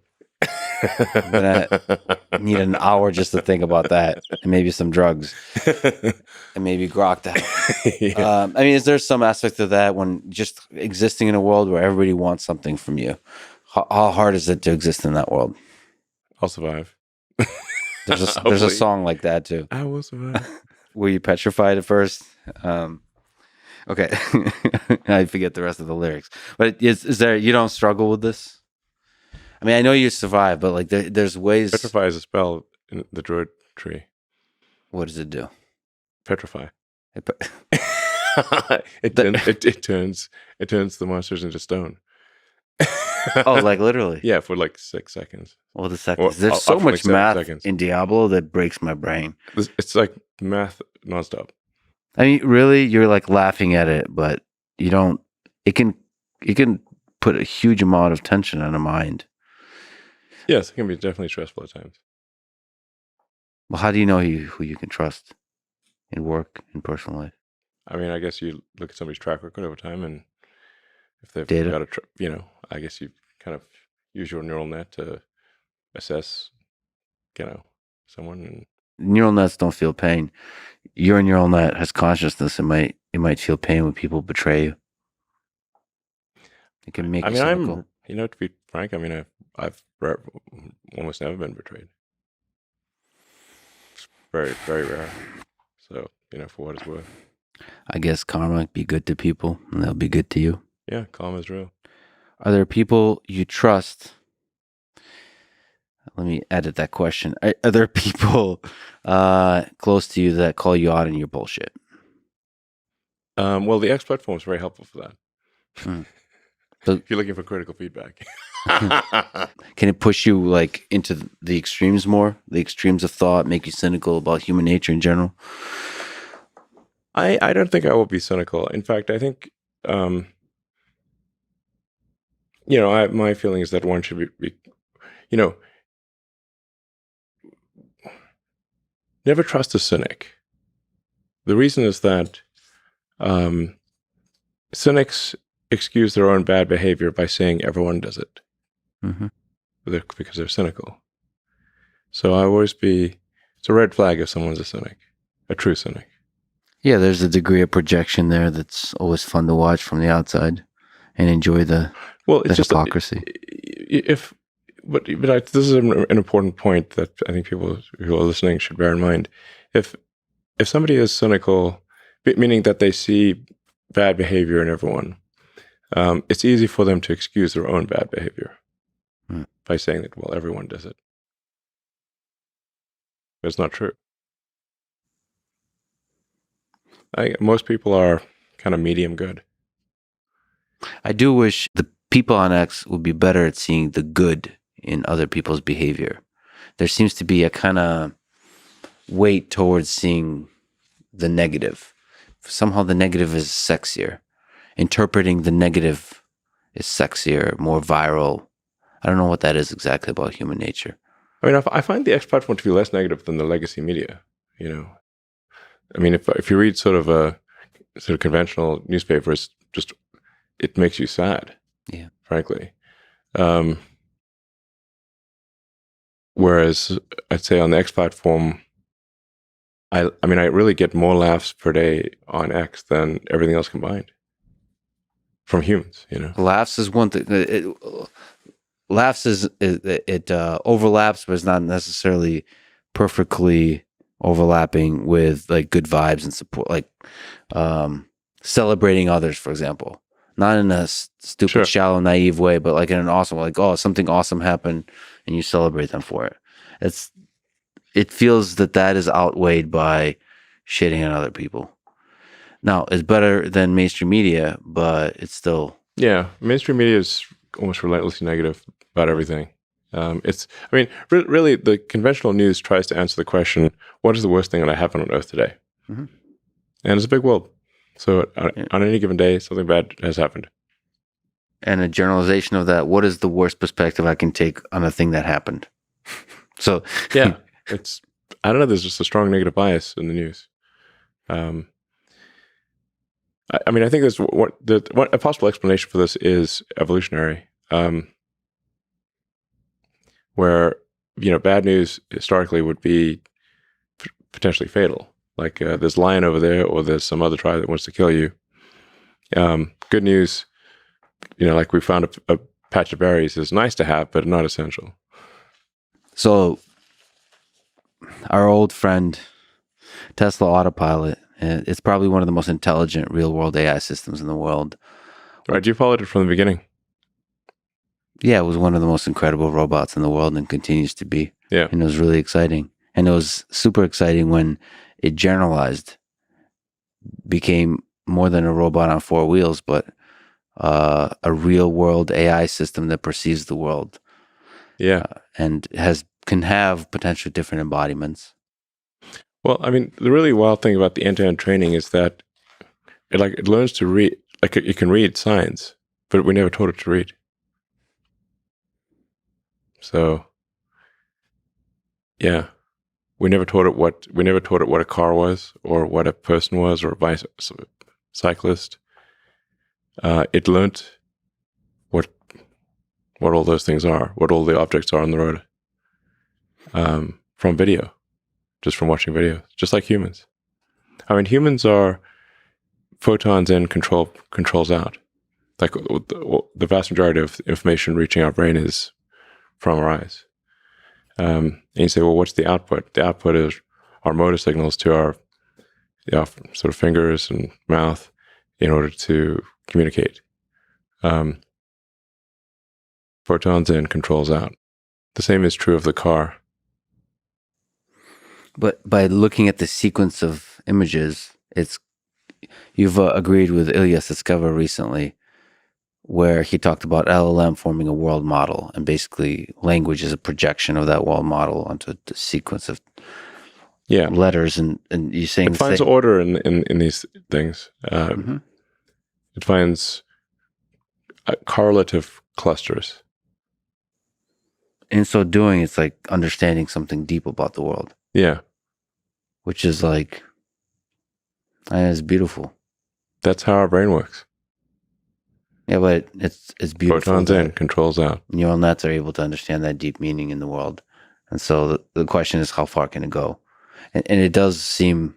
I'm gonna need an hour just to think about that, and maybe some drugs, and maybe grok to help. I mean, is there some aspect of that when just existing in a world where everybody wants something from you? How hard is it to exist in that world? I'll survive. There's a song like that too. I will survive. Were you petrified at first? Okay, I forget the rest of the lyrics. But is there? You don't struggle with this? I mean, I know you survive, but like there's ways. Petrify is a spell in the druid tree. What does it do? Petrify. It turns the monsters into stone. Oh, like literally? Yeah, for like 6 seconds. Well, the seconds. There's so much math in Diablo that breaks my brain. It's like math nonstop. I mean, really, you're like laughing at it, but you don't. It can put a huge amount of tension on a mind. Yes, it can be definitely stressful at times. Well, how do you know who you can trust in work and personal life? I mean, I guess you look at somebody's track record over time, and if they've Data. got I guess you kind of use your neural net to assess someone. And Neural nets don't feel pain. Your neural net has consciousness. It might feel pain when people betray you. It can make you cynical. To be frank, I've almost never been betrayed. It's very, very rare. So, for what it's worth. I guess karma be good to people, and they'll be good to you. Yeah, karma is real. Are there people you trust? Let me edit that question. Are there people close to you that call you out on your bullshit? Well, the X platform is very helpful for that. So, if you're looking for critical feedback. Can it push you like into the extremes more? The extremes of thought make you cynical about human nature in general? I don't think I will be cynical. In fact, I think, my feeling is that one should be never trust a cynic. The reason is that cynics excuse their own bad behavior by saying everyone does it. Mm-hmm. Because they're cynical. So it's a red flag if someone's a cynic, a true cynic. Yeah, there's a degree of projection there that's always fun to watch from the outside and enjoy the hypocrisy. This is an important point that I think people who are listening should bear in mind. If somebody is cynical, meaning that they see bad behavior in everyone, it's easy for them to excuse their own bad behavior by saying that, well, everyone does it. But it's not true. Most people are kind of medium good. I do wish the people on X would be better at seeing the good in other people's behavior. There seems to be a kind of weight towards seeing the negative. Somehow the negative is sexier. Interpreting the negative is sexier, more viral. I don't know what that is exactly about human nature. I find the X platform to be less negative than the legacy media. If you read sort of conventional newspapers, just it makes you sad. Yeah, frankly. Whereas I'd say on the X platform, I really get more laughs per day on X than everything else combined from humans. Laughs is one thing. Laughs it overlaps, but it's not necessarily perfectly overlapping with like good vibes and support, like celebrating others, for example. Not in a stupid, shallow, naive way, but like in an awesome, like, oh, something awesome happened and you celebrate them for it. It feels that is outweighed by shitting on other people. Now, it's better than mainstream media, but it's still... Yeah, mainstream media is almost relentlessly negative about everything. Really, the conventional news tries to answer the question, what is the worst thing that happened on Earth today? Mm-hmm. And it's a big world. So on any given day, something bad has happened. And a generalization of that, what is the worst perspective I can take on a thing that happened? So yeah, I don't know, there's just a strong negative bias in the news. I think there's a possible explanation for this is evolutionary, where, bad news historically would be potentially fatal. Like there's a lion over there, or there's some other tribe that wants to kill you. Good news, like we found a patch of berries is nice to have, but not essential. So our old friend, Tesla Autopilot, it's probably one of the most intelligent real-world AI systems in the world. Right, you followed it from the beginning. Yeah, it was one of the most incredible robots in the world and continues to be. Yeah. And it was really exciting. And it was super exciting when it generalized, became more than a robot on four wheels, but a real-world AI system that perceives the world. Yeah. And can have potentially different embodiments. Well, the really wild thing about the end-to-end training is that it learns to read, like it can read signs, but we never taught it to read. So, yeah, we never taught it what a car was, or what a person was, or a cyclist. It learned what all those things are, what all the objects are on the road. from video, just from watching video, just like humans. I mean, humans are photons in, controls out. Like the vast majority of information reaching our brain is from our eyes. And you say, well, what's the output? The output is our motor signals to our sort of fingers and mouth in order to communicate. Photons in, controls out. The same is true of the car. But by looking at the sequence of images, you've agreed with Ilya Sutskever recently, where he talked about LLM forming a world model, and basically language is a projection of that world model onto the sequence of letters, and you're saying it finds order in these things. It finds correlative clusters. In so doing, it's like understanding something deep about the world. Yeah. Which is like, it's beautiful. That's how our brain works. Yeah, but it's beautiful. Photons in, controls out. Neural nets are able to understand that deep meaning in the world. And so the question is, how far can it go? And it does seem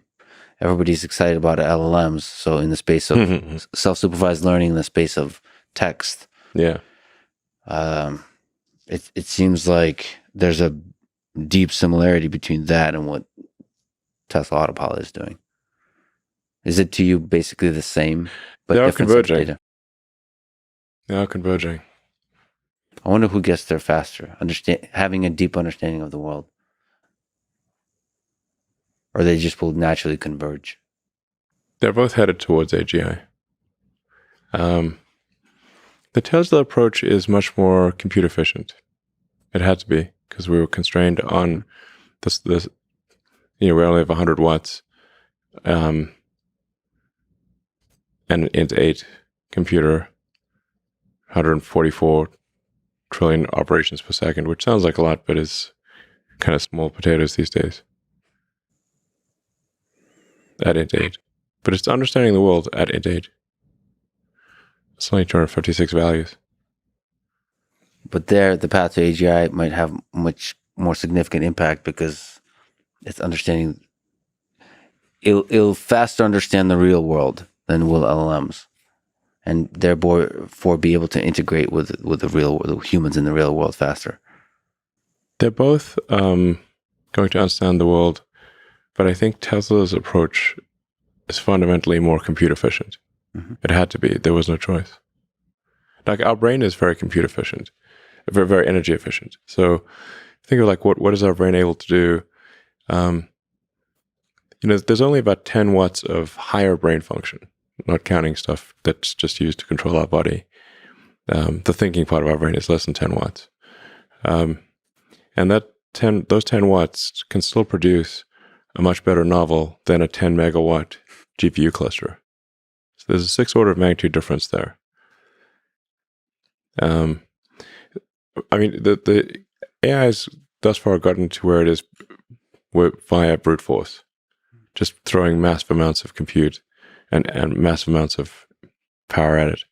everybody's excited about LLMs. So in the space of self-supervised learning, in the space of text, yeah, it seems like there's a deep similarity between that and what Tesla Autopilot is doing. Is it to you basically the same? But they are different sets of converging. data? They are converging. I wonder who gets there faster, having a deep understanding of the world. Or they just will naturally converge. They're both headed towards AGI. The Tesla approach is much more compute efficient. It had to be, because we were constrained on this. We only have 100 watts, and an int8 computer, 144 trillion operations per second, which sounds like a lot, but is kind of small potatoes these days. At int8. But it's understanding the world at int8. It's only 256 values. But there, the path to AGI might have much more significant impact because it's understanding. It'll faster understand the real world than will LLMs, and therefore be able to integrate with the humans in the real world faster. They're both going to understand the world, but I think Tesla's approach is fundamentally more compute efficient. It had to be. There was no choice. Like, our brain is very compute efficient, very, very energy efficient. So think of like, what is our brain able to do? There's only about 10 watts of higher brain function, not counting stuff that's just used to control our body. The thinking part of our brain is less than 10 watts. And those 10 watts can still produce a much better novel than a 10 megawatt GPU cluster. So there's a 6 order of magnitude difference there. The AI has thus far gotten to where it is via brute force, just throwing massive amounts of compute and massive amounts of power at it.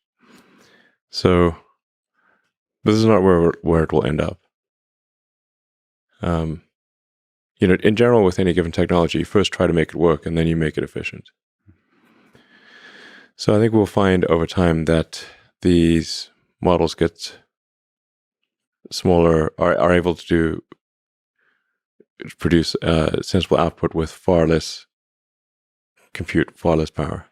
So this is not where it will end up. In general, with any given technology, you first try to make it work, and then you make it efficient. So I think we'll find over time that these models get smaller, are able to produce sensible output with far less compute, far less power.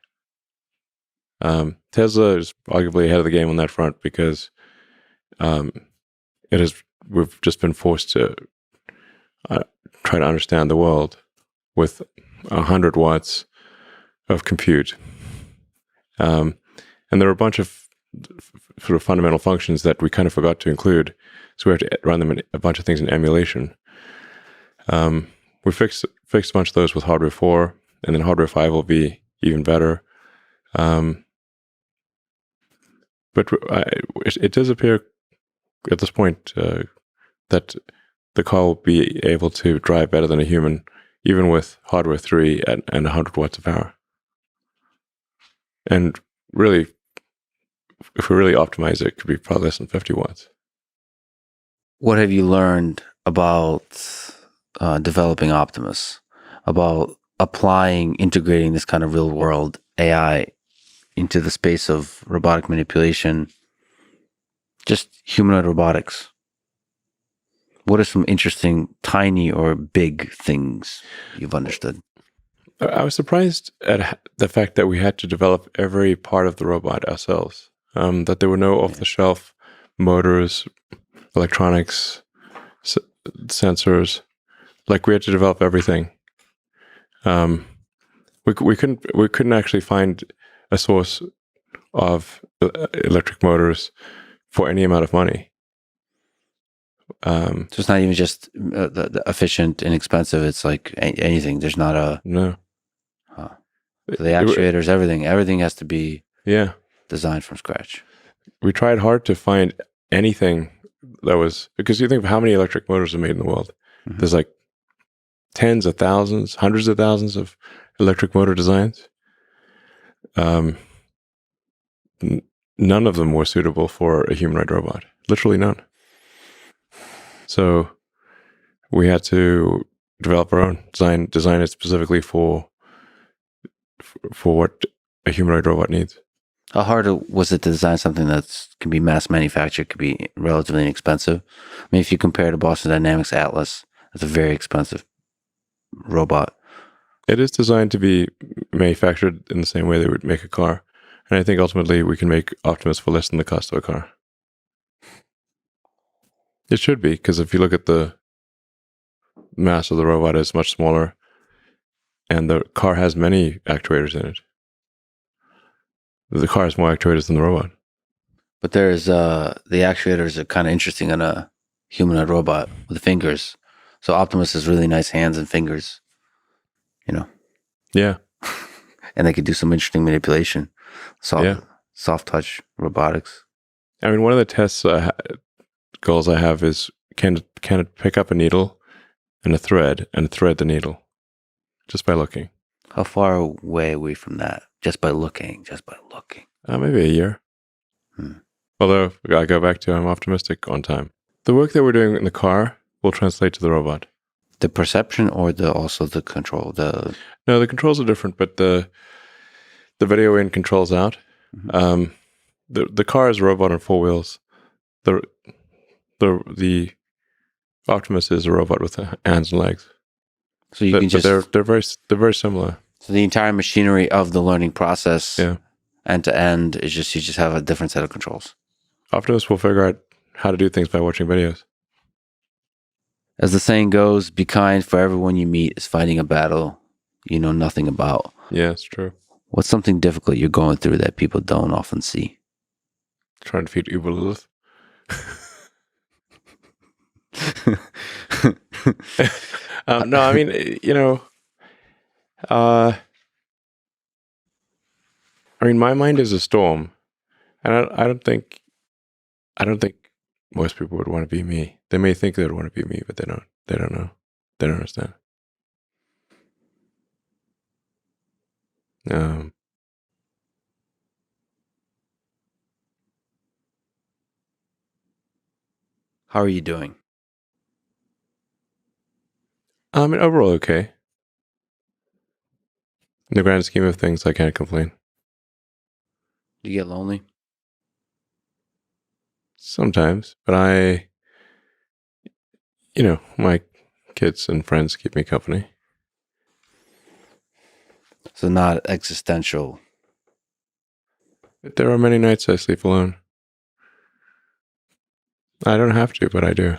Tesla is arguably ahead of the game on that front because we've just been forced to try to understand the world with 100 watts of compute. And there are a bunch of sort of fundamental functions that we kind of forgot to include. So we have to run them in a bunch of things in emulation. We fixed a bunch of those with hardware 4, and then hardware 5 will be even better. But it does appear at this point that the car will be able to drive better than a human, even with hardware 3 and 100 watts of power. And really, if we really optimize it, it could be probably less than 50 watts. What have you learned about developing Optimus, about integrating this kind of real world AI into the space of robotic manipulation, just humanoid robotics. What are some interesting, tiny or big things you've understood? I was surprised at the fact that we had to develop every part of the robot ourselves. That there were no off-the-shelf motors, electronics, sensors. Like we had to develop everything. We couldn't actually find a source of electric motors for any amount of money. So it's not even just the efficient, inexpensive. It's like anything. There's not a no. So the actuators, everything has to be designed from scratch. We tried hard to find anything that was, because you think of how many electric motors are made in the world. Mm-hmm. There's like tens of thousands, hundreds of thousands of electric motor designs. None of them were suitable for a humanoid robot. Literally none. So we had to develop our own, design it specifically for what a humanoid robot needs. How hard was it to design something that can be mass manufactured, could be relatively inexpensive? I mean, if you compare to Boston Dynamics Atlas, it's a very expensive robot. It is designed to be manufactured in the same way they would make a car. And I think ultimately we can make Optimus for less than the cost of a car. It should be, because if you look at the mass of the robot, it's much smaller. And the car has many actuators in it. The car has more actuators than the robot. But there's the actuators are kind of interesting on a humanoid robot with fingers. So Optimus has really nice hands and fingers, you know. Yeah. And they could do some interesting manipulation. Soft touch robotics. I mean, one of the tests goals I have is can it pick up a needle and thread the needle just by looking? How far away are we from that? Just by looking. Maybe a year. Although I go back to I'm optimistic on time. The work that we're doing in the car will translate to the robot. The perception or also the control? No, the controls are different, but the video in controls out. Mm-hmm. The car is a robot on four wheels. The Optimus is a robot with hands and legs. So you can just they're very similar. So the entire machinery of the learning process, end to end, is you just have a different set of controls. Optimus will figure out how to do things by watching videos. As the saying goes, be kind, for everyone you meet is fighting a battle you know nothing about. Yeah, it's true. What's something difficult you're going through that people don't often see? Trying to feed Uber Lilith. No, I mean, I mean, my mind is a storm, and I don't think most people would want to be me. They may think they would want to be me, but they don't. They don't know. They don't understand. How are you doing? I mean, overall, okay. In the grand scheme of things, I can't complain. Do you get lonely? Sometimes, but my kids and friends keep me company. So not existential. There are many nights I sleep alone. I don't have to, but I do.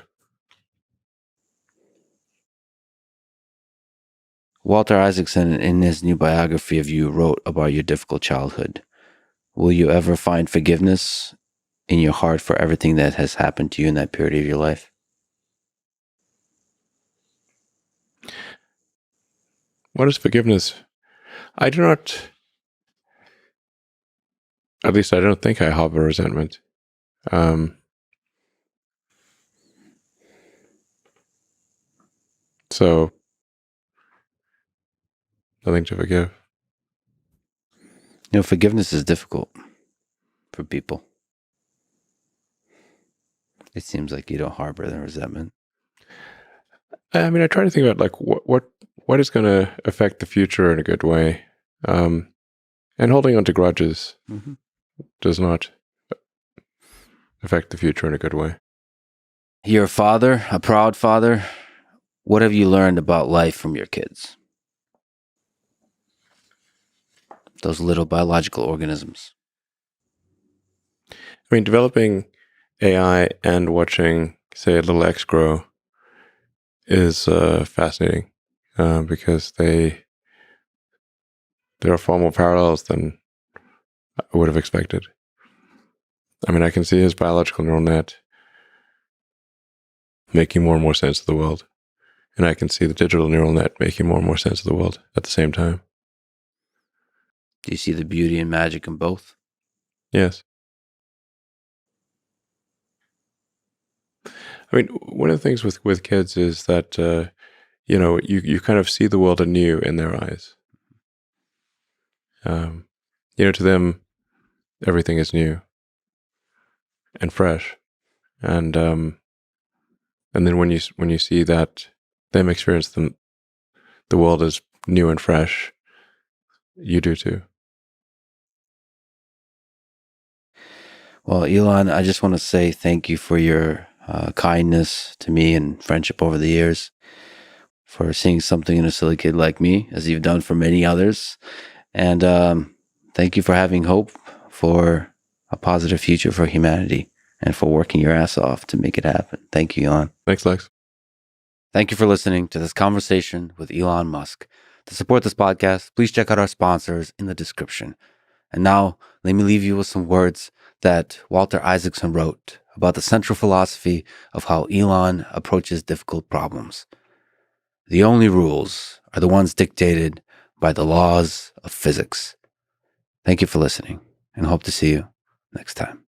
Walter Isaacson, in his new biography of you, wrote about your difficult childhood. Will you ever find forgiveness in your heart for everything that has happened to you in that period of your life? What is forgiveness? I do not, at least I don't think I harbor resentment. So, nothing to forgive. Forgiveness is difficult for people. It seems like you don't harbor the resentment. I mean, I try to think about like what is going to affect the future in a good way, and holding on to grudges Mm-hmm. does not affect the future in a good way. You're a father, a proud father. What have you learned about life from your kids? Those little biological organisms. I mean, developing AI and watching, say, a little X grow is fascinating because there are far more parallels than I would have expected. I mean, I can see his biological neural net making more and more sense of the world, and I can see the digital neural net making more and more sense of the world at the same time. Do you see the beauty and magic in both? Yes. I mean, one of the things with kids is that, you kind of see the world anew in their eyes. To them, everything is new and fresh. And then when you see that them experience the world as new and fresh, you do too. Well, Elon, I just want to say thank you for your kindness to me and friendship over the years, for seeing something in a silly kid like me, as you've done for many others. And thank you for having hope for a positive future for humanity and for working your ass off to make it happen. Thank you, Elon. Thanks, Lex. Thank you for listening to this conversation with Elon Musk. To support this podcast, please check out our sponsors in the description. And now, let me leave you with some words that Walter Isaacson wrote about the central philosophy of how Elon approaches difficult problems. The only rules are the ones dictated by the laws of physics. Thank you for listening, and hope to see you next time.